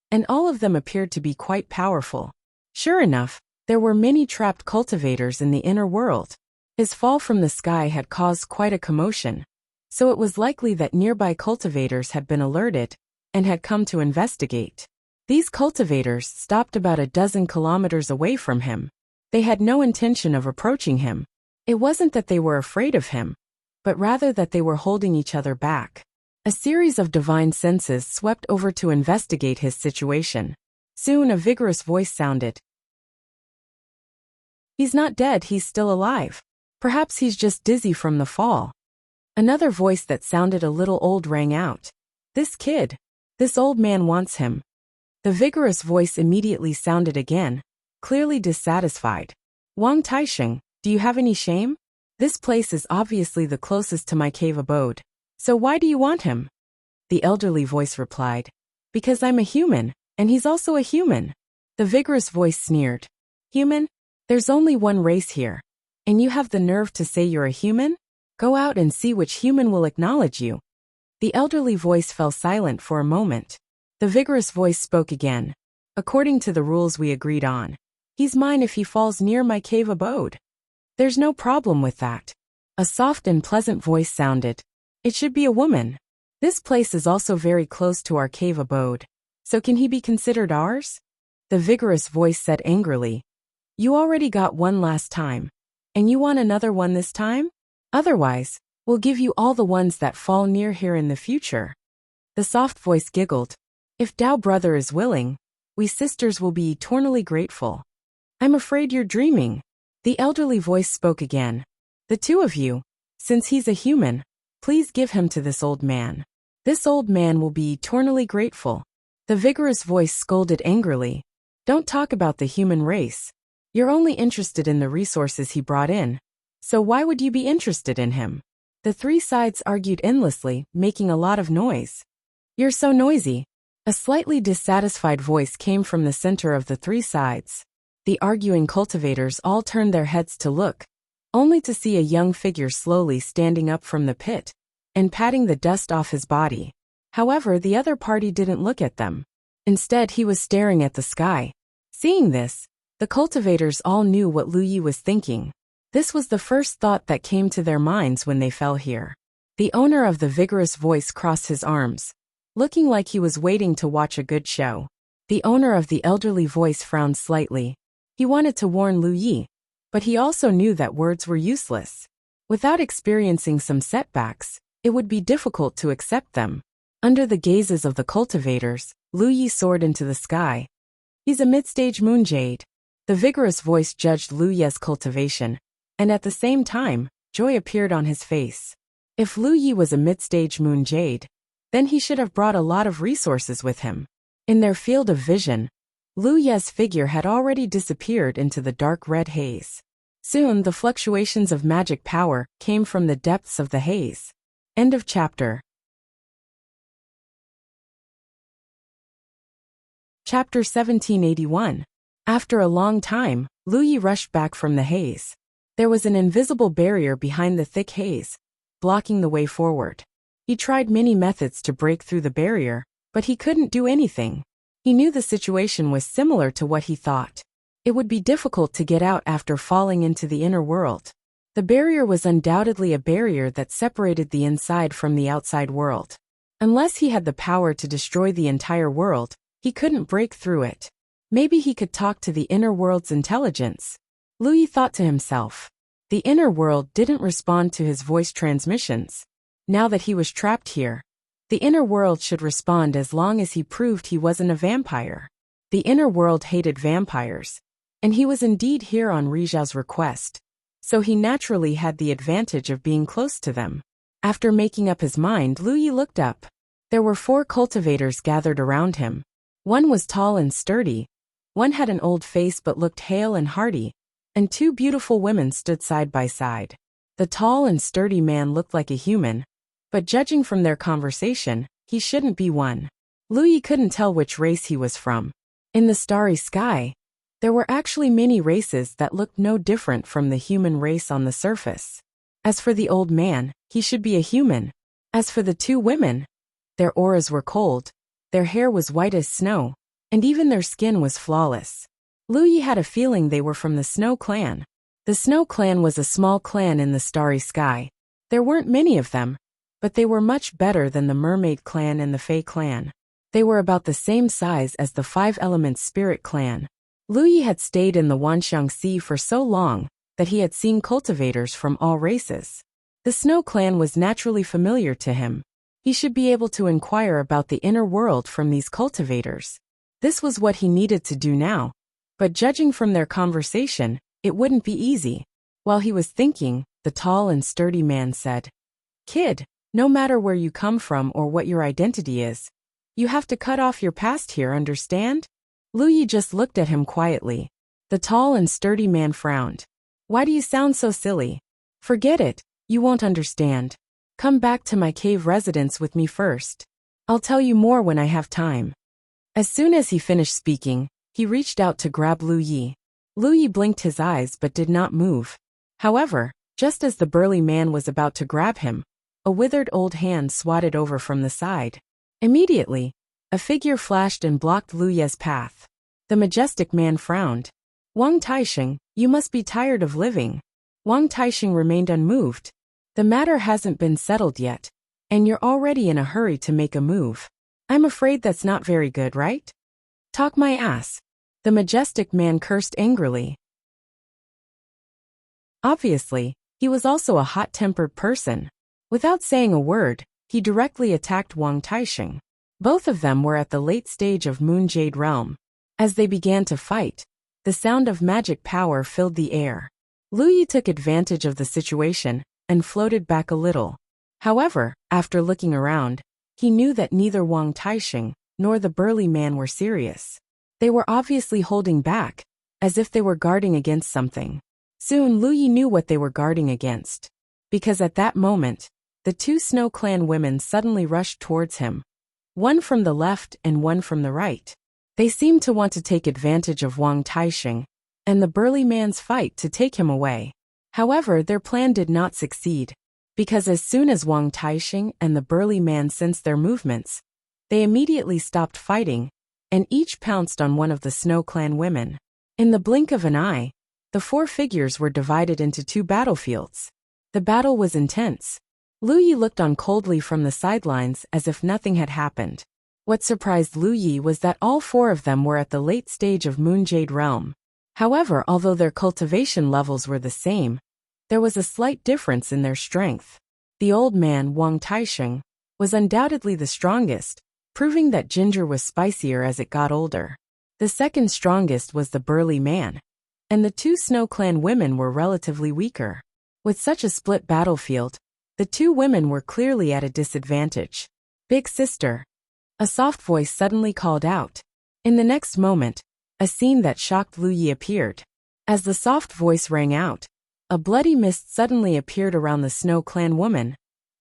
and all of them appeared to be quite powerful. Sure enough, there were many trapped cultivators in the inner world. His fall from the sky had caused quite a commotion, so it was likely that nearby cultivators had been alerted and had come to investigate. These cultivators stopped about a dozen kilometers away from him. They had no intention of approaching him. It wasn't that they were afraid of him, but rather that they were holding each other back. A series of divine senses swept over to investigate his situation. Soon a vigorous voice sounded. "He's not dead, he's still alive. Perhaps he's just dizzy from the fall." Another voice that sounded a little old rang out. "This kid. This old man wants him." The vigorous voice immediately sounded again, clearly dissatisfied. "Wang Taisheng, do you have any shame? This place is obviously the closest to my cave abode. So why do you want him?" The elderly voice replied. "Because I'm a human, and he's also a human." The vigorous voice sneered. "Human? There's only one race here. And you have the nerve to say you're a human? Go out and see which human will acknowledge you." The elderly voice fell silent for a moment. The vigorous voice spoke again. "According to the rules we agreed on, he's mine if he falls near my cave abode." "There's no problem with that." A soft and pleasant voice sounded. "It should be a woman. This place is also very close to our cave abode. So can he be considered ours?" The vigorous voice said angrily. "You already got one last time. And you want another one this time? Otherwise, we'll give you all the ones that fall near here in the future." The soft voice giggled. "If Dao brother is willing, we sisters will be eternally grateful." "I'm afraid you're dreaming." The elderly voice spoke again. "The two of you, since he's a human, please give him to this old man. This old man will be eternally grateful." The vigorous voice scolded angrily. "Don't talk about the human race. You're only interested in the resources he brought in. So why would you be interested in him?" The three sides argued endlessly, making a lot of noise. "You're so noisy." A slightly dissatisfied voice came from the center of the three sides. The arguing cultivators all turned their heads to look, only to see a young figure slowly standing up from the pit and patting the dust off his body. However, the other party didn't look at them. Instead, he was staring at the sky. Seeing this, the cultivators all knew what Lu Yi was thinking. This was the first thought that came to their minds when they fell here. The owner of the vigorous voice crossed his arms, looking like he was waiting to watch a good show. The owner of the elderly voice frowned slightly. He wanted to warn Lu Yi, but he also knew that words were useless. Without experiencing some setbacks, it would be difficult to accept them. Under the gazes of the cultivators, Lu Yi soared into the sky. "He's a mid-stage moon jade." The vigorous voice judged Lu Yi's cultivation, and at the same time, joy appeared on his face. If Lu Yi was a mid-stage moon jade, then he should have brought a lot of resources with him. In their field of vision, Lu Yi's figure had already disappeared into the dark red haze. Soon the fluctuations of magic power came from the depths of the haze. End of chapter. Chapter 1781. After a long time, Lu Yi rushed back from the haze. There was an invisible barrier behind the thick haze, blocking the way forward. He tried many methods to break through the barrier, but he couldn't do anything. He knew the situation was similar to what he thought. It would be difficult to get out after falling into the inner world. The barrier was undoubtedly a barrier that separated the inside from the outside world. Unless he had the power to destroy the entire world, he couldn't break through it. Maybe he could talk to the inner world's intelligence. Lu Yi thought to himself. The inner world didn't respond to his voice transmissions. Now that he was trapped here, the inner world should respond as long as he proved he wasn't a vampire. The inner world hated vampires, and he was indeed here on Rija's request, so he naturally had the advantage of being close to them. After making up his mind, Lu Yi looked up. There were 4 cultivators gathered around him. One was tall and sturdy, one had an old face but looked hale and hearty, and 2 beautiful women stood side by side. The tall and sturdy man looked like a human, but judging from their conversation, he shouldn't be one. Lu Yi couldn't tell which race he was from. In the starry sky, there were actually many races that looked no different from the human race on the surface. As for the old man, he should be a human. As for the 2 women, their auras were cold, their hair was white as snow, and even their skin was flawless. Lu Yi had a feeling they were from the Snow Clan. The Snow Clan was a small clan in the starry sky. There weren't many of them, but they were much better than the Mermaid clan and the Fae clan. They were about the same size as the Five Elements Spirit clan. Lu Yi had stayed in the Wanxiang Sea for so long that he had seen cultivators from all races. The Snow clan was naturally familiar to him. He should be able to inquire about the inner world from these cultivators. This was what he needed to do now, but judging from their conversation, it wouldn't be easy. While he was thinking, the tall and sturdy man said, "Kid, no matter where you come from or what your identity is, you have to cut off your past here, understand?" Lu Yi just looked at him quietly. The tall and sturdy man frowned. "Why do you sound so silly?" "Forget it, you won't understand. Come back to my cave residence with me first. I'll tell you more when I have time." As soon as he finished speaking, he reached out to grab Lu Yi. Lu Yi blinked his eyes but did not move. However, just as the burly man was about to grab him, a withered old hand swatted over from the side. Immediately, a figure flashed and blocked Lu Yi's path. The majestic man frowned. "Wang Taixing, you must be tired of living." Wang Taixing remained unmoved. "The matter hasn't been settled yet, and you're already in a hurry to make a move. I'm afraid that's not very good, right?" "Talk my ass." The majestic man cursed angrily. Obviously, he was also a hot-tempered person. Without saying a word, he directly attacked Wang Taixing. Both of them were at the late stage of Moon Jade Realm. As they began to fight, the sound of magic power filled the air. Lu Yi took advantage of the situation and floated back a little. However, after looking around, he knew that neither Wang Taixing nor the burly man were serious. They were obviously holding back, as if they were guarding against something. Soon Lu Yi knew what they were guarding against. Because at that moment, the two Snow Clan women suddenly rushed towards him. One from the left and one from the right. They seemed to want to take advantage of Wang Taixing and the burly man's fight to take him away. However, their plan did not succeed, because as soon as Wang Taixing and the burly man sensed their movements, they immediately stopped fighting, and each pounced on one of the Snow Clan women. In the blink of an eye, the four figures were divided into two battlefields. The battle was intense. Lu Yi looked on coldly from the sidelines as if nothing had happened. What surprised Lu Yi was that all four of them were at the late stage of Moon Jade Realm. However, although their cultivation levels were the same, there was a slight difference in their strength. The old man, Wang Taixing, was undoubtedly the strongest, proving that ginger was spicier as it got older. The second strongest was the burly man, and the two Snow Clan women were relatively weaker. With such a split battlefield, the two women were clearly at a disadvantage. "Big sister," a soft voice suddenly called out. In the next moment, a scene that shocked Lu Yi appeared. As the soft voice rang out, a bloody mist suddenly appeared around the Snow Clan woman,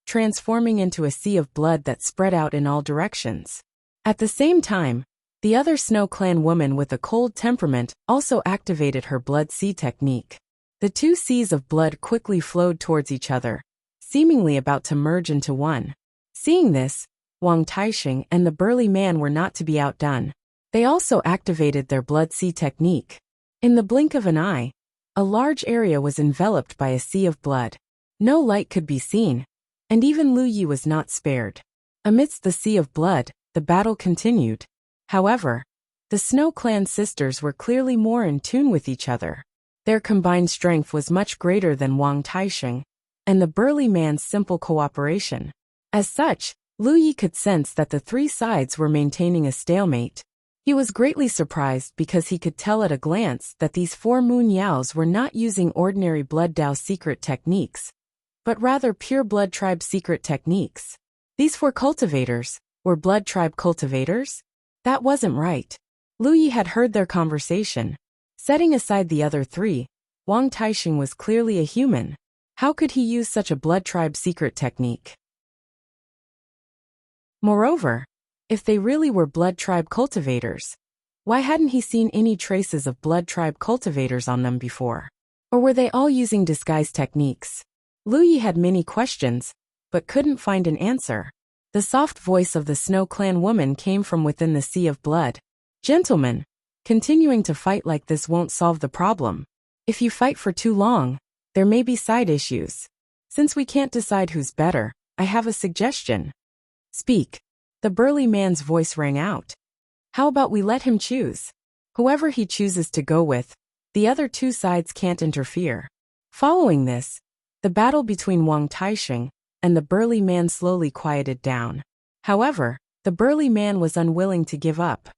transforming into a sea of blood that spread out in all directions. At the same time, the other Snow Clan woman with a cold temperament also activated her blood sea technique. The two seas of blood quickly flowed towards each other, seemingly about to merge into one. Seeing this, Wang Taixing and the burly man were not to be outdone. They also activated their blood sea technique. In the blink of an eye, a large area was enveloped by a sea of blood. No light could be seen, and even Lu Yi was not spared. Amidst the sea of blood, the battle continued. However, the Snow Clan sisters were clearly more in tune with each other. Their combined strength was much greater than Wang Taixing and the burly man's simple cooperation. As such, Lu Yi could sense that the three sides were maintaining a stalemate. He was greatly surprised because he could tell at a glance that these four Moon Yaos were not using ordinary Blood Dao secret techniques, but rather pure Blood Tribe secret techniques. These four cultivators were Blood Tribe cultivators? That wasn't right. Lu Yi had heard their conversation. Setting aside the other three, Wang Taixing was clearly a human. How could he use such a Blood Tribe secret technique? Moreover, if they really were Blood Tribe cultivators, why hadn't he seen any traces of Blood Tribe cultivators on them before? Or were they all using disguise techniques? Lu Yi had many questions, but couldn't find an answer. The soft voice of the Snow Clan woman came from within the sea of blood. "Gentlemen, continuing to fight like this won't solve the problem. If you fight for too long, there may be side issues. Since we can't decide who's better, I have a suggestion. Speak. The burly man's voice rang out. How about we let him choose? Whoever he chooses to go with, the other two sides can't interfere. Following this, the battle between Wang Taixing and the burly man slowly quieted down. However, the burly man was unwilling to give up.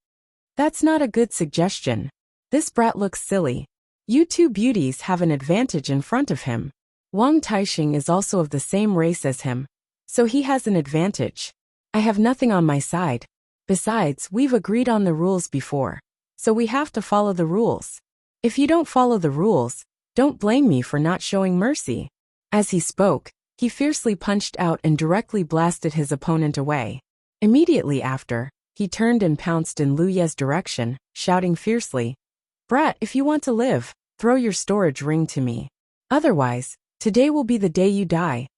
That's not a good suggestion. This brat looks silly. You two beauties have an advantage in front of him. Wang Taixing is also of the same race as him, so he has an advantage. I have nothing on my side. Besides, we've agreed on the rules before, so we have to follow the rules. If you don't follow the rules, don't blame me for not showing mercy. As he spoke, he fiercely punched out and directly blasted his opponent away. Immediately after, he turned and pounced in Lu Ye's direction, shouting fiercely, Brat, if you want to live, throw your storage ring to me. Otherwise, today will be the day you die.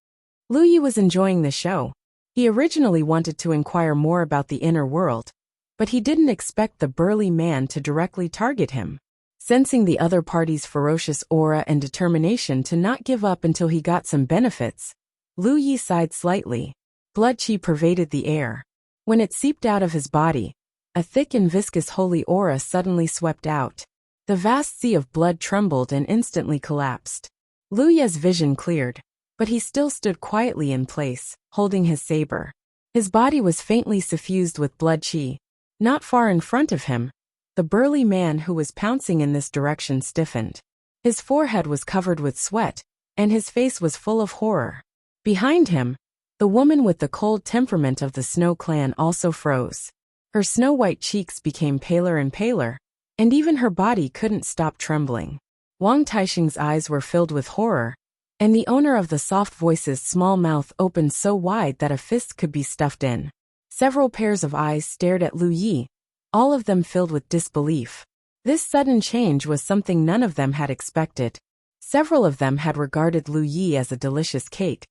Lu Ye was enjoying the show. He originally wanted to inquire more about the inner world, but he didn't expect the burly man to directly target him. Sensing the other party's ferocious aura and determination to not give up until he got some benefits, Lu Ye sighed slightly. Blood qi pervaded the air. When it seeped out of his body, a thick and viscous holy aura suddenly swept out. The vast sea of blood trembled and instantly collapsed. Lu Ye's vision cleared, but he still stood quietly in place, holding his saber. His body was faintly suffused with blood qi. Not far in front of him, the burly man who was pouncing in this direction stiffened. His forehead was covered with sweat, and his face was full of horror. Behind him, the woman with the cold temperament of the Snow clan also froze. Her snow-white cheeks became paler and paler, and even her body couldn't stop trembling. Wang Taixing's eyes were filled with horror, and the owner of the soft voice's small mouth opened so wide that a fist could be stuffed in. Several pairs of eyes stared at Lu Ye, all of them filled with disbelief. This sudden change was something none of them had expected. Several of them had regarded Lu Ye as a delicious cake.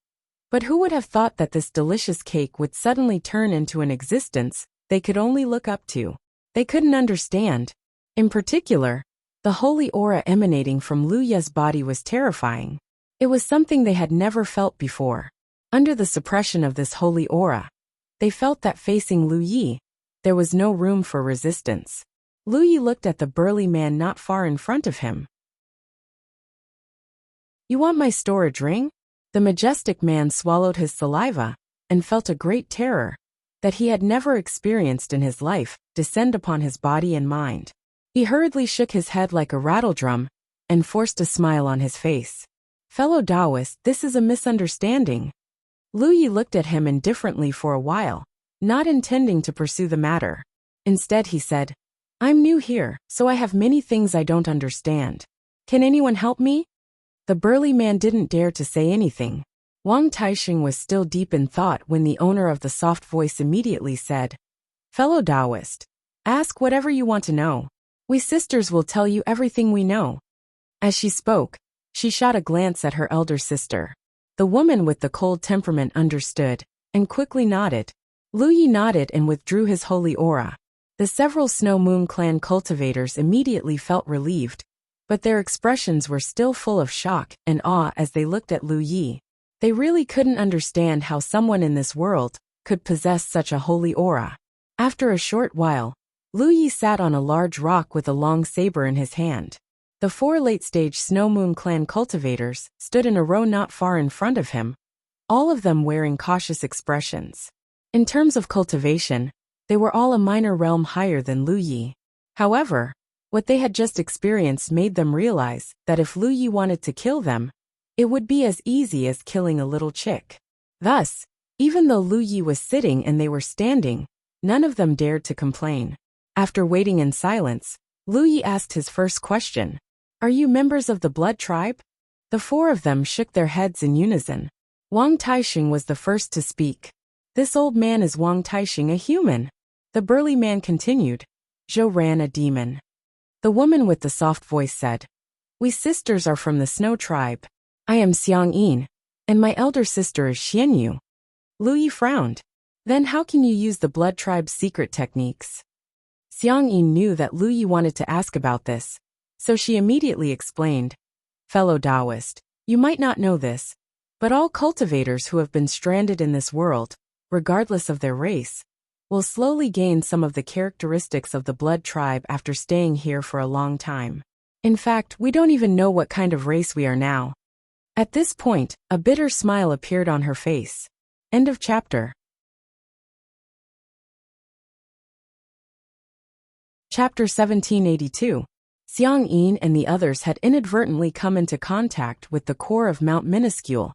But who would have thought that this delicious cake would suddenly turn into an existence they could only look up to? They couldn't understand. In particular, the holy aura emanating from Lu Ye's body was terrifying. It was something they had never felt before. Under the suppression of this holy aura, they felt that facing Lu Ye, there was no room for resistance. Lu Ye looked at the burly man not far in front of him. You want my storage ring? The majestic man swallowed his saliva and felt a great terror that he had never experienced in his life descend upon his body and mind. He hurriedly shook his head like a rattledrum and forced a smile on his face. Fellow Taoist, this is a misunderstanding. Lu Ye looked at him indifferently for a while, not intending to pursue the matter. Instead he said, I'm new here, so I have many things I don't understand. Can anyone help me? The burly man didn't dare to say anything. Wang Taixing was still deep in thought when the owner of the soft voice immediately said, Fellow Taoist, ask whatever you want to know. We sisters will tell you everything we know. As she spoke, she shot a glance at her elder sister. The woman with the cold temperament understood, and quickly nodded. Lu Ye nodded and withdrew his holy aura. The several Snow Moon clan cultivators immediately felt relieved, but their expressions were still full of shock and awe as they looked at Lu Ye. They really couldn't understand how someone in this world could possess such a holy aura. After a short while, Lu Ye sat on a large rock with a long saber in his hand. The 4 late-stage Snow Moon clan cultivators stood in a row not far in front of him, all of them wearing cautious expressions. In terms of cultivation, they were all a minor realm higher than Lu Ye. However, what they had just experienced made them realize that if Lu Ye wanted to kill them, it would be as easy as killing a little chick. Thus, even though Lu Ye was sitting and they were standing, none of them dared to complain. After waiting in silence, Lu Ye asked his first question. Are you members of the blood tribe? The 4 of them shook their heads in unison. Wang Taixing was the first to speak. This old man is Wang Taixing, a human. The burly man continued. Zhou Ran, a demon. The woman with the soft voice said, We sisters are from the Snow tribe. I am Xiang Yin, and my elder sister is Xian Yu. Lu Ye frowned. Then how can you use the blood tribe's secret techniques? Xiang Yin knew that Lu Ye wanted to ask about this, so she immediately explained. Fellow Taoist, you might not know this, But all cultivators who have been stranded in this world, regardless of their race, will slowly gain some of the characteristics of the blood tribe after staying here for a long time. In fact, we don't even know what kind of race we are now. At this point, a bitter smile appeared on her face. End of chapter. Chapter 1782. Xiang Yin and the others had inadvertently come into contact with the core of Mount Minuscule,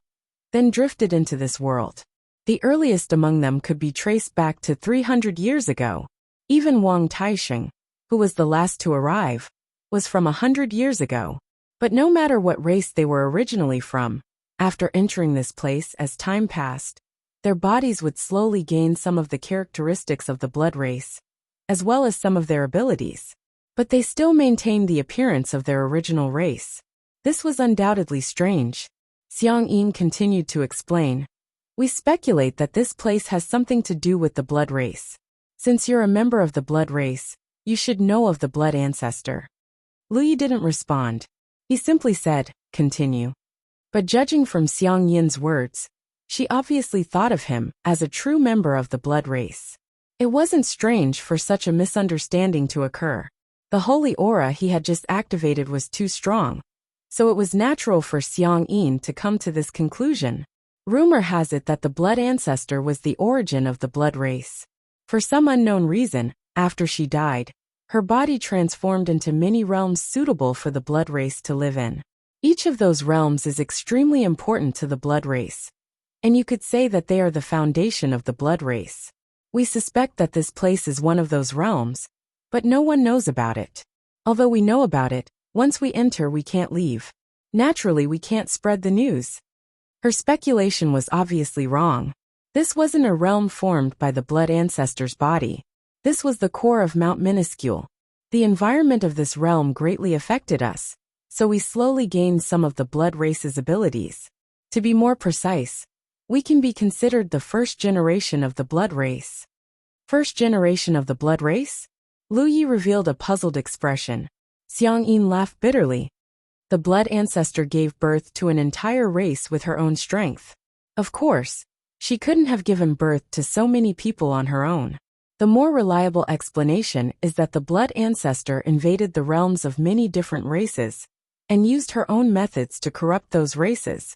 then drifted into this world. The earliest among them could be traced back to 300 years ago. Even Wang Taisheng, who was the last to arrive, was from 100 years ago. But no matter what race they were originally from, after entering this place as time passed, their bodies would slowly gain some of the characteristics of the blood race, as well as some of their abilities. But they still maintained the appearance of their original race. This was undoubtedly strange. Xiang Yin continued to explain. We speculate that this place has something to do with the blood race. Since you're a member of the blood race, you should know of the blood ancestor. Lu Yi didn't respond. He simply said, continue. But judging from Xiang Yin's words, she obviously thought of him as a true member of the blood race. It wasn't strange for such a misunderstanding to occur. The holy aura he had just activated was too strong, so it was natural for Xiang Yin to come to this conclusion. Rumor has it that the blood ancestor was the origin of the blood race. For some unknown reason, after she died, her body transformed into many realms suitable for the blood race to live in. Each of those realms is extremely important to the blood race, and you could say that they are the foundation of the blood race. We suspect that this place is one of those realms, but no one knows about it. Although we know about it, once we enter we can't leave. Naturally we can't spread the news. Her speculation was obviously wrong. This wasn't a realm formed by the blood ancestor's body. This was the core of Mount Minuscule. The environment of this realm greatly affected us, so we slowly gained some of the blood race's abilities. To be more precise, we can be considered the first generation of the blood race. First generation of the blood race? Lu Yi revealed a puzzled expression. Xiang Yin laughed bitterly. The blood ancestor gave birth to an entire race with her own strength. Of course, she couldn't have given birth to so many people on her own. The more reliable explanation is that the blood ancestor invaded the realms of many different races and used her own methods to corrupt those races,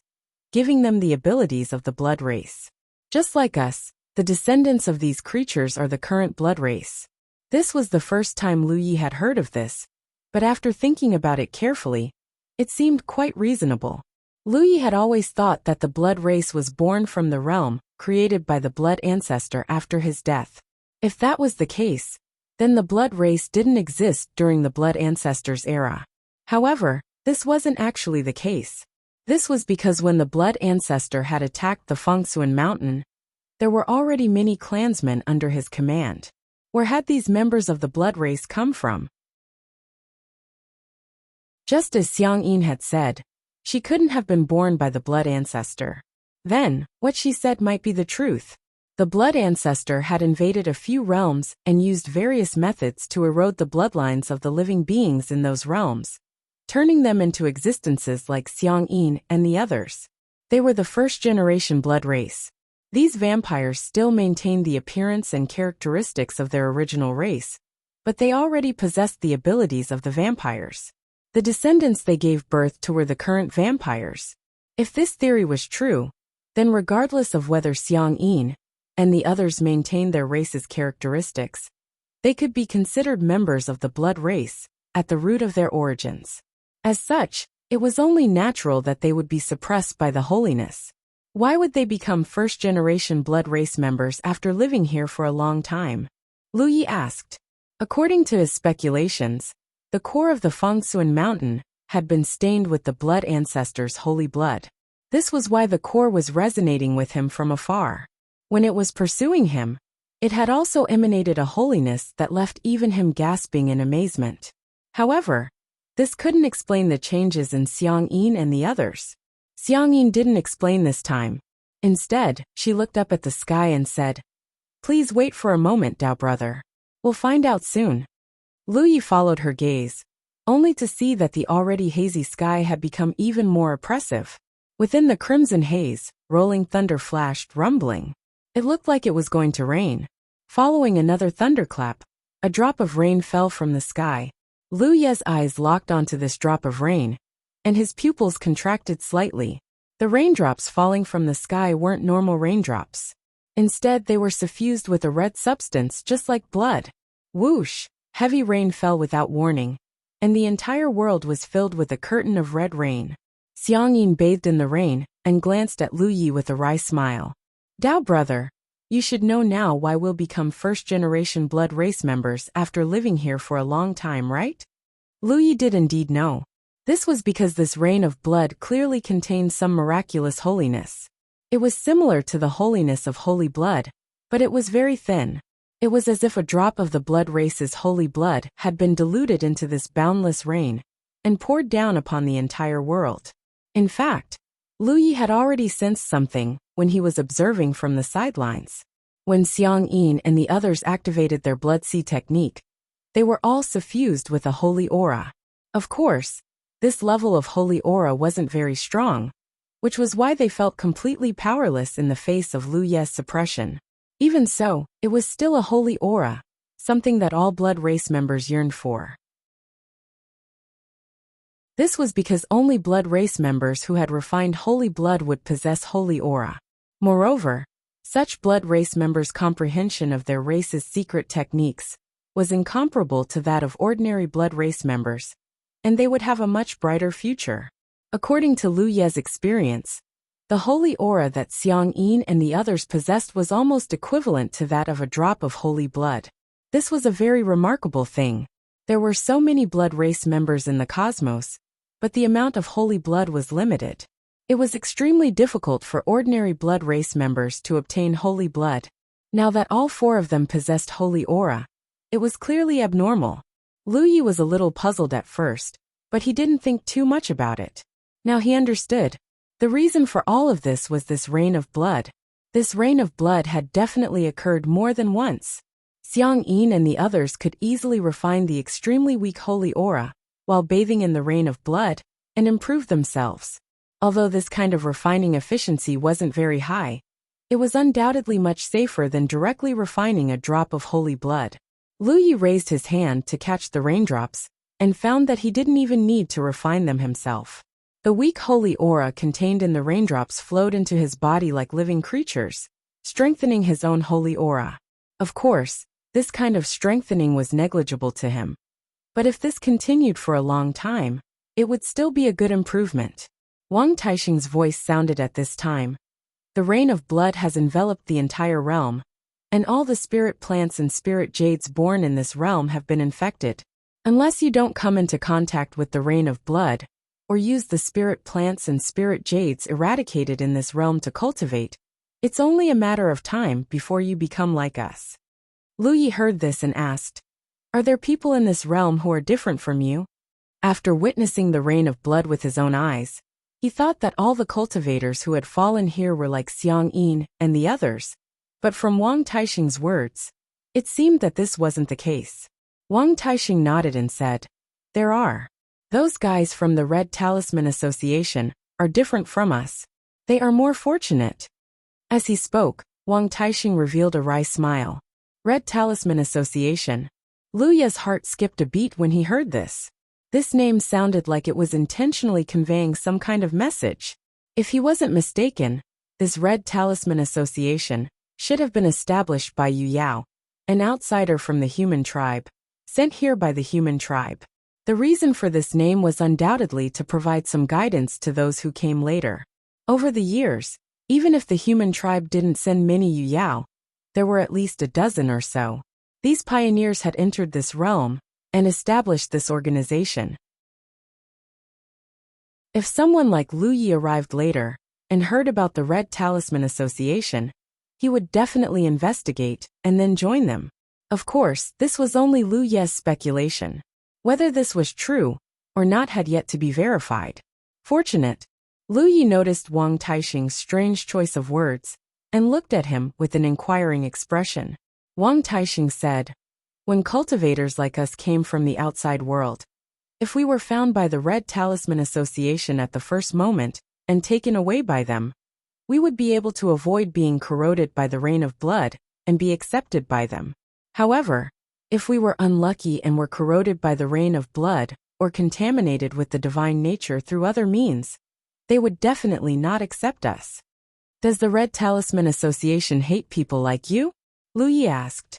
giving them the abilities of the blood race. Just like us, the descendants of these creatures are the current blood race. This was the first time Lu Yi had heard of this, but after thinking about it carefully, it seemed quite reasonable. Lu Yi had always thought that the blood race was born from the realm created by the blood ancestor after his death. If that was the case, then the blood race didn't exist during the blood ancestor's era. However, this wasn't actually the case. This was because when the blood ancestor had attacked the Fengsuan mountain, there were already many clansmen under his command. Where had these members of the blood race come from? Just as Xiang Yin had said, she couldn't have been born by the blood ancestor. Then, what she said might be the truth. The blood ancestor had invaded a few realms and used various methods to erode the bloodlines of the living beings in those realms, turning them into existences like Xiang Yin and the others. They were the first-generation blood race. These vampires still maintained the appearance and characteristics of their original race, but they already possessed the abilities of the vampires. The descendants they gave birth to were the current vampires. If this theory was true, then regardless of whether Xiang Yin and the others maintained their race's characteristics, they could be considered members of the blood race at the root of their origins. As such, it was only natural that they would be suppressed by the holiness. Why would they become first-generation blood race members after living here for a long time? Lu Yi asked. According to his speculations, the core of the Fengsuan mountain had been stained with the blood ancestor's holy blood. This was why the core was resonating with him from afar. When it was pursuing him, it had also emanated a holiness that left even him gasping in amazement. However, this couldn't explain the changes in Xiang Yin and the others. Xiang Yin didn't explain this time. Instead, she looked up at the sky and said, "Please wait for a moment, Dao brother. We'll find out soon." Lu Yi followed her gaze, only to see that the already hazy sky had become even more oppressive. Within the crimson haze, rolling thunder flashed, rumbling. It looked like it was going to rain. Following another thunderclap, a drop of rain fell from the sky. Lu Ye's eyes locked onto this drop of rain, and his pupils contracted slightly. The raindrops falling from the sky weren't normal raindrops. Instead, they were suffused with a red substance just like blood. Whoosh! Heavy rain fell without warning, and the entire world was filled with a curtain of red rain. Xiang Yin bathed in the rain and glanced at Lu Yi with a wry smile. Dao brother, you should know now why we'll become first-generation blood race members after living here for a long time, right? Lu Yi did indeed know. This was because this rain of blood clearly contained some miraculous holiness. It was similar to the holiness of holy blood, but it was very thin. It was as if a drop of the blood race's holy blood had been diluted into this boundless rain and poured down upon the entire world. In fact, Lu Yi had already sensed something when he was observing from the sidelines. When Xiang Yin and the others activated their blood sea technique, they were all suffused with a holy aura. Of course, this level of holy aura wasn't very strong, which was why they felt completely powerless in the face of Lu Ye's suppression. Even so, it was still a holy aura, something that all blood race members yearned for. This was because only blood race members who had refined holy blood would possess holy aura. Moreover, such blood race members' comprehension of their race's secret techniques was incomparable to that of ordinary blood race members, and they would have a much brighter future. According to Lu Ye's experience, the holy aura that Xiang Yin and the others possessed was almost equivalent to that of a drop of holy blood. This was a very remarkable thing. There were so many blood race members in the cosmos, but the amount of holy blood was limited. It was extremely difficult for ordinary blood race members to obtain holy blood. Now that all four of them possessed holy aura, it was clearly abnormal. Lu Yi was a little puzzled at first, but he didn't think too much about it. Now he understood. The reason for all of this was this rain of blood. This rain of blood had definitely occurred more than once. Xiang Yin and the others could easily refine the extremely weak holy aura while bathing in the rain of blood and improve themselves. Although this kind of refining efficiency wasn't very high, it was undoubtedly much safer than directly refining a drop of holy blood. Lu Yi raised his hand to catch the raindrops and found that he didn't even need to refine them himself. The weak holy aura contained in the raindrops flowed into his body like living creatures, strengthening his own holy aura. Of course, this kind of strengthening was negligible to him. But if this continued for a long time, it would still be a good improvement. Wang Taixing's voice sounded at this time. The rain of blood has enveloped the entire realm, and all the spirit plants and spirit jades born in this realm have been infected. Unless you don't come into contact with the rain of blood, or use the spirit plants and spirit jades eradicated in this realm to cultivate, it's only a matter of time before you become like us. Lu Yi heard this and asked, "Are there people in this realm who are different from you?" After witnessing the rain of blood with his own eyes, he thought that all the cultivators who had fallen here were like Xiang Yin and the others, but from Wang Taixing's words, it seemed that this wasn't the case. Wang Taixing nodded and said, "There are. Those guys from the Red Talisman Association are different from us. They are more fortunate." As he spoke, Wang Taixing revealed a wry smile. Red Talisman Association. Lu Ye's heart skipped a beat when he heard this. This name sounded like it was intentionally conveying some kind of message. If he wasn't mistaken, this Red Talisman Association should have been established by Yu Yao, an outsider from the human tribe, sent here by the human tribe. The reason for this name was undoubtedly to provide some guidance to those who came later. Over the years, even if the human tribe didn't send many Yu Yao, there were at least a dozen or so. These pioneers had entered this realm and established this organization. If someone like Lu Yi arrived later and heard about the Red Talisman Association, he would definitely investigate and then join them. Of course, this was only Lu Ye's speculation. Whether this was true or not had yet to be verified. Fortunate, Lu Yi noticed Wang Taixing's strange choice of words and looked at him with an inquiring expression. Wang Taixing said, "When cultivators like us came from the outside world, if we were found by the Red Talisman Association at the first moment, and taken away by them, we would be able to avoid being corroded by the rain of blood and be accepted by them. However, if we were unlucky and were corroded by the rain of blood or contaminated with the divine nature through other means, they would definitely not accept us. Does the Red Talisman Association hate people like you? Lu Yi asked.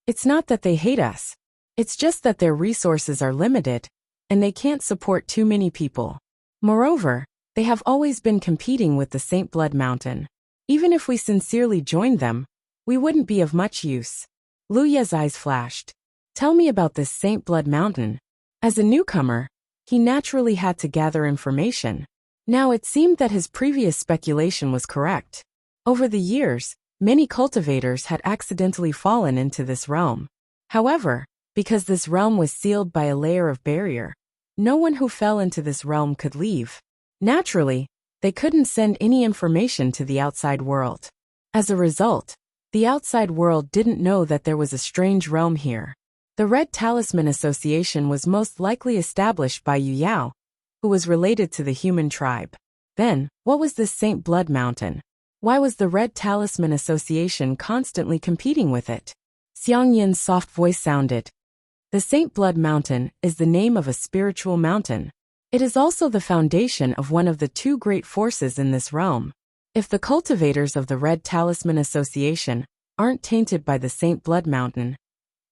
It's not that they hate us. It's just that their resources are limited, and they can't support too many people. Moreover, they have always been competing with the Saint Blood Mountain. Even if we sincerely joined them, we wouldn't be of much use. Lu Ye's eyes flashed. Tell me about this Saint Blood Mountain. As a newcomer, he naturally had to gather information. Now it seemed that his previous speculation was correct. Over the years, many cultivators had accidentally fallen into this realm. However, because this realm was sealed by a layer of barrier, no one who fell into this realm could leave. Naturally, they couldn't send any information to the outside world. As a result, the outside world didn't know that there was a strange realm here. The Red Talisman Association was most likely established by Yu Yao, who was related to the human tribe. Then, what was this Saint Blood Mountain? Why was the Red Talisman Association constantly competing with it? Xiang Yin's soft voice sounded. The Saint Blood Mountain is the name of a spiritual mountain. It is also the foundation of one of the two great forces in this realm. If the cultivators of the Red Talisman Association aren't tainted by the Saint Blood Mountain,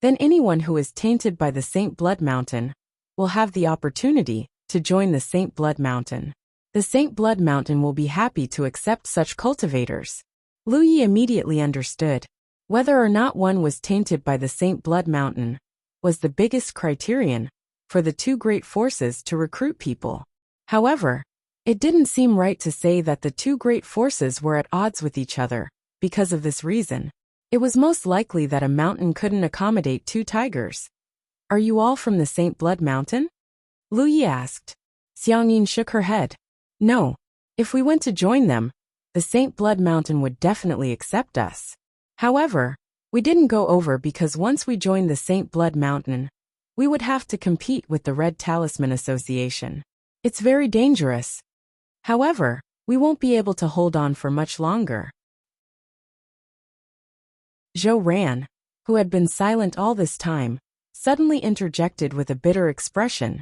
then anyone who is tainted by the Saint Blood Mountain will have the opportunity to join the Saint Blood Mountain. The Saint Blood Mountain will be happy to accept such cultivators. Lu Yi immediately understood. Whether or not one was tainted by the Saint Blood Mountain was the biggest criterion for the two great forces to recruit people. However, it didn't seem right to say that the two great forces were at odds with each other. Because of this reason, it was most likely that a mountain couldn't accommodate two tigers. Are you all from the Saint Blood Mountain? Lu Yi asked. Xiang Yin shook her head. No. If we went to join them, the Saint Blood Mountain would definitely accept us. However, we didn't go over because once we joined the Saint Blood Mountain, we would have to compete with the Red Talisman Association. It's very dangerous. However, we won't be able to hold on for much longer. Zhou Ran, who had been silent all this time, suddenly interjected with a bitter expression.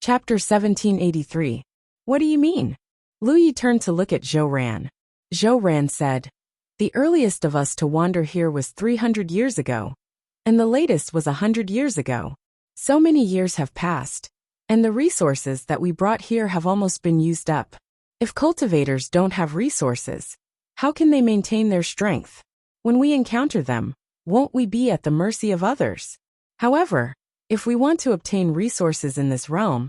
Chapter 1783. What do you mean? Lu Yi turned to look at Zhou Ran. Zhou Ran said, the earliest of us to wander here was 300 years ago, and the latest was 100 years ago. So many years have passed, and the resources that we brought here have almost been used up. If cultivators don't have resources, how can they maintain their strength? When we encounter them, won't we be at the mercy of others? However, if we want to obtain resources in this realm,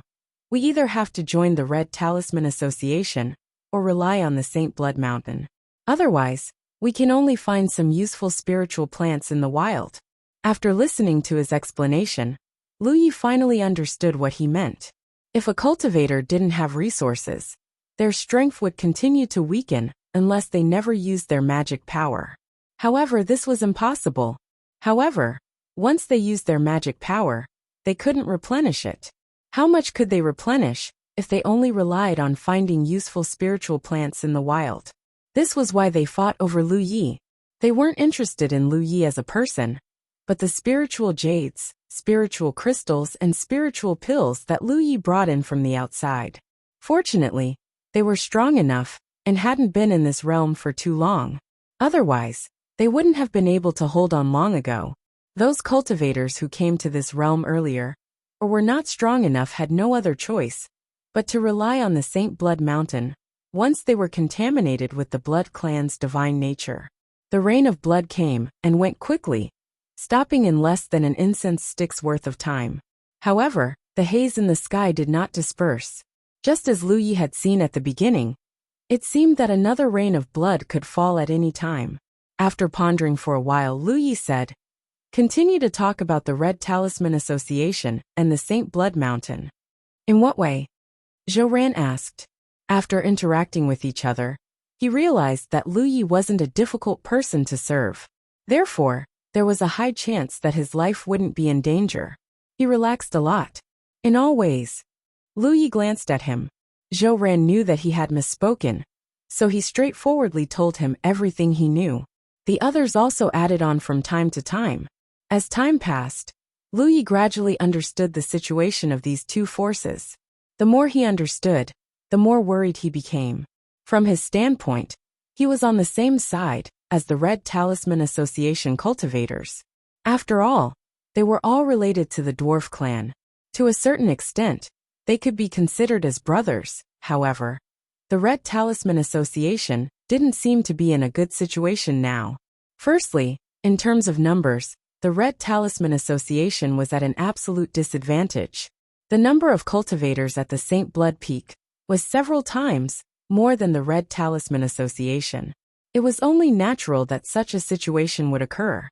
we either have to join the Red Talisman Association or rely on the Saint Blood Mountain. Otherwise, we can only find some useful spiritual plants in the wild. After listening to his explanation, Lu Yi finally understood what he meant. If a cultivator didn't have resources, their strength would continue to weaken unless they never used their magic power. However, this was impossible. However, once they used their magic power, they couldn't replenish it. How much could they replenish if they only relied on finding useful spiritual plants in the wild? This was why they fought over Lu Yi. They weren't interested in Lu Yi as a person, but the spiritual jades, spiritual crystals, and spiritual pills that Lu Yi brought in from the outside. Fortunately, they were strong enough and hadn't been in this realm for too long. Otherwise, they wouldn't have been able to hold on long ago. Those cultivators who came to this realm earlier, or were not strong enough, had no other choice but to rely on the Saint Blood Mountain once they were contaminated with the Blood Clan's divine nature. The rain of blood came and went quickly, stopping in less than an incense stick's worth of time. However, the haze in the sky did not disperse. Just as Lu Yi had seen at the beginning, it seemed that another rain of blood could fall at any time. After pondering for a while, Lu Yi said, continue to talk about the Red Talisman Association and the Saint Blood Mountain. In what way? Zhou Ran asked. After interacting with each other, he realized that Lu Yi wasn't a difficult person to serve. Therefore, there was a high chance that his life wouldn't be in danger. He relaxed a lot. In all ways. Lu Yi glanced at him. Zhou Ran knew that he had misspoken, so he straightforwardly told him everything he knew. The others also added on from time to time. As time passed, Lu Yi gradually understood the situation of these two forces. The more he understood, the more worried he became. From his standpoint, he was on the same side as the Red Talisman Association cultivators. After all, they were all related to the dwarf clan. To a certain extent, they could be considered as brothers. However, the Red Talisman Association didn't seem to be in a good situation now. Firstly, in terms of numbers, the Red Talisman Association was at an absolute disadvantage. The number of cultivators at the St. Blood Peak was several times more than the Red Talisman Association. It was only natural that such a situation would occur.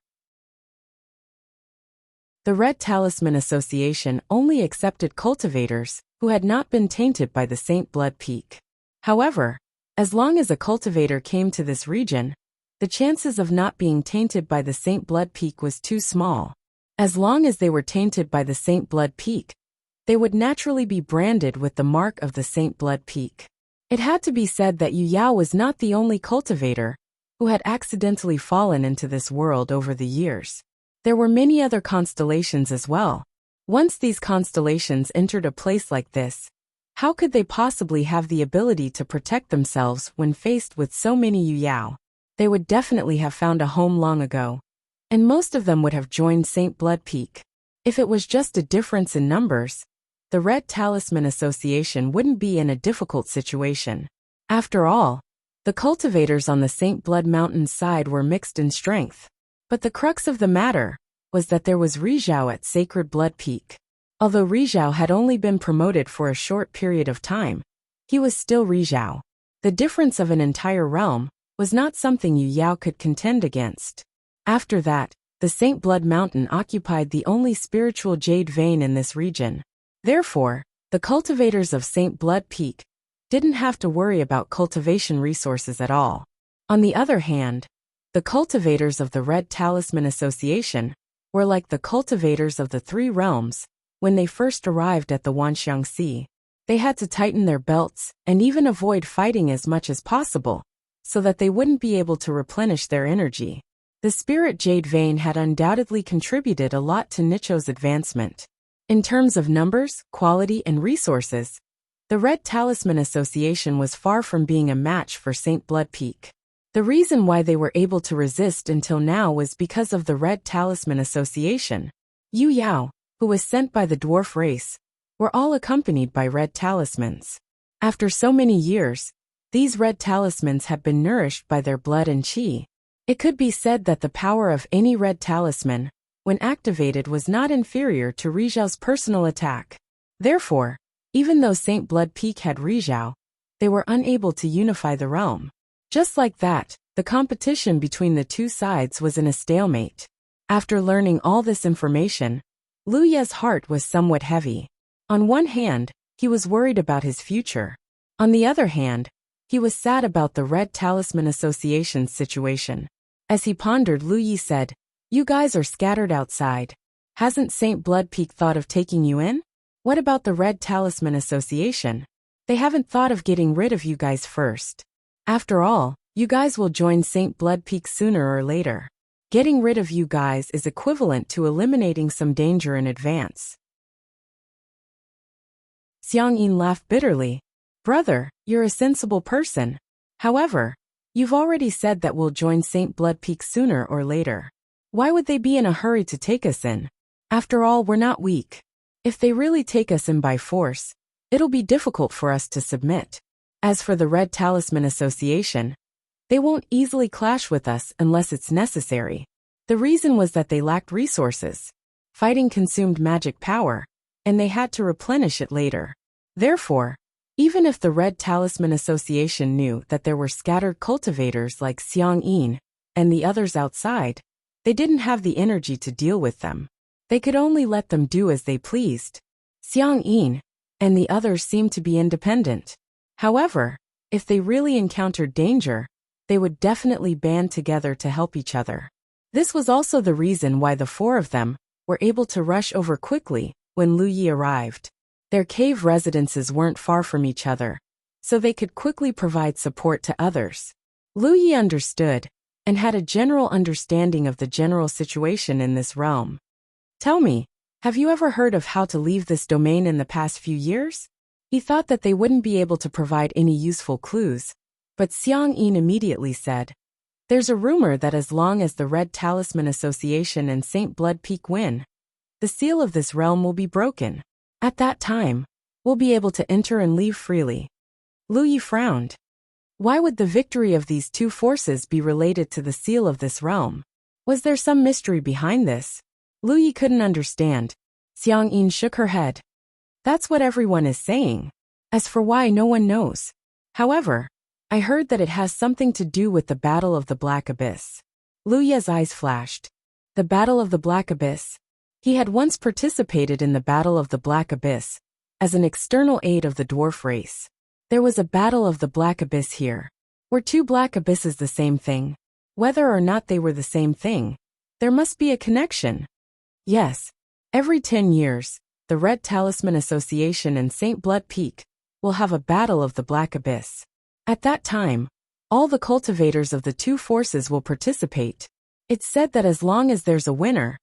The Red Talisman Association only accepted cultivators who had not been tainted by the St. Blood Peak. However, as long as a cultivator came to this region, the chances of not being tainted by the St. Blood Peak was too small. As long as they were tainted by the St. Blood Peak, they would naturally be branded with the mark of the St. Blood Peak. It had to be said that Yu Yao was not the only cultivator who had accidentally fallen into this world over the years. There were many other constellations as well. Once these constellations entered a place like this, how could they possibly have the ability to protect themselves when faced with so many Yu Yao? They would definitely have found a home long ago, and most of them would have joined St. Blood Peak. If it was just a difference in numbers, the Red Talisman Association wouldn't be in a difficult situation. After all, the cultivators on the St. Blood Mountain side were mixed in strength. But the crux of the matter was that there was Rizhao at Sacred Blood Peak. Although Rizhao had only been promoted for a short period of time, he was still Rizhao. The difference of an entire realm was not something Yu Yao could contend against. After that, the St. Blood Mountain occupied the only spiritual jade vein in this region. Therefore, the cultivators of St. Blood Peak didn't have to worry about cultivation resources at all. On the other hand, the cultivators of the Red Talisman Association were like the cultivators of the Three Realms when they first arrived at the Wanxiang Sea. They had to tighten their belts and even avoid fighting as much as possible, so that they wouldn't be able to replenish their energy. The Spirit Jade Vein had undoubtedly contributed a lot to Nicho's advancement. In terms of numbers, quality, and resources, the Red Talisman Association was far from being a match for St. Blood Peak. The reason why they were able to resist until now was because of the Red Talisman Association. Yu Yao, who was sent by the dwarf race, were all accompanied by red talismans. After so many years, these red talismans have been nourished by their blood and qi. It could be said that the power of any red talisman, when activated, was not inferior to Rizhao's personal attack. Therefore, even though St. Blood Peak had Rizhao, they were unable to unify the realm. Just like that, the competition between the two sides was in a stalemate. After learning all this information, Lu Ye's heart was somewhat heavy. On one hand, he was worried about his future. On the other hand, he was sad about the Red Talisman Association's situation. As he pondered, Lu Yi said, "You guys are scattered outside. Hasn't St. Blood Peak thought of taking you in? What about the Red Talisman Association? They haven't thought of getting rid of you guys first. After all, you guys will join St. Blood Peak sooner or later. Getting rid of you guys is equivalent to eliminating some danger in advance." Xiang Yin laughed bitterly. "Brother, you're a sensible person. However, you've already said that we'll join St. Blood Peak sooner or later. Why would they be in a hurry to take us in? After all, we're not weak. If they really take us in by force, it'll be difficult for us to submit. As for the Red Talisman Association, they won't easily clash with us unless it's necessary." The reason was that they lacked resources. Fighting consumed magic power, and they had to replenish it later. Therefore, even if the Red Talisman Association knew that there were scattered cultivators like Xiang Yin and the others outside, they didn't have the energy to deal with them. They could only let them do as they pleased. Xiang Yin and the others seemed to be independent. However, if they really encountered danger, they would definitely band together to help each other. This was also the reason why the four of them were able to rush over quickly when Lu Yi arrived. Their cave residences weren't far from each other, so they could quickly provide support to others. Lu Yi understood, and had a general understanding of the general situation in this realm. Tell me, have you ever heard of how to leave this domain in the past few years? He thought that they wouldn't be able to provide any useful clues, but Xiang Yin immediately said, "There's a rumor that as long as the Red Talisman Association and Saint Blood Peak win, the seal of this realm will be broken. At that time, we'll be able to enter and leave freely." Lu Yi frowned. Why would the victory of these two forces be related to the seal of this realm? Was there some mystery behind this? Lu Yi couldn't understand. Xiang Yin shook her head. That's what everyone is saying. As for why, no one knows. However, I heard that it has something to do with the Battle of the Black Abyss. Lu Ye's eyes flashed. The Battle of the Black Abyss. He had once participated in the Battle of the Black Abyss, as an external aid of the dwarf race. There was a Battle of the Black Abyss here. Were two Black Abysses the same thing? Whether or not they were the same thing, there must be a connection. Yes, every 10 years, the Red Talisman Association and Saint Blood Peak will have a Battle of the Black Abyss. At that time, all the cultivators of the two forces will participate. It's said that as long as there's a winner,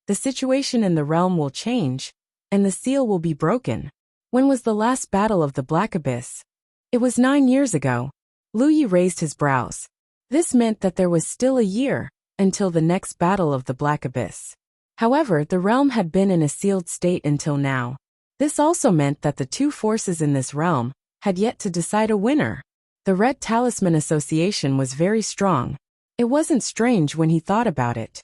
the situation in the realm will change, and the seal will be broken. When was the last Battle of the Black Abyss? It was 9 years ago. Lu Yi raised his brows. This meant that there was still a year until the next Battle of the Black Abyss. However, the realm had been in a sealed state until now. This also meant that the two forces in this realm had yet to decide a winner. The Red Talisman Association was very strong. It wasn't strange when he thought about it.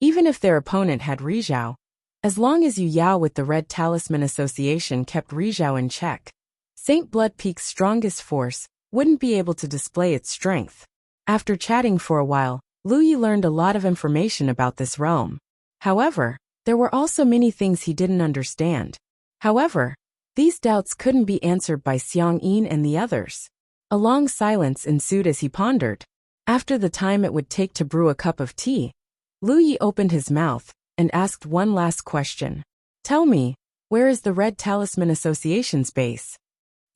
Even if their opponent had Rizhao, as long as Yu Yao with the Red Talisman Association kept Rizhao in check, Saint Blood Peak's strongest force wouldn't be able to display its strength. After chatting for a while, Lu Yi learned a lot of information about this realm. However, there were also many things he didn't understand. However, these doubts couldn't be answered by Xiang Yin and the others. A long silence ensued as he pondered. After the time it would take to brew a cup of tea, Lu Yi opened his mouth and asked one last question. Tell me, where is the Red Talisman Association's base?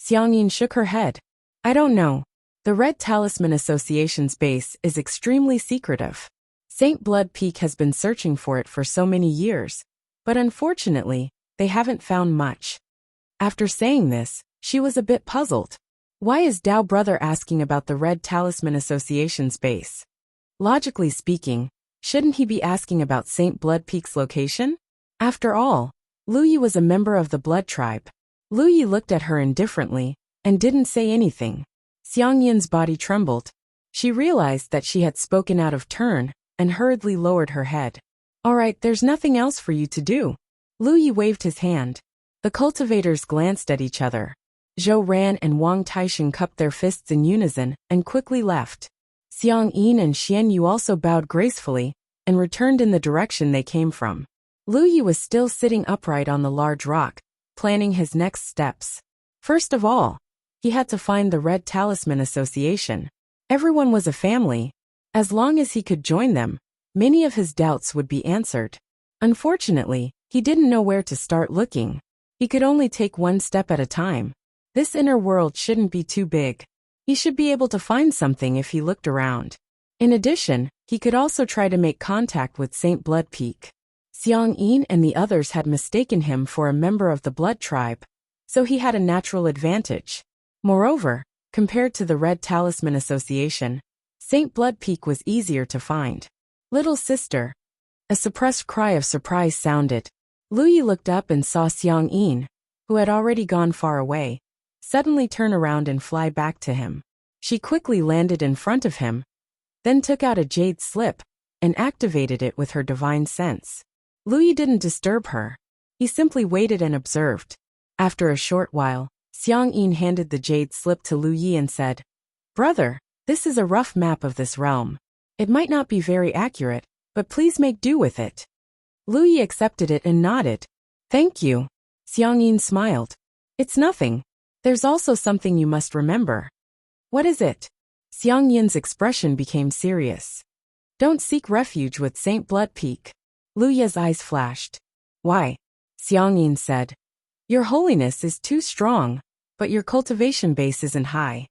Xiang Yin shook her head. I don't know. The Red Talisman Association's base is extremely secretive. Saint Blood Peak has been searching for it for so many years, but unfortunately, they haven't found much. After saying this, she was a bit puzzled. Why is Dao brother asking about the Red Talisman Association's base? Logically speaking, shouldn't he be asking about Saint Blood Peak's location? After all, Lu Yi was a member of the Blood Tribe. Lu Yi looked at her indifferently and didn't say anything. Xiang Yin's body trembled. She realized that she had spoken out of turn and hurriedly lowered her head. All right, there's nothing else for you to do. Lu Yi waved his hand. The cultivators glanced at each other. Zhou Ran and Wang Taishan cupped their fists in unison and quickly left. Xiang Yin and Xian Yu also bowed gracefully and returned in the direction they came from. Lu Yi was still sitting upright on the large rock, planning his next steps. First of all, he had to find the Red Talisman Association. Everyone was a family. As long as he could join them, many of his doubts would be answered. Unfortunately, he didn't know where to start looking. He could only take one step at a time. This inner world shouldn't be too big. He should be able to find something if he looked around. In addition, he could also try to make contact with Saint Blood Peak. Xiang Yin and the others had mistaken him for a member of the Blood Tribe, so he had a natural advantage. Moreover, compared to the Red Talisman Association, Saint Blood Peak was easier to find. Little sister. A suppressed cry of surprise sounded. Lu Yi looked up and saw Xiang Yin, who had already gone far away, suddenly turn around and fly back to him. She quickly landed in front of him, then took out a jade slip and activated it with her divine sense. Lu Yi didn't disturb her. He simply waited and observed. After a short while, Xiang Yin handed the jade slip to Lu Yi and said, "Brother, this is a rough map of this realm. It might not be very accurate, but please make do with it." Lu Yi accepted it and nodded. "Thank you." Xiang Yin smiled. "It's nothing. There's also something you must remember." "What is it?" Xiang Yin's expression became serious. "Don't seek refuge with Saint Blood Peak." Lu Ye's eyes flashed. "Why?" Xiangyin said. Your holiness is too strong, but your cultivation base isn't high.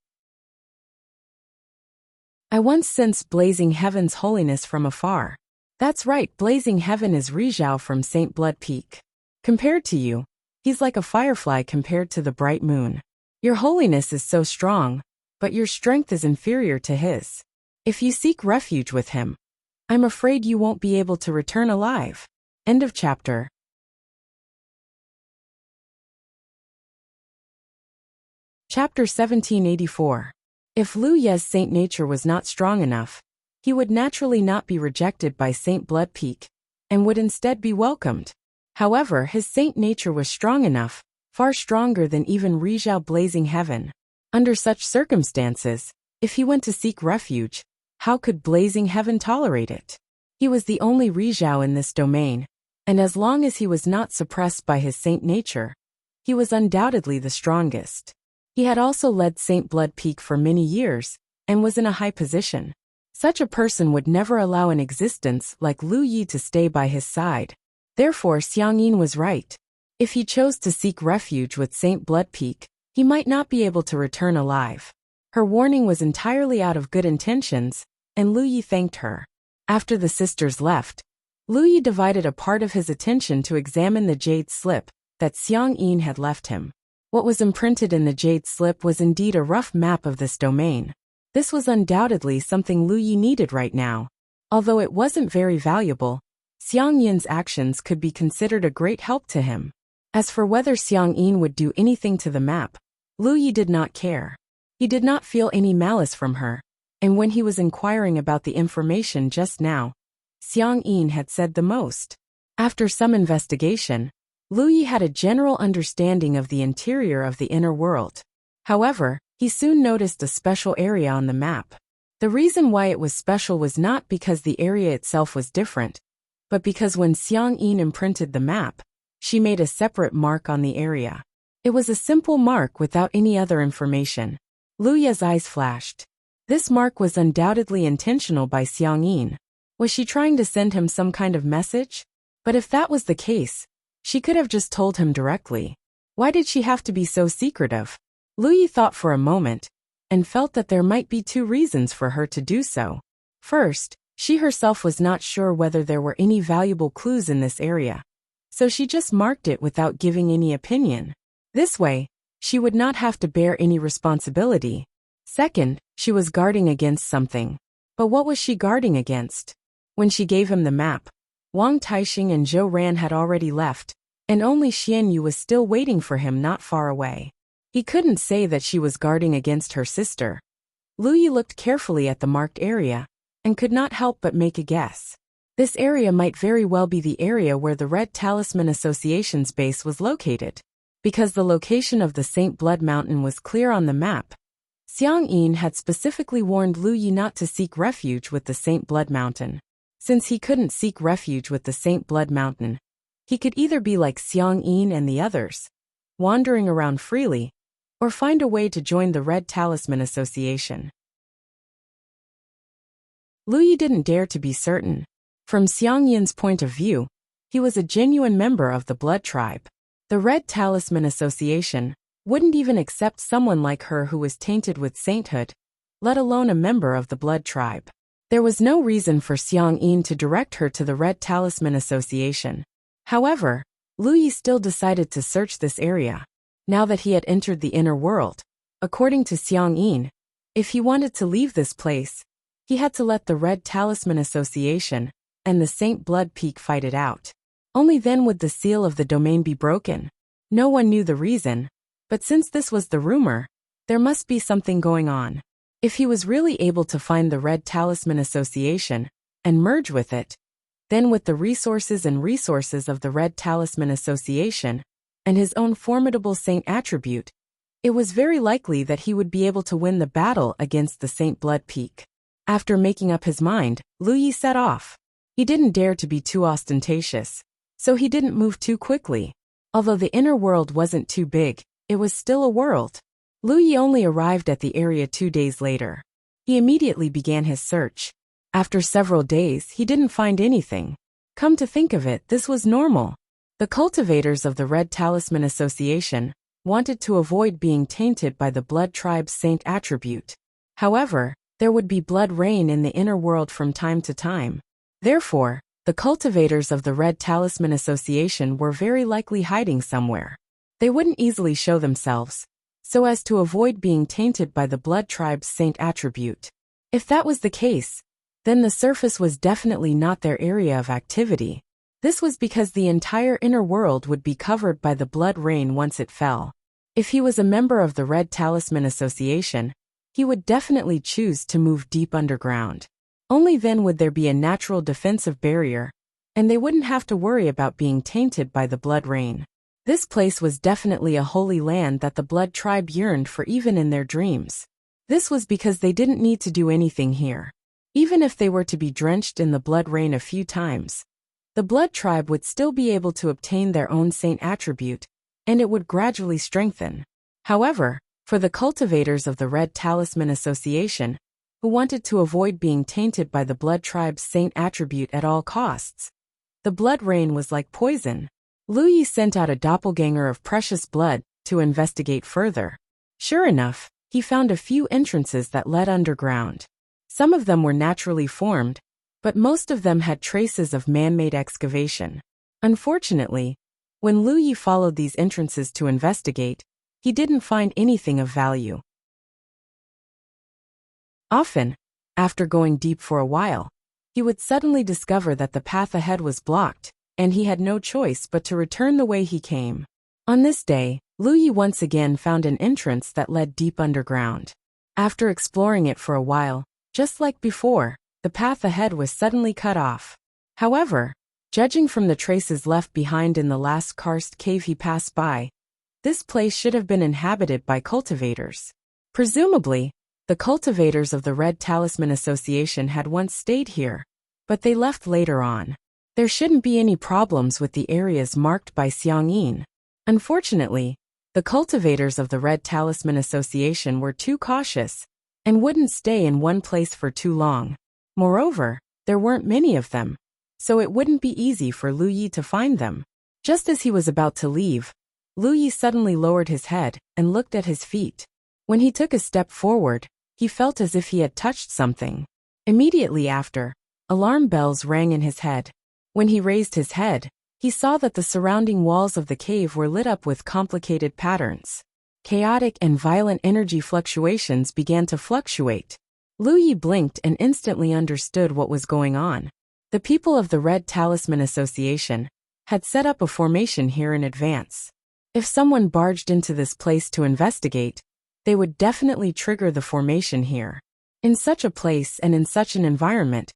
I once sensed blazing heaven's holiness from afar. That's right, blazing heaven is Rizhao from St. Blood Peak. Compared to you, he's like a firefly compared to the bright moon. Your holiness is so strong, but your strength is inferior to his. If you seek refuge with him, I'm afraid you won't be able to return alive. End of chapter. Chapter 1784. If Lu Ye's saint nature was not strong enough, he would naturally not be rejected by St. Blood Peak, and would instead be welcomed. However, his saint nature was strong enough, far stronger than even Rizhao blazing heaven. Under such circumstances, if he went to seek refuge, how could blazing heaven tolerate it? He was the only Rizhao in this domain, and as long as he was not suppressed by his saint nature, he was undoubtedly the strongest. He had also led St. Blood Peak for many years, and was in a high position. Such a person would never allow an existence like Lu Yi to stay by his side. Therefore Xiangyin was right. If he chose to seek refuge with St. Blood Peak, he might not be able to return alive. Her warning was entirely out of good intentions, and Lu Yi thanked her. After the sisters left, Lu Yi divided a part of his attention to examine the jade slip that Xiangyin had left him. What was imprinted in the jade slip was indeed a rough map of this domain. This was undoubtedly something Lu Yi needed right now. Although it wasn't very valuable, Xiangyin's actions could be considered a great help to him. As for whether Xiangyin would do anything to the map, Lu Yi did not care. He did not feel any malice from her, and when he was inquiring about the information just now, Xiangyin had said the most. After some investigation, Lu Yi had a general understanding of the interior of the inner world. However, he soon noticed a special area on the map. The reason why it was special was not because the area itself was different, but because when Xiangyin imprinted the map, she made a separate mark on the area. It was a simple mark without any other information. Lu Ye's eyes flashed. This mark was undoubtedly intentional by Xiangyin. Was she trying to send him some kind of message? But if that was the case, she could have just told him directly. Why did she have to be so secretive? Lu Yi thought for a moment, and felt that there might be two reasons for her to do so. First, she herself was not sure whether there were any valuable clues in this area, so she just marked it without giving any opinion. This way, she would not have to bear any responsibility. Second, she was guarding against something. But what was she guarding against? When she gave him the map, Wang Taixing and Zhou Ran had already left, and only Xian Yu was still waiting for him not far away. He couldn't say that she was guarding against her sister. Lu Yi looked carefully at the marked area, and could not help but make a guess. This area might very well be the area where the Red Talisman Association's base was located. Because the location of the St. Blood Mountain was clear on the map, Xiangyin had specifically warned Lu Yi not to seek refuge with the St. Blood Mountain. Since he couldn't seek refuge with the St. Blood Mountain, he could either be like Xiangyin and the others, wandering around freely, or find a way to join the Red Talisman Association. Lu Yi didn't dare to be certain. From Xiangyin's point of view, he was a genuine member of the Blood Tribe. The Red Talisman Association wouldn't even accept someone like her who was tainted with sainthood, let alone a member of the Blood Tribe. There was no reason for Xiangyin to direct her to the Red Talisman Association. However, Lu Yi still decided to search this area. Now that he had entered the inner world, according to Xiangyin, if he wanted to leave this place, he had to let the Red Talisman Association and the St. Blood Peak fight it out. Only then would the seal of the domain be broken. No one knew the reason, but since this was the rumor, there must be something going on. If he was really able to find the Red Talisman Association and merge with it, then with the resources of the Red Talisman Association and his own formidable saint attribute, it was very likely that he would be able to win the battle against the St. Blood Peak. After making up his mind, Lu Yi set off. He didn't dare to be too ostentatious, so he didn't move too quickly. Although the inner world wasn't too big, it was still a world. Lu Yi only arrived at the area 2 days later. He immediately began his search. After several days, he didn't find anything. Come to think of it, this was normal. The cultivators of the Red Talisman Association wanted to avoid being tainted by the Blood Tribe's saint attribute. However, there would be blood rain in the inner world from time to time. Therefore, the cultivators of the Red Talisman Association were very likely hiding somewhere. They wouldn't easily show themselves, so as to avoid being tainted by the Blood Tribe's saint attribute. If that was the case, then the surface was definitely not their area of activity. This was because the entire inner world would be covered by the blood rain once it fell. If he was a member of the Red Talisman Association, he would definitely choose to move deep underground. Only then would there be a natural defensive barrier, and they wouldn't have to worry about being tainted by the blood rain. This place was definitely a holy land that the Blood Tribe yearned for even in their dreams. This was because they didn't need to do anything here. Even if they were to be drenched in the blood rain a few times, the Blood Tribe would still be able to obtain their own saint attribute, and it would gradually strengthen. However, for the cultivators of the Red Talisman Association, who wanted to avoid being tainted by the Blood Tribe's saint attribute at all costs, the blood rain was like poison. Lu Yi sent out a doppelganger of precious blood to investigate further. Sure enough, he found a few entrances that led underground. Some of them were naturally formed, but most of them had traces of man-made excavation. Unfortunately, when Lu Yi followed these entrances to investigate, he didn't find anything of value. Often, after going deep for a while, he would suddenly discover that the path ahead was blocked, and he had no choice but to return the way he came. On this day, Lu Yi once again found an entrance that led deep underground. After exploring it for a while, just like before, the path ahead was suddenly cut off. However, judging from the traces left behind in the last karst cave he passed by, this place should have been inhabited by cultivators. Presumably, the cultivators of the Red Talisman Association had once stayed here, but they left later on. There shouldn't be any problems with the areas marked by Xiang Yin. Unfortunately, the cultivators of the Red Talisman Association were too cautious and wouldn't stay in one place for too long. Moreover, there weren't many of them, so it wouldn't be easy for Lu Yi to find them. Just as he was about to leave, Lu Yi suddenly lowered his head and looked at his feet. When he took a step forward, he felt as if he had touched something. Immediately after, alarm bells rang in his head. When he raised his head, he saw that the surrounding walls of the cave were lit up with complicated patterns. Chaotic and violent energy fluctuations began to fluctuate. Lu Yi blinked and instantly understood what was going on. The people of the Red Talisman Association had set up a formation here in advance. If someone barged into this place to investigate, they would definitely trigger the formation here. In such a place and in such an environment,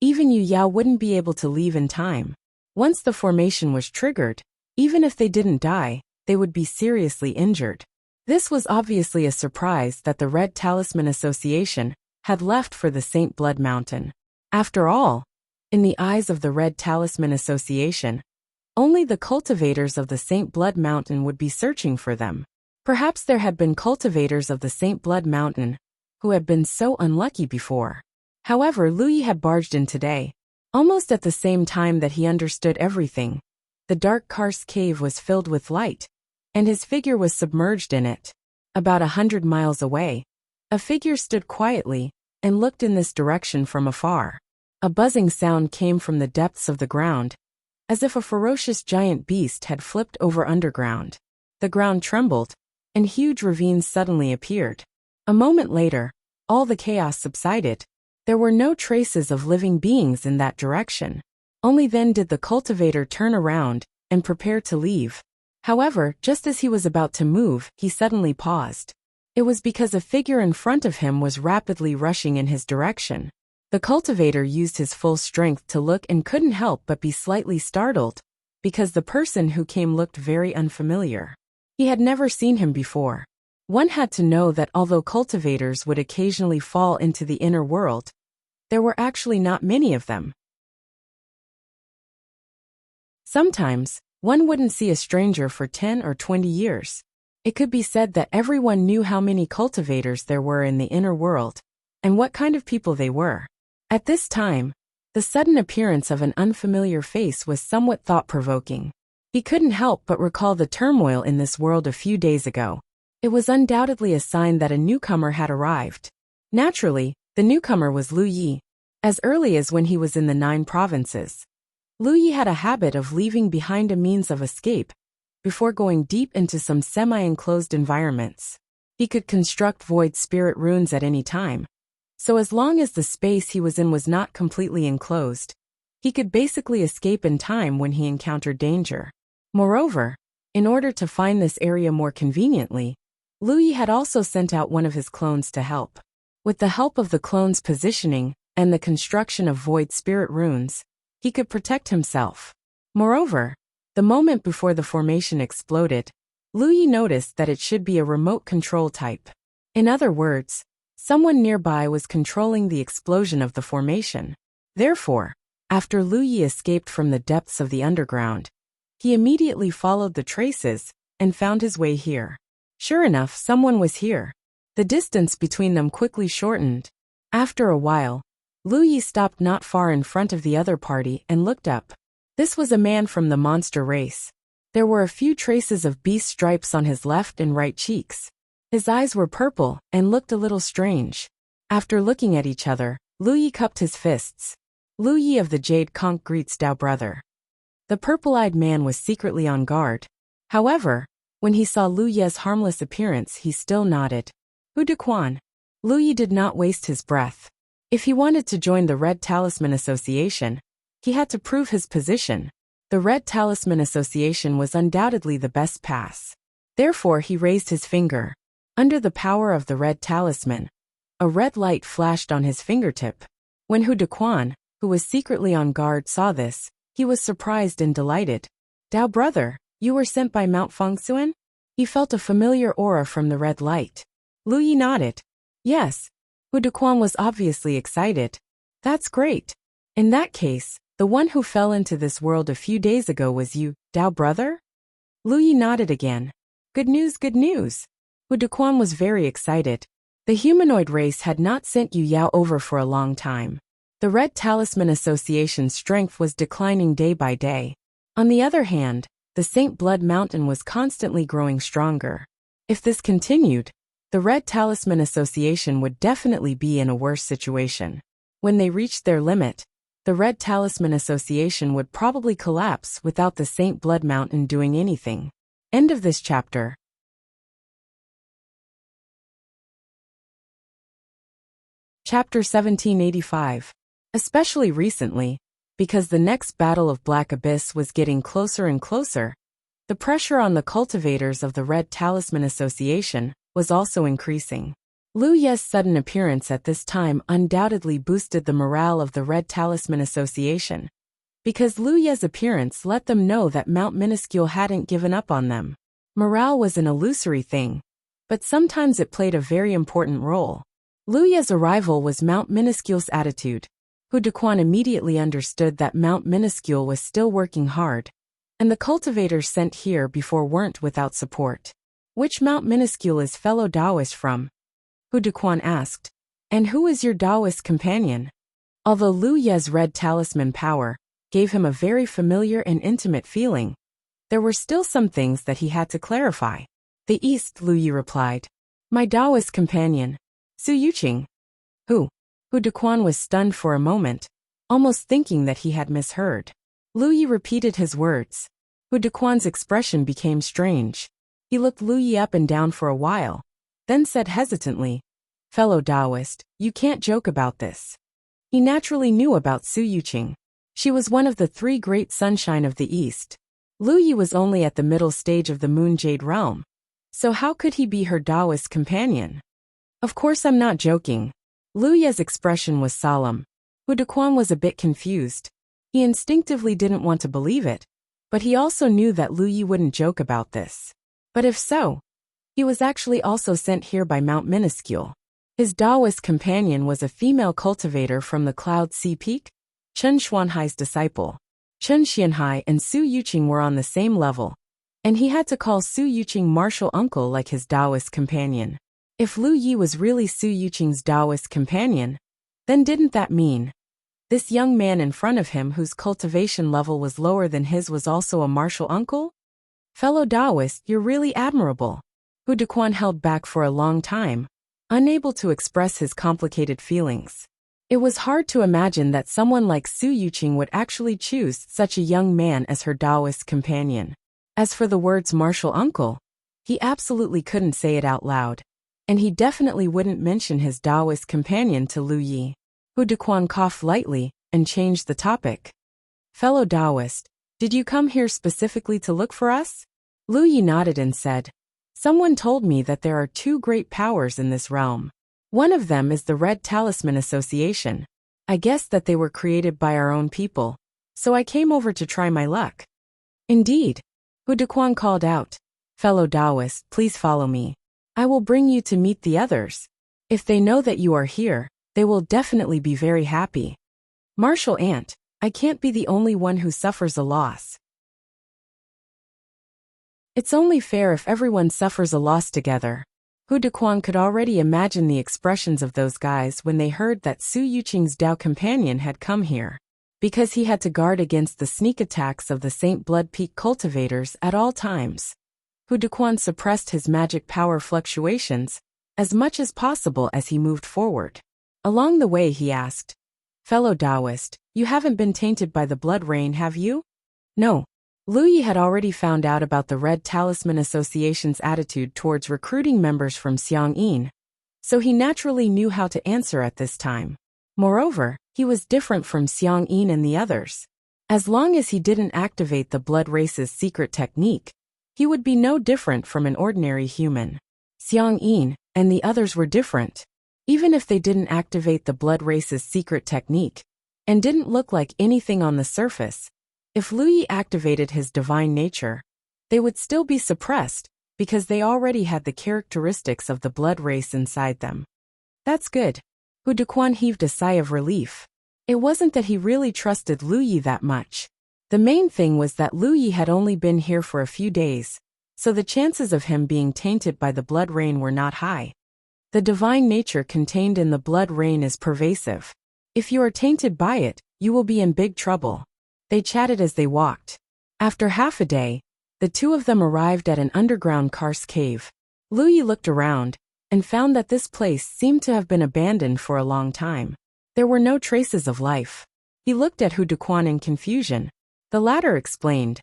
even Yu Yao wouldn't be able to leave in time. Once the formation was triggered, even if they didn't die, they would be seriously injured. This was obviously a surprise that the Red Talisman Association had left for the Saint Blood Mountain. After all, in the eyes of the Red Talisman Association, only the cultivators of the Saint Blood Mountain would be searching for them. Perhaps there had been cultivators of the Saint Blood Mountain who had been so unlucky before. However, Lu Yi had barged in today, almost at the same time that he understood everything. The dark karst cave was filled with light, and his figure was submerged in it. About 100 miles away, a figure stood quietly and looked in this direction from afar. A buzzing sound came from the depths of the ground, as if a ferocious giant beast had flipped over underground. The ground trembled, and huge ravines suddenly appeared. A moment later, all the chaos subsided. There were no traces of living beings in that direction. Only then did the cultivator turn around and prepare to leave. However, just as he was about to move, he suddenly paused. It was because a figure in front of him was rapidly rushing in his direction. The cultivator used his full strength to look and couldn't help but be slightly startled, because the person who came looked very unfamiliar. He had never seen him before. One had to know that although cultivators would occasionally fall into the inner world, there were actually not many of them. Sometimes, one wouldn't see a stranger for 10 or 20 years. It could be said that everyone knew how many cultivators there were in the inner world, and what kind of people they were. At this time, the sudden appearance of an unfamiliar face was somewhat thought-provoking. He couldn't help but recall the turmoil in this world a few days ago. It was undoubtedly a sign that a newcomer had arrived. Naturally, the newcomer was Lu Yi. As early as when he was in the 9 provinces, Lu Yi had a habit of leaving behind a means of escape before going deep into some semi-enclosed environments. He could construct void spirit runes at any time, so as long as the space he was in was not completely enclosed, he could basically escape in time when he encountered danger. Moreover, in order to find this area more conveniently, Lu Yi had also sent out one of his clones to help. With the help of the clone's positioning and the construction of void spirit runes, he could protect himself. Moreover, the moment before the formation exploded, Lu Yi noticed that it should be a remote control type. In other words, someone nearby was controlling the explosion of the formation. Therefore, after Lu Yi escaped from the depths of the underground, he immediately followed the traces and found his way here. Sure enough, someone was here. The distance between them quickly shortened. After a while, Lu Yi stopped not far in front of the other party and looked up. This was a man from the monster race. There were a few traces of beast stripes on his left and right cheeks. His eyes were purple and looked a little strange. After looking at each other, Lu Yi cupped his fists. Lu Yi of the Jade Conch greets Dao brother. The purple-eyed man was secretly on guard. However, when he saw Lu Yi's harmless appearance, he still nodded. Hu Dequan. Lu Yi did not waste his breath. If he wanted to join the Red Talisman Association, he had to prove his position. The Red Talisman Association was undoubtedly the best pass. Therefore, he raised his finger. Under the power of the Red Talisman, a red light flashed on his fingertip. When Hu Dequan, who was secretly on guard, saw this, he was surprised and delighted. Dao brother, you were sent by Mount Fengsuan? He felt a familiar aura from the red light. Lu Yi nodded. Yes. Hu Dequan was obviously excited. That's great. In that case, the one who fell into this world a few days ago was you, Dao brother? Lu Yi nodded again. Good news, good news. Hu Dequan was very excited. The humanoid race had not sent Yu Yao over for a long time. The Red Talisman Association's strength was declining day by day. On the other hand, the Saint Blood Mountain was constantly growing stronger. If this continued, the Red Talisman Association would definitely be in a worse situation. When they reached their limit, the Red Talisman Association would probably collapse without the Saint Blood Mountain doing anything. End of this chapter. Chapter 1785. Especially recently, because the next battle of Black Abyss was getting closer and closer, the pressure on the cultivators of the Red Talisman Association was also increasing. Lu Yi's sudden appearance at this time undoubtedly boosted the morale of the Red Talisman Association, because Lu Yi's appearance let them know that Mount Minuscule hadn't given up on them. Morale was an illusory thing, but sometimes it played a very important role. Lu Yi's arrival was Mount Minuscule's attitude. Hu Dequan immediately understood that Mount Minuscule was still working hard, and the cultivators sent here before weren't without support. Which Mount Minuscule is fellow Taoist from? Hu Dequan asked. And who is your Taoist companion? Although Lu Yi's red talisman power gave him a very familiar and intimate feeling, there were still some things that he had to clarify. The East, Lu Yi replied. My Taoist companion, Su Yuqing. Who? Hu Dequan was stunned for a moment, almost thinking that he had misheard. Lu Yi repeated his words. Hu Dequan's expression became strange. He looked Lu Yi up and down for a while, then said hesitantly, Fellow Taoist, you can't joke about this. He naturally knew about Su Yuqing. She was one of the 3 great sunshine of the East. Lu Yi was only at the middle stage of the Moon Jade realm, so how could he be her Taoist companion? Of course I'm not joking. Lu Yi's expression was solemn. Hu Dequan was a bit confused. He instinctively didn't want to believe it, but he also knew that Lu Yi wouldn't joke about this. But if so, he was actually also sent here by Mount Minuscule. His Taoist companion was a female cultivator from the Cloud Sea Peak, Chen Xuanhai's disciple. Chen Xianhai and Su Yuqing were on the same level, and he had to call Su Yuqing martial uncle like his Taoist companion. If Lu Yi was really Su Yuqing's Taoist companion, then didn't that mean This young man in front of him whose cultivation level was lower than his was also a martial uncle? Fellow Taoist, you're really admirable. Hu Dequan held back for a long time, unable to express his complicated feelings. It was hard to imagine that someone like Su Yuqing would actually choose such a young man as her Taoist companion. As for the words martial uncle, he absolutely couldn't say it out loud, and he definitely wouldn't mention his Taoist companion to Lu Yi. Hu Dequan coughed lightly and changed the topic. Fellow Taoist, did you come here specifically to look for us? Lu Yi nodded and said, someone told me that there are two great powers in this realm. One of them is the Red Talisman Association. I guess that they were created by our own people, so I came over to try my luck. Indeed. Hu Dequan called out, fellow Taoist, please follow me. I will bring you to meet the others. If they know that you are here, they will definitely be very happy. Martial Ant, I can't be the only one who suffers a loss. It's only fair if everyone suffers a loss together. Hu Dequan could already imagine the expressions of those guys when they heard that Su Yuqing's Dao companion had come here. Because he had to guard against the sneak attacks of the St. Blood Peak cultivators at all times. Hu Dequan suppressed his magic power fluctuations as much as possible as he moved forward. Along the way he asked, fellow Taoist, you haven't been tainted by the blood rain, have you? No. Lu Yi had already found out about the Red Talisman Association's attitude towards recruiting members from Xiangyin, so he naturally knew how to answer at this time. Moreover, he was different from Xiangyin and the others. As long as he didn't activate the blood race's secret technique, he would be no different from an ordinary human. Xiangyin and the others were different. Even if they didn't activate the blood race's secret technique, and didn't look like anything on the surface, if Lu Yi activated his divine nature, they would still be suppressed, because they already had the characteristics of the blood race inside them. That's good. Hu Dequan heaved a sigh of relief. It wasn't that he really trusted Lu Yi that much. The main thing was that Lu Yi had only been here for a few days, so the chances of him being tainted by the blood rain were not high. The divine nature contained in the blood rain is pervasive. If you are tainted by it, you will be in big trouble. They chatted as they walked. After half a day, the two of them arrived at an underground karst cave. Lu Yi looked around and found that this place seemed to have been abandoned for a long time. There were no traces of life. He looked at Hu Dequan in confusion. The latter explained,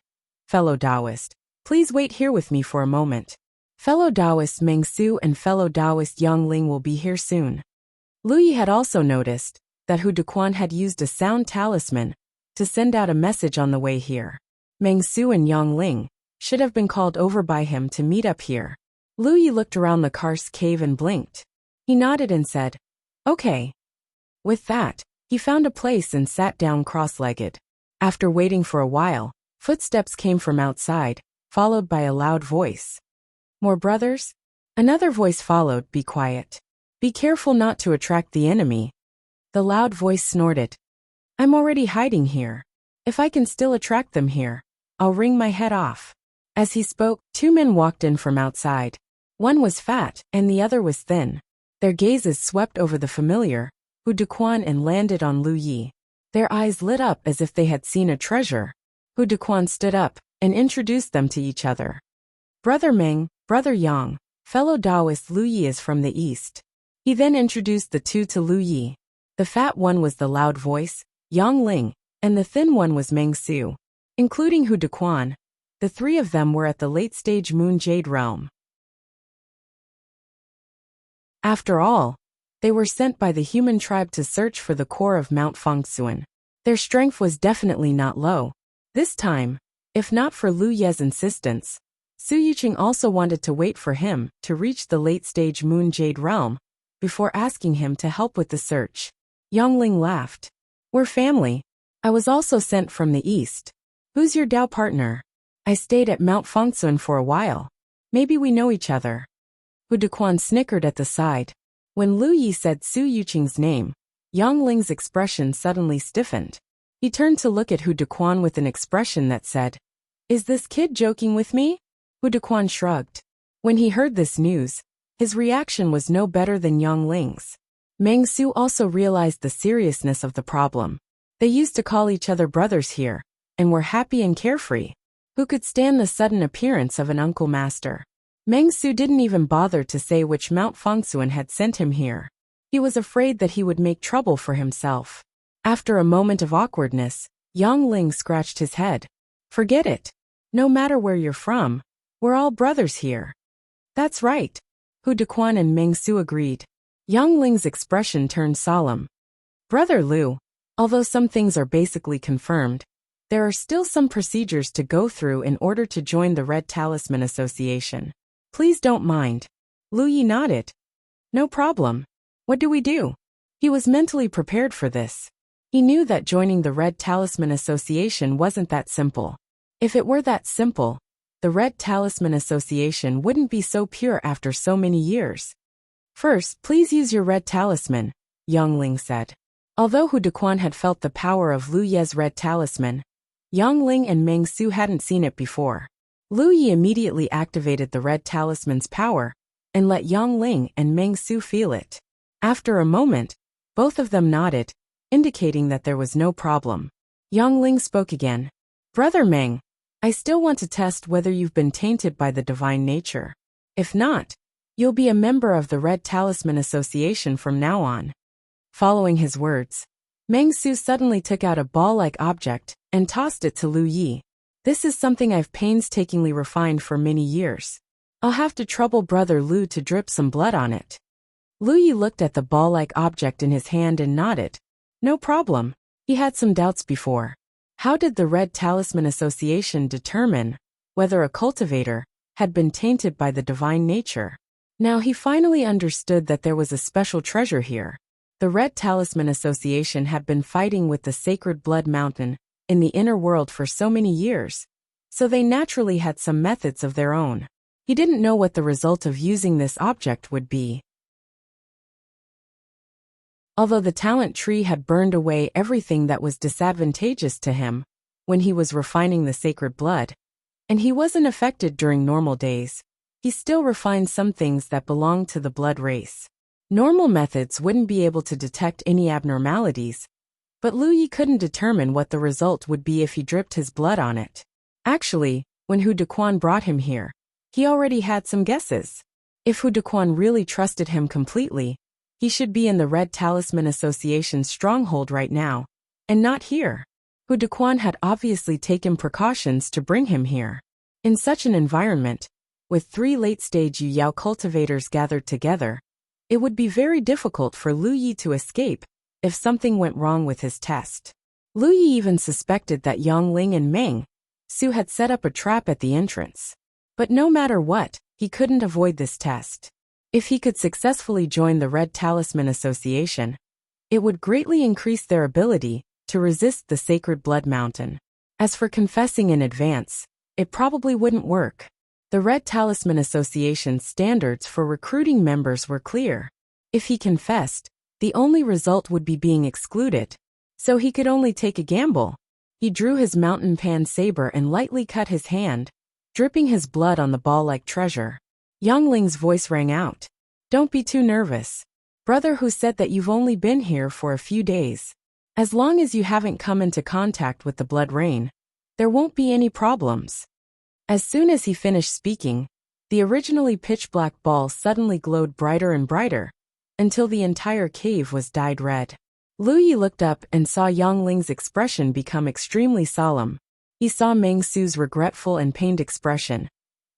fellow Taoist, please wait here with me for a moment. Fellow Taoist Meng Su and fellow Taoist Yang Ling will be here soon. Lu Yi had also noticed that Hu Dequan had used a sound talisman to send out a message on the way here. Meng Su and Yang Ling should have been called over by him to meet up here. Lu Yi looked around the karst cave and blinked. He nodded and said, okay. With that, he found a place and sat down cross-legged. After waiting for a while, footsteps came from outside, followed by a loud voice. More brothers? Another voice followed, be quiet. Be careful not to attract the enemy. The loud voice snorted. I'm already hiding here. If I can still attract them here, I'll wring my head off. As he spoke, two men walked in from outside. One was fat, and the other was thin. Their gazes swept over the familiar, Hu Dequan, and landed on Lu Yi. Their eyes lit up as if they had seen a treasure. Hu Dequan stood up and introduced them to each other. Brother Meng, Brother Yang, fellow Taoist Lu Yi is from the east. He then introduced the two to Lu Yi. The fat one was the loud voice, Yang Ling, and the thin one was Meng Su. Including Hu Dequan, the three of them were at the late-stage Moon Jade realm. After all, they were sent by the human tribe to search for the core of Mount Fengsuan. Their strength was definitely not low. This time, if not for Lu Ye's insistence, Su Yuqing also wanted to wait for him to reach the late-stage Moon Jade realm before asking him to help with the search. Yang Ling laughed. We're family. I was also sent from the east. Who's your Dao partner? I stayed at Mount Fengsuan for a while. Maybe we know each other. Hu Dequan snickered at the side. When Lu Yi said Su Yuqing's name, Yang Ling's expression suddenly stiffened. He turned to look at Hu Dequan with an expression that said, is this kid joking with me? Hu Dequan shrugged. When he heard this news, his reaction was no better than Yang Ling's. Meng Su also realized the seriousness of the problem. They used to call each other brothers here, and were happy and carefree. Who could stand the sudden appearance of an uncle master? Meng Su didn't even bother to say which Mount Fengsuan had sent him here. He was afraid that he would make trouble for himself. After a moment of awkwardness, Yang Ling scratched his head. Forget it. No matter where you're from, we're all brothers here. That's right. Hu Dequan and Meng Su agreed. Yang Ling's expression turned solemn. Brother Liu, although some things are basically confirmed, there are still some procedures to go through in order to join the Red Talisman Association. Please don't mind. Lu Yi nodded. No problem. What do we do? He was mentally prepared for this. He knew that joining the Red Talisman Association wasn't that simple. If it were that simple, the Red Talisman Association wouldn't be so pure after so many years. First, please use your Red Talisman, Yang Ling said. Although Hu Dequan had felt the power of Lu Ye's Red Talisman, Yang Ling and Meng Su hadn't seen it before. Lu Yi immediately activated the Red Talisman's power and let Yang Ling and Meng Su feel it. After a moment, both of them nodded, indicating that there was no problem. Yang Ling spoke again. Brother Meng, I still want to test whether you've been tainted by the divine nature. If not, you'll be a member of the Red Talisman Association from now on. Following his words, Meng Su suddenly took out a ball-like object and tossed it to Lu Yi. This is something I've painstakingly refined for many years. I'll have to trouble Brother Lu to drip some blood on it. Lu Yi looked at the ball-like object in his hand and nodded. No problem. He had some doubts before. How did the Red Talisman Association determine whether a cultivator had been tainted by the divine nature? Now he finally understood that there was a special treasure here. The Red Talisman Association had been fighting with the Sacred Blood Mountain in the inner world for so many years, so they naturally had some methods of their own. He didn't know what the result of using this object would be. Although the talent tree had burned away everything that was disadvantageous to him when he was refining the sacred blood, and he wasn't affected during normal days, he still refined some things that belonged to the blood race. Normal methods wouldn't be able to detect any abnormalities, but Lu Yi couldn't determine what the result would be if he dripped his blood on it. Actually, when Hu Dequan brought him here, he already had some guesses. If Hu Dequan really trusted him completely, he should be in the Red Talisman Association's stronghold right now, and not here. Hu Dequan had obviously taken precautions to bring him here. In such an environment, with 3 late-stage Yu Yao cultivators gathered together, it would be very difficult for Lu Yi to escape if something went wrong with his test. Lu Yi even suspected that Yang Ling and Meng Su had set up a trap at the entrance. But no matter what, he couldn't avoid this test. If he could successfully join the Red Talisman Association, it would greatly increase their ability to resist the Sacred Blood Mountain. As for confessing in advance, it probably wouldn't work. The Red Talisman Association's standards for recruiting members were clear. If he confessed, the only result would be being excluded, so he could only take a gamble. He drew his mountain pan saber and lightly cut his hand, dripping his blood on the ball-like treasure. Yang Ling's voice rang out. Don't be too nervous. Brother Hu said that you've only been here for a few days. As long as you haven't come into contact with the blood rain, there won't be any problems. As soon as he finished speaking, the originally pitch-black ball suddenly glowed brighter and brighter, until the entire cave was dyed red. Lu Yi looked up and saw Yang Ling's expression become extremely solemn. He saw Meng Su's regretful and pained expression,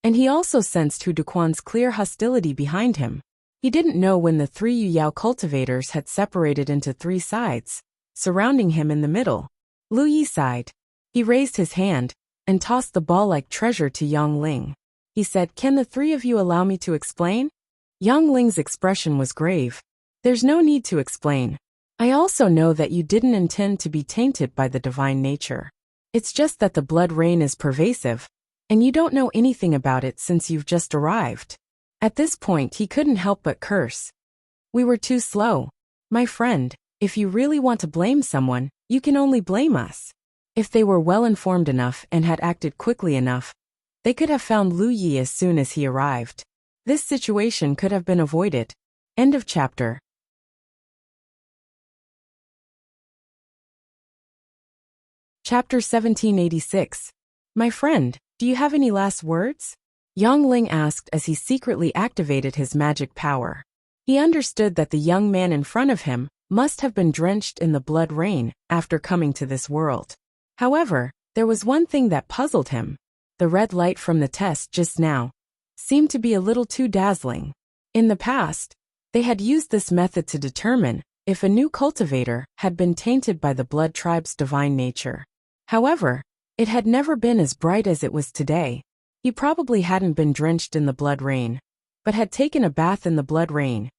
and he also sensed Hu Dequan's clear hostility behind him. He didn't know when the 3 Yu Yao cultivators had separated into 3 sides, surrounding him in the middle. Lu Yi sighed. He raised his hand and tossed the ball-like treasure to Yang Ling. He said, "Can the 3 of you allow me to explain?" Yang Ling's expression was grave. There's no need to explain. I also know that you didn't intend to be tainted by the divine nature. It's just that the blood rain is pervasive, and you don't know anything about it since you've just arrived. At this point he couldn't help but curse. We were too slow. My friend, if you really want to blame someone, you can only blame us. If they were well informed enough and had acted quickly enough, they could have found Lu Yi as soon as he arrived. This situation could have been avoided. End of chapter. Chapter 1786. My friend, do you have any last words? Yang Ling asked as he secretly activated his magic power. He understood that the young man in front of him must have been drenched in the blood rain after coming to this world. However, there was one thing that puzzled him. The red light from the test just now seemed to be a little too dazzling. In the past, they had used this method to determine if a new cultivator had been tainted by the blood tribe's divine nature. However, it had never been as bright as it was today. He probably hadn't been drenched in the blood rain, but had taken a bath in the blood rain.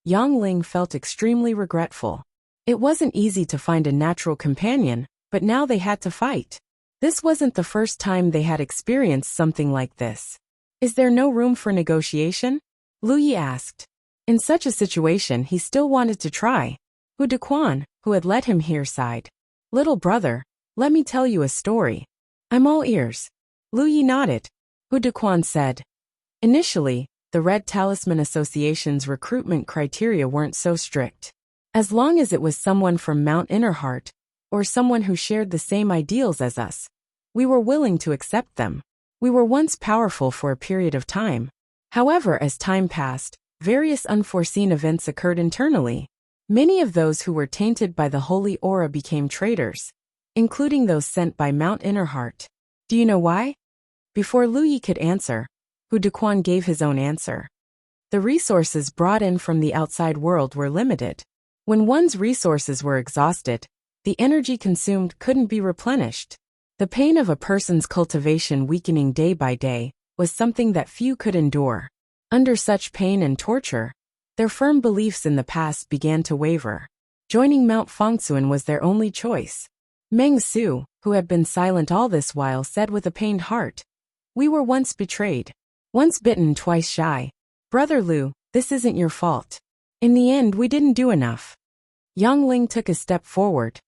Yang Ling felt extremely regretful. It wasn't easy to find a natural companion, but now they had to fight. This wasn't the first time they had experienced something like this. Is there no room for negotiation? Lu Yi asked. In such a situation, he still wanted to try. Hu Dequan, who had led him here, sighed. Little brother, let me tell you a story. I'm all ears. Lu Yi nodded. Hu Dequan said. Initially, the Red Talisman Association's recruitment criteria weren't so strict. As long as it was someone from Mount Innerheart, or someone who shared the same ideals as us, we were willing to accept them. We were once powerful for a period of time. However, as time passed, various unforeseen events occurred internally. Many of those who were tainted by the holy aura became traitors, including those sent by Mount Innerheart. Do you know why? Before Lu Yi could answer, Hu Dequan gave his own answer. The resources brought in from the outside world were limited. When one's resources were exhausted, the energy consumed couldn't be replenished. The pain of a person's cultivation weakening day by day was something that few could endure. Under such pain and torture, their firm beliefs in the past began to waver. Joining Mount Fangsuan was their only choice. Meng Su, who had been silent all this while, said with a pained heart, We were once betrayed. Once bitten, twice shy. Brother Lu, this isn't your fault. In the end, we didn't do enough. Yang Ling took a step forward.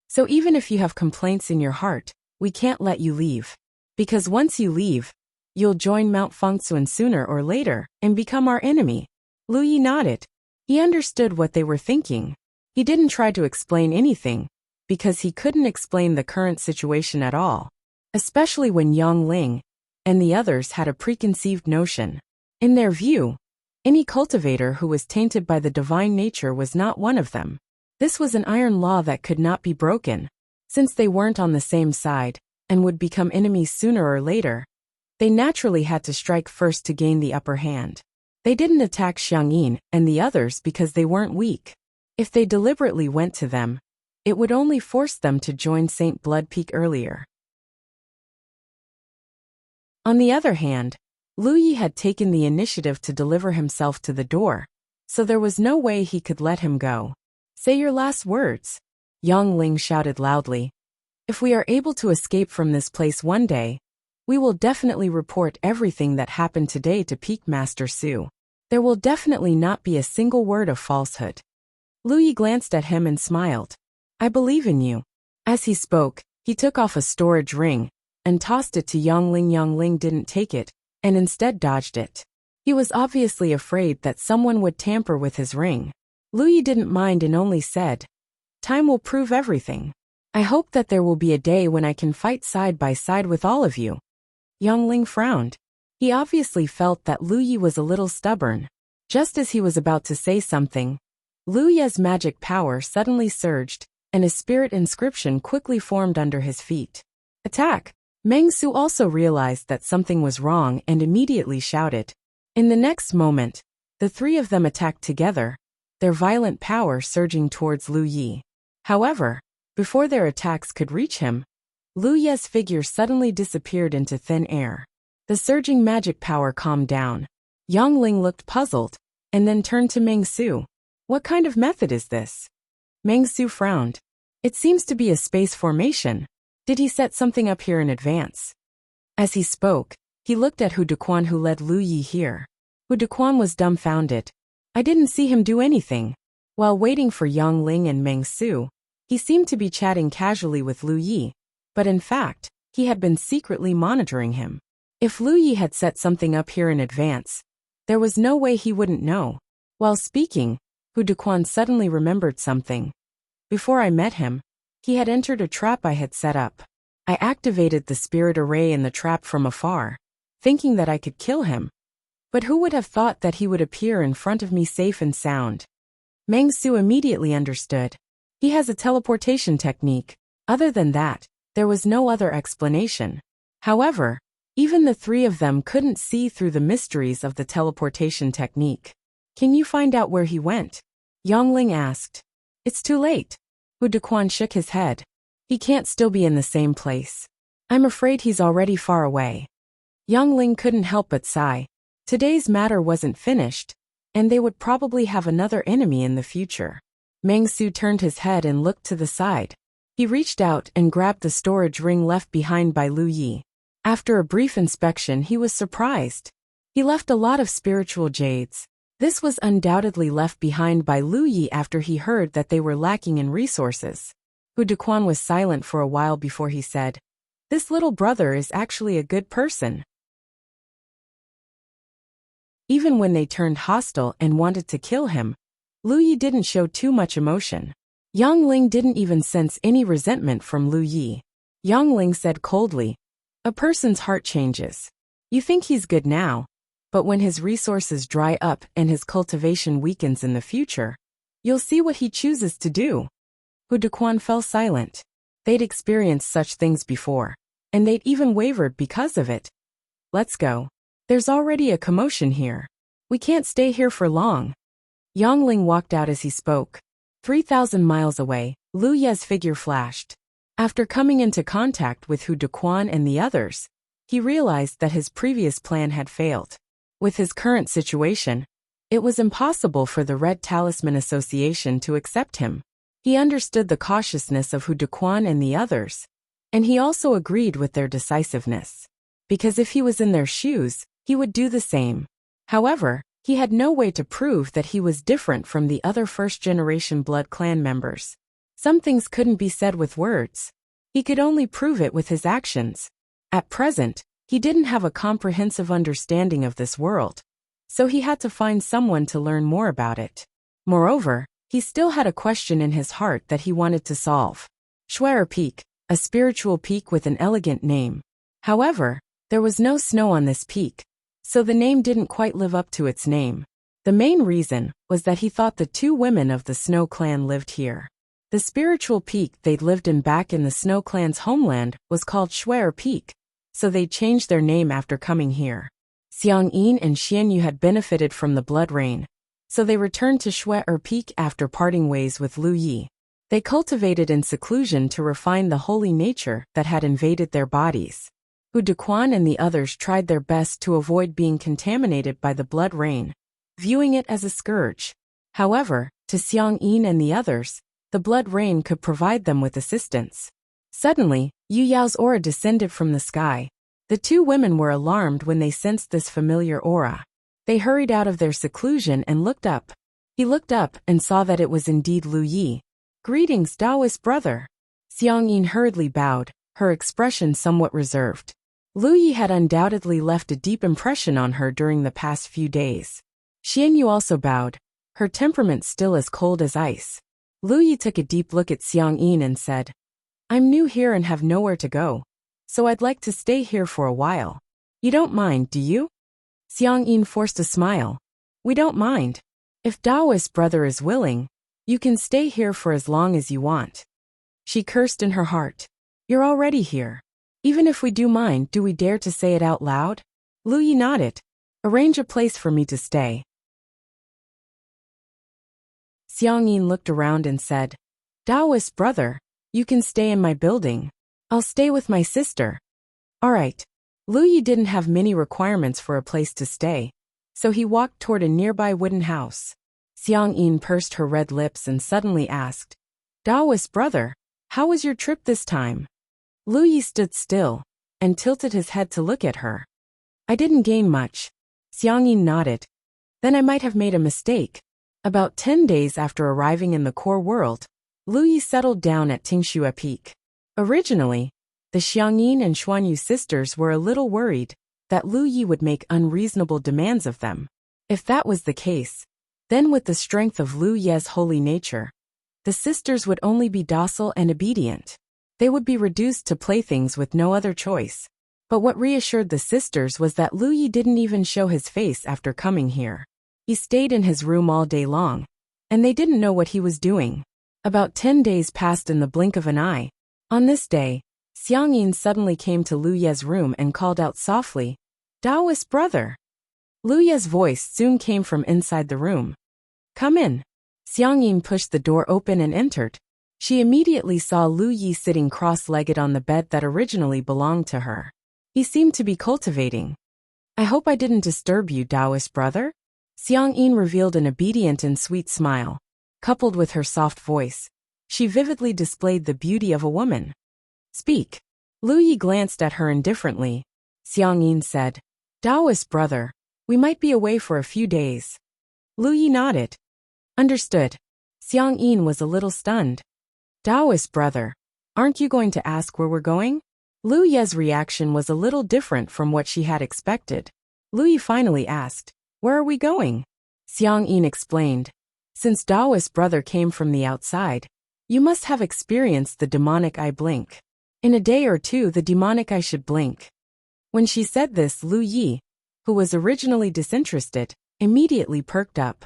So even if you have complaints in your heart, we can't let you leave. Because once you leave, you'll join Mount Fangsuan sooner or later and become our enemy. Lu Yi nodded. He understood what they were thinking. He didn't try to explain anything, because he couldn't explain the current situation at all, especially when Yang Ling and the others had a preconceived notion. In their view, any cultivator who was tainted by the divine nature was not one of them. This was an iron law that could not be broken. Since they weren't on the same side, and would become enemies sooner or later, they naturally had to strike first to gain the upper hand. They didn't attack Xiang Yin and the others because they weren't weak. If they deliberately went to them, it would only force them to join Saint Blood Peak earlier. On the other hand, Lu Yi had taken the initiative to deliver himself to the door, so there was no way he could let him go. Say your last words. Yang Ling shouted loudly. If we are able to escape from this place one day, we will definitely report everything that happened today to Peak Master Su. There will definitely not be a single word of falsehood. Lu Yi glanced at him and smiled. I believe in you. As he spoke, he took off a storage ring and tossed it to Yang Ling. Yang Ling didn't take it, and instead dodged it. He was obviously afraid that someone would tamper with his ring. Lu Yi didn't mind and only said, Time will prove everything. I hope that there will be a day when I can fight side by side with all of you. Yang Ling frowned. He obviously felt that Lu Yi was a little stubborn. Just as he was about to say something, Lu Yi's magic power suddenly surged, and a spirit inscription quickly formed under his feet. Attack! Meng Su also realized that something was wrong and immediately shouted. In the next moment, the three of them attacked together, their violent power surging towards Lu Yi. However, before their attacks could reach him, Lu Yi's figure suddenly disappeared into thin air. The surging magic power calmed down. Yang Ling looked puzzled, and then turned to Meng Su. What kind of method is this? Meng Su frowned. It seems to be a space formation. Did he set something up here in advance? As he spoke, he looked at Hu Dequan, who led Lu Yi here. Hu Dequan was dumbfounded. I didn't see him do anything. While waiting for Yang Ling and Meng Su, he seemed to be chatting casually with Lu Yi, but in fact, he had been secretly monitoring him. If Lu Yi had set something up here in advance, there was no way he wouldn't know. While speaking, Hu Dequan suddenly remembered something. Before I met him, He had entered a trap I had set up. I activated the spirit array in the trap from afar, thinking that I could kill him. But who would have thought that he would appear in front of me safe and sound? Meng Su immediately understood. He has a teleportation technique. Other than that, there was no other explanation. However, even the three of them couldn't see through the mysteries of the teleportation technique. Can you find out where he went? Yongling asked. It's too late. Hu Dequan shook his head. He can't still be in the same place. I'm afraid he's already far away. Yongling couldn't help but sigh. Today's matter wasn't finished, and they would probably have another enemy in the future. Meng Su turned his head and looked to the side. He reached out and grabbed the storage ring left behind by Lu Yi. After a brief inspection, he was surprised. He left a lot of spiritual jades. This was undoubtedly left behind by Lu Yi after he heard that they were lacking in resources. Hu Dequan was silent for a while before he said, "This little brother is actually a good person." Even when they turned hostile and wanted to kill him, Lu Yi didn't show too much emotion. Yongling didn't even sense any resentment from Lu Yi. Yongling said coldly, "A person's heart changes. You think he's good now, but when his resources dry up and his cultivation weakens in the future, you'll see what he chooses to do." Hu Dequan fell silent. They'd experienced such things before, and they'd even wavered because of it. "Let's go. There's already a commotion here. We can't stay here for long." Yongling walked out as he spoke. 3,000 miles away, Lu Ye's figure flashed. After coming into contact with Hu Dequan and the others, he realized that his previous plan had failed. With his current situation, it was impossible for the Red Talisman Association to accept him. He understood the cautiousness of Hu Dequan and the others, and he also agreed with their decisiveness. Because if he was in their shoes, he would do the same. However, he had no way to prove that he was different from the other first-generation Blood Clan members. Some things couldn't be said with words. He could only prove it with his actions. At present, he didn't have a comprehensive understanding of this world, so he had to find someone to learn more about it. Moreover, he still had a question in his heart that he wanted to solve. Schwer Peak, a spiritual peak with an elegant name. However, there was no snow on this peak, so the name didn't quite live up to its name. The main reason was that he thought the two women of the Snow Clan lived here. The spiritual peak they'd lived in back in the Snow Clan's homeland was called Schwer Peak, so they changed their name after coming here. Xiang Yin and Xianyu had benefited from the blood rain, so they returned to Schwer Peak after parting ways with Lu Yi. They cultivated in seclusion to refine the holy nature that had invaded their bodies. Hu Dequan and the others tried their best to avoid being contaminated by the blood rain, viewing it as a scourge. However, to Xiang Yin and the others, the blood rain could provide them with assistance. Suddenly, Yu Yao's aura descended from the sky. The two women were alarmed when they sensed this familiar aura. They hurried out of their seclusion and looked up. He looked up and saw that it was indeed Lu Yi. "Greetings, Taoist brother." Xiang Yin hurriedly bowed, her expression somewhat reserved. Lu Yi had undoubtedly left a deep impression on her during the past few days. Xianyu also bowed, her temperament still as cold as ice. Lu Yi took a deep look at Xiang Yin and said, "I'm new here and have nowhere to go, so I'd like to stay here for a while. You don't mind, do you?" Xiang Yin forced a smile. "We don't mind. If Taoist brother is willing, you can stay here for as long as you want." She cursed in her heart. "You're already here. Even if we do mind, do we dare to say it out loud?" Lu Yi nodded. "Arrange a place for me to stay." Xiang Yin looked around and said, "Taoist brother, you can stay in my building. I'll stay with my sister." "All right." Lu Yi didn't have many requirements for a place to stay, so he walked toward a nearby wooden house. Xiang Yin pursed her red lips and suddenly asked, "Taoist brother, how was your trip this time?" Lu Yi stood still and tilted his head to look at her. "I didn't gain much." Xiang Yin nodded. "Then I might have made a mistake." About 10 days after arriving in the core world, Lu Yi settled down at Tingxue Peak. Originally, the Xiangyin and Xuanyu sisters were a little worried that Lu Yi would make unreasonable demands of them. If that was the case, then with the strength of Lu Ye's holy nature, the sisters would only be docile and obedient. They would be reduced to playthings with no other choice. But what reassured the sisters was that Lu Yi didn't even show his face after coming here. He stayed in his room all day long, and they didn't know what he was doing. About 10 days passed in the blink of an eye. On this day, Xiang Yin suddenly came to Lu Ye's room and called out softly, "Daoist brother!" Lu Ye's voice soon came from inside the room. "Come in." Xiang Yin pushed the door open and entered. She immediately saw Lu Yi sitting cross-legged on the bed that originally belonged to her. He seemed to be cultivating. "I hope I didn't disturb you, Daoist brother?" Xiang Yin revealed an obedient and sweet smile. Coupled with her soft voice, she vividly displayed the beauty of a woman. "Speak." Lu Yi glanced at her indifferently. Xiang Yin said, "Daoist brother, we might be away for a few days." Lu Yi nodded. "Understood." Xiang Yin was a little stunned. "Daoist brother, aren't you going to ask where we're going?" Lu Ye's reaction was a little different from what she had expected. Lu Yi finally asked, "Where are we going?" Xiang Yin explained, "Since Daoist brother came from the outside, you must have experienced the demonic eye blink. In a day or two the demonic eye should blink." When she said this, Lu Yi, who was originally disinterested, immediately perked up.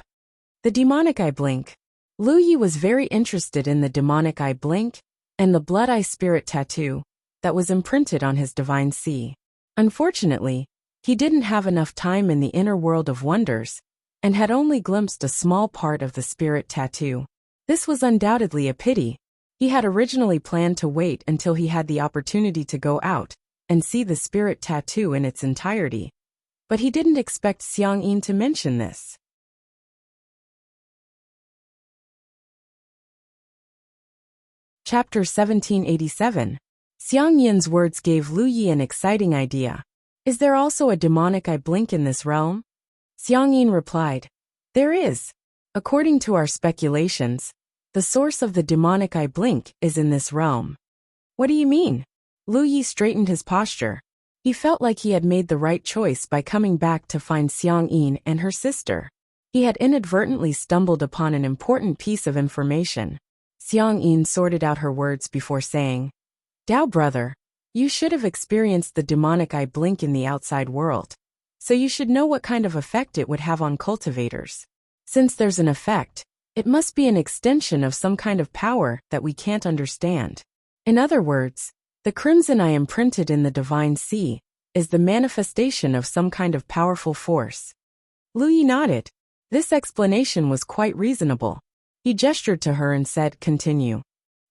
The demonic eye blink. Lu Yi was very interested in the demonic eye blink and the blood eye spirit tattoo that was imprinted on his divine sea. Unfortunately, he didn't have enough time in the inner world of wonders and had only glimpsed a small part of the spirit tattoo. This was undoubtedly a pity. He had originally planned to wait until he had the opportunity to go out and see the spirit tattoo in its entirety. But he didn't expect Xiang Yin to mention this. Chapter 1787. Xiang Yin's words gave Lu Yi an exciting idea. "Is there also a demonic eye blink in this realm?" Xiang Yin replied, "There is. According to our speculations, the source of the demonic eye blink is in this realm." "What do you mean?" Lu Yi straightened his posture. He felt like he had made the right choice by coming back to find Xiang Yin and her sister. He had inadvertently stumbled upon an important piece of information. Xiang Yin sorted out her words before saying, "Dao brother, you should have experienced the demonic eye blink in the outside world, so you should know what kind of effect it would have on cultivators. Since there's an effect, it must be an extension of some kind of power that we can't understand. In other words, the crimson eye imprinted in the divine sea is the manifestation of some kind of powerful force." Lu Yi nodded. This explanation was quite reasonable. He gestured to her and said, "Continue.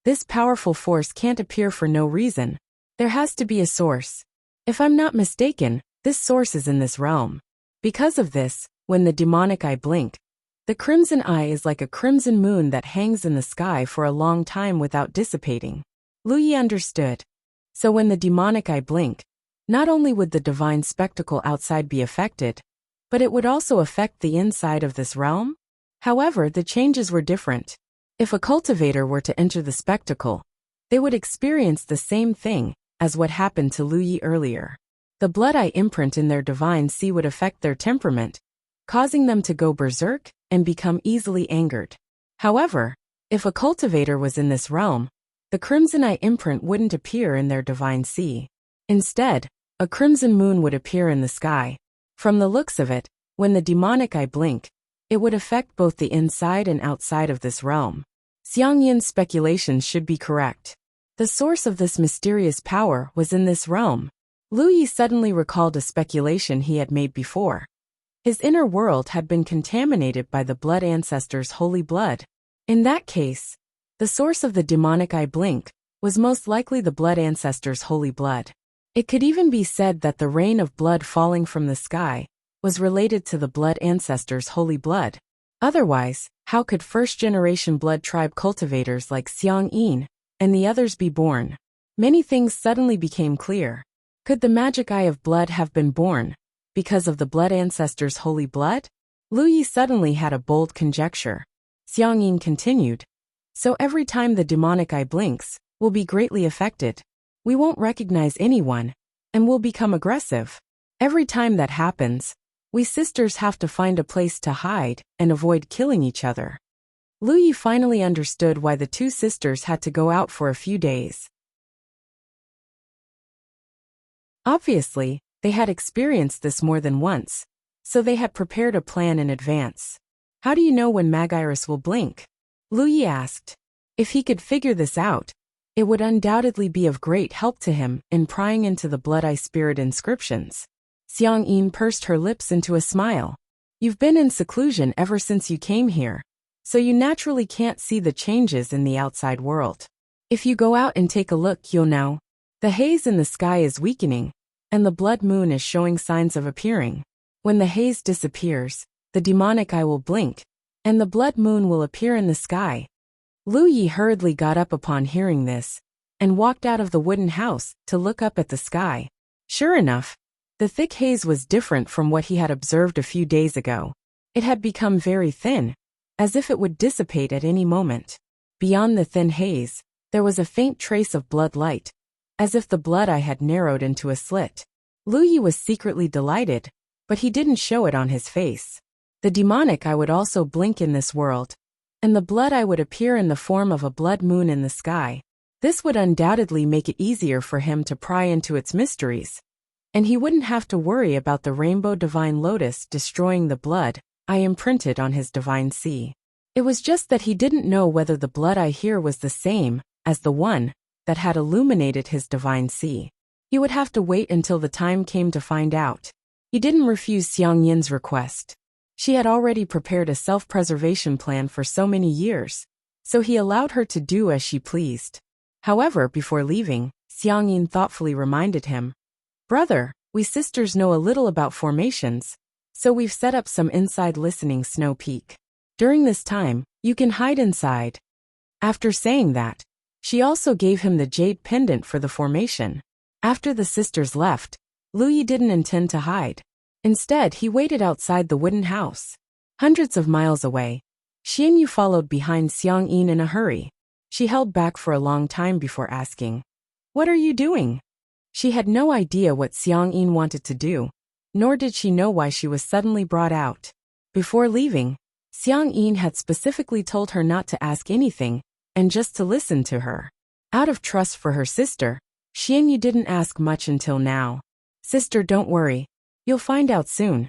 This powerful force can't appear for no reason. There has to be a source. If I'm not mistaken, this source is in this realm. Because of this, when the demonic eye blink, the crimson eye is like a crimson moon that hangs in the sky for a long time without dissipating." Lu Yi understood. So when the demonic eye blink, not only would the divine spectacle outside be affected, but it would also affect the inside of this realm? However, the changes were different. If a cultivator were to enter the spectacle, they would experience the same thing as what happened to Lu Yi earlier. The blood eye imprint in their divine sea would affect their temperament, causing them to go berserk and become easily angered. However, if a cultivator was in this realm, the crimson eye imprint wouldn't appear in their divine sea. Instead, a crimson moon would appear in the sky. From the looks of it, when the demonic eye blink, it would affect both the inside and outside of this realm. Xiang Yin's speculations should be correct. The source of this mysterious power was in this realm. Lu Yi suddenly recalled a speculation he had made before. His inner world had been contaminated by the blood ancestors' holy blood. In that case, the source of the demonic eye blink was most likely the blood ancestors' holy blood. It could even be said that the rain of blood falling from the sky was related to the blood ancestors' holy blood. Otherwise, how could first-generation blood tribe cultivators like Xiang Yin and the others be born? Many things suddenly became clear. Could the magic eye of blood have been born because of the blood ancestors' holy blood? Lu Yi suddenly had a bold conjecture. Xiang Yin continued, "So every time the demonic eye blinks, we'll be greatly affected. We won't recognize anyone, and we'll become aggressive. Every time that happens, we sisters have to find a place to hide and avoid killing each other." Lu Yi finally understood why the two sisters had to go out for a few days. Obviously, they had experienced this more than once, so they had prepared a plan in advance. How do you know when Magiris will blink? Lu Yi asked. If he could figure this out, it would undoubtedly be of great help to him in prying into the Blood Eye Spirit inscriptions. Xiang Yin pursed her lips into a smile. You've been in seclusion ever since you came here, so you naturally can't see the changes in the outside world. If you go out and take a look, you'll know. The haze in the sky is weakening, and the blood moon is showing signs of appearing. When the haze disappears, the demonic eye will blink, and the blood moon will appear in the sky. Lu Yi hurriedly got up upon hearing this, and walked out of the wooden house to look up at the sky. Sure enough, the thick haze was different from what he had observed a few days ago. It had become very thin, as if it would dissipate at any moment. Beyond the thin haze, there was a faint trace of blood light, as if the blood eye had narrowed into a slit. Lu Yi was secretly delighted, but he didn't show it on his face. The demonic eye would also blink in this world, and the blood eye would appear in the form of a blood moon in the sky. This would undoubtedly make it easier for him to pry into its mysteries, and he wouldn't have to worry about the rainbow divine lotus destroying the blood eye imprinted on his divine sea. It was just that he didn't know whether the blood eye here was the same as the one that had illuminated his divine sea. He would have to wait until the time came to find out. He didn't refuse Xiang Yin's request. She had already prepared a self-preservation plan for so many years, so he allowed her to do as she pleased. However, before leaving, Xiang Yin thoughtfully reminded him, "Brother, we sisters know a little about formations, so we've set up some inside listening snow peak. During this time, you can hide inside." After saying that, she also gave him the jade pendant for the formation. After the sisters left, Lu Yi didn't intend to hide. Instead, he waited outside the wooden house. Hundreds of miles away, Xianyu followed behind Xiang Yin in a hurry. She held back for a long time before asking, "What are you doing?" She had no idea what Xiang Yin wanted to do, nor did she know why she was suddenly brought out. Before leaving, Xiang Yin had specifically told her not to ask anything, and just to listen to her. Out of trust for her sister, Xianyu didn't ask much until now. "Sister, don't worry. You'll find out soon."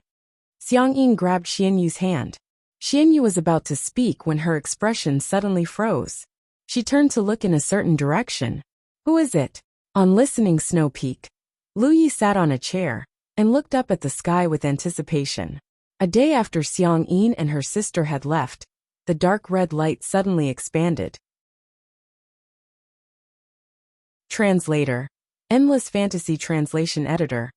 Xiang Yin grabbed Xianyu's hand. Xianyu was about to speak when her expression suddenly froze. She turned to look in a certain direction. "Who is it?" On listening Snow Peak, Lu Yi sat on a chair and looked up at the sky with anticipation. A day after Xiang Yin and her sister had left, the dark red light suddenly expanded. Translator. Endless Fantasy Translation Editor.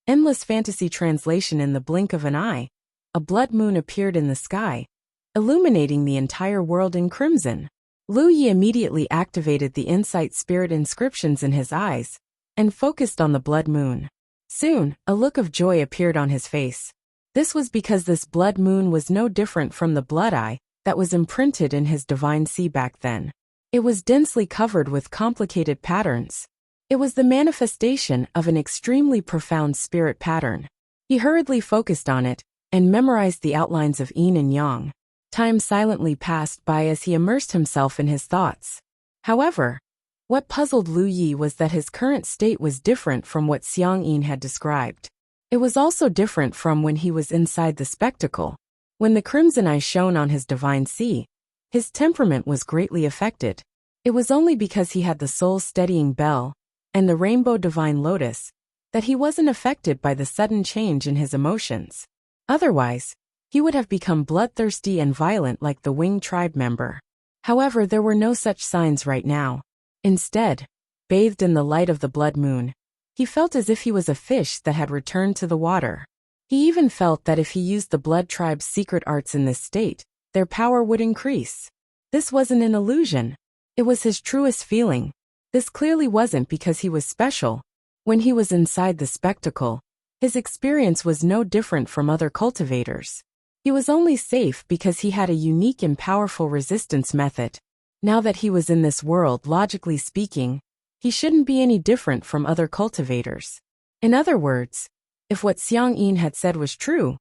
Endless Fantasy Translation. In the blink of an eye, a blood moon appeared in the sky, illuminating the entire world in crimson. Lu Yi immediately activated the insight spirit inscriptions in his eyes and focused on the blood moon. Soon, a look of joy appeared on his face. This was because this blood moon was no different from the blood eye that was imprinted in his divine sea back then. It was densely covered with complicated patterns. It was the manifestation of an extremely profound spirit pattern. He hurriedly focused on it and memorized the outlines of yin and yang. Time silently passed by as he immersed himself in his thoughts. However, what puzzled Lu Yi was that his current state was different from what Xiang Yin had described. It was also different from when he was inside the spectacle. When the crimson eye shone on his divine sea, his temperament was greatly affected. It was only because he had the soul-steadying bell and the rainbow divine lotus that he wasn't affected by the sudden change in his emotions. Otherwise, he would have become bloodthirsty and violent like the Wing tribe member. However, there were no such signs right now. Instead, bathed in the light of the blood moon, he felt as if he was a fish that had returned to the water. He even felt that if he used the blood tribe's secret arts in this state, their power would increase. This wasn't an illusion. It was his truest feeling. This clearly wasn't because he was special. When he was inside the spectacle, his experience was no different from other cultivators. He was only safe because he had a unique and powerful resistance method. Now that he was in this world, logically speaking, he shouldn't be any different from other cultivators. In other words, if what Xiang Yin had said was true,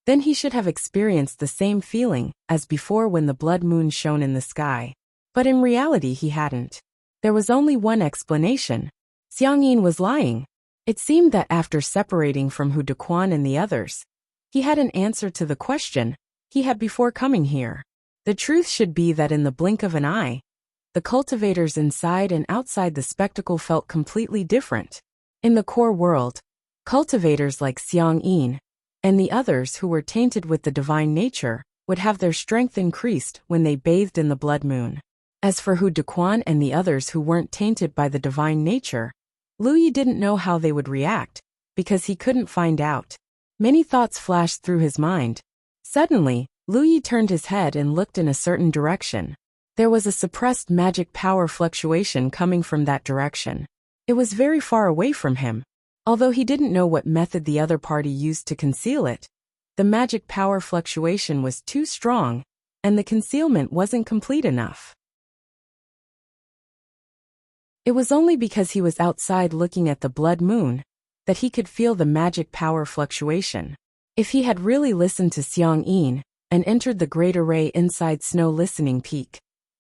Then he should have experienced the same feeling as before when the blood moon shone in the sky. But in reality he hadn't. There was only one explanation. Xiang Yin was lying. It seemed that after separating from Hu Dequan and the others, he had an answer to the question he had before coming here. The truth should be that in the blink of an eye, the cultivators inside and outside the spectacle felt completely different. In the core world, cultivators like Xiang Yin and the others who were tainted with the divine nature would have their strength increased when they bathed in the blood moon. As for Hu Dequan and the others who weren't tainted by the divine nature, Lu Yi didn't know how they would react, because he couldn't find out. Many thoughts flashed through his mind. Suddenly, Lu Yi turned his head and looked in a certain direction. There was a suppressed magic power fluctuation coming from that direction. It was very far away from him. Although he didn't know what method the other party used to conceal it, the magic power fluctuation was too strong, and the concealment wasn't complete enough. It was only because he was outside looking at the blood moon that he could feel the magic power fluctuation. If he had really listened to Xiang Yin and entered the great array inside Snow Listening Peak,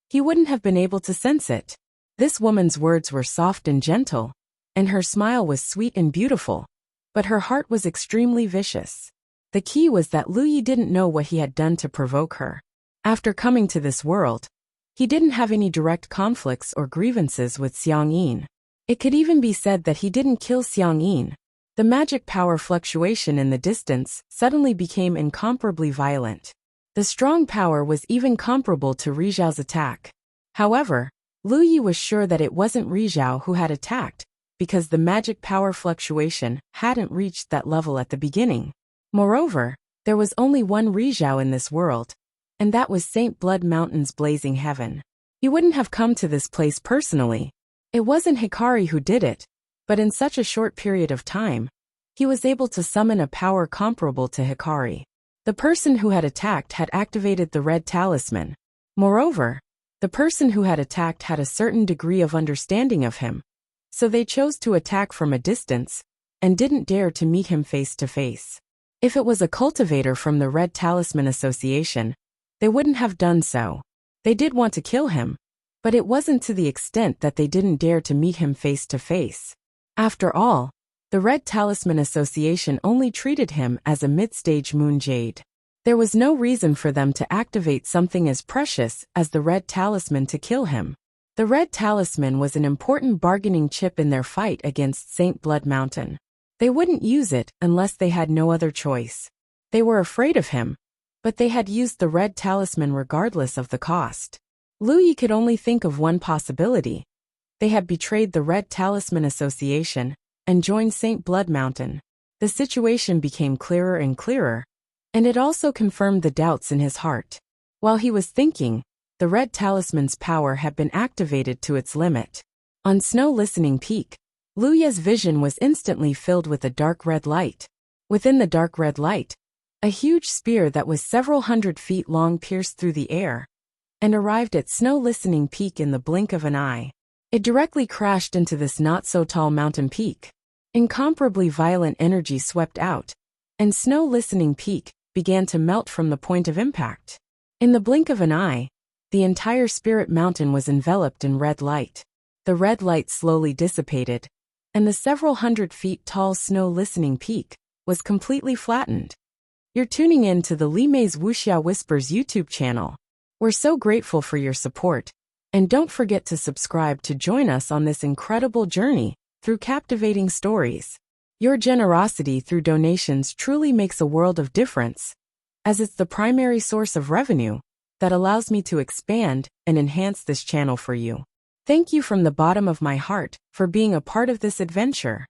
he wouldn't have been able to sense it. This woman's words were soft and gentle, and her smile was sweet and beautiful, but her heart was extremely vicious. The key was that Lu Yi didn't know what he had done to provoke her. After coming to this world, he didn't have any direct conflicts or grievances with Xiang Yin. It could even be said that he didn't kill Xiang Yin. The magic power fluctuation in the distance suddenly became incomparably violent. The strong power was even comparable to Rizhao's attack. However, Lu Yi was sure that it wasn't Rizhao who had attacked, because the magic power fluctuation hadn't reached that level at the beginning. Moreover, there was only one Rizhao in this world, and that was Saint Blood Mountain's blazing heaven. He wouldn't have come to this place personally. It wasn't Hikari who did it, but in such a short period of time, he was able to summon a power comparable to Hikari. The person who had attacked had activated the red talisman. Moreover, the person who had attacked had a certain degree of understanding of him, so they chose to attack from a distance and didn't dare to meet him face to face. If it was a cultivator from the Red Talisman Association, they wouldn't have done so. They did want to kill him, but it wasn't to the extent that they didn't dare to meet him face to face. After all, the Red Talisman Association only treated him as a mid-stage moon jade. There was no reason for them to activate something as precious as the Red Talisman to kill him. The Red Talisman was an important bargaining chip in their fight against Saint Blood Mountain. They wouldn't use it unless they had no other choice. They were afraid of him, but they had used the Red Talisman regardless of the cost. Lu Yi could only think of one possibility. They had betrayed the Red Talisman Association and joined Saint Blood Mountain. The situation became clearer and clearer, and it also confirmed the doubts in his heart. While he was thinking, the Red Talisman's power had been activated to its limit. On Snow Listening Peak, Lu Ye's vision was instantly filled with a dark red light. Within the dark red light, a huge spear that was several hundred feet long pierced through the air and arrived at Snow Listening Peak in the blink of an eye. It directly crashed into this not-so-tall mountain peak. Incomparably violent energy swept out, and Snow Listening Peak began to melt from the point of impact. In the blink of an eye, the entire Spirit Mountain was enveloped in red light. The red light slowly dissipated, and the several hundred feet tall Snow Listening Peak was completely flattened. You're tuning in to the Li Mei's Wuxia Whispers YouTube channel. We're so grateful for your support, and don't forget to subscribe to join us on this incredible journey through captivating stories. Your generosity through donations truly makes a world of difference, as it's the primary source of revenue that allows me to expand and enhance this channel for you. Thank you from the bottom of my heart for being a part of this adventure.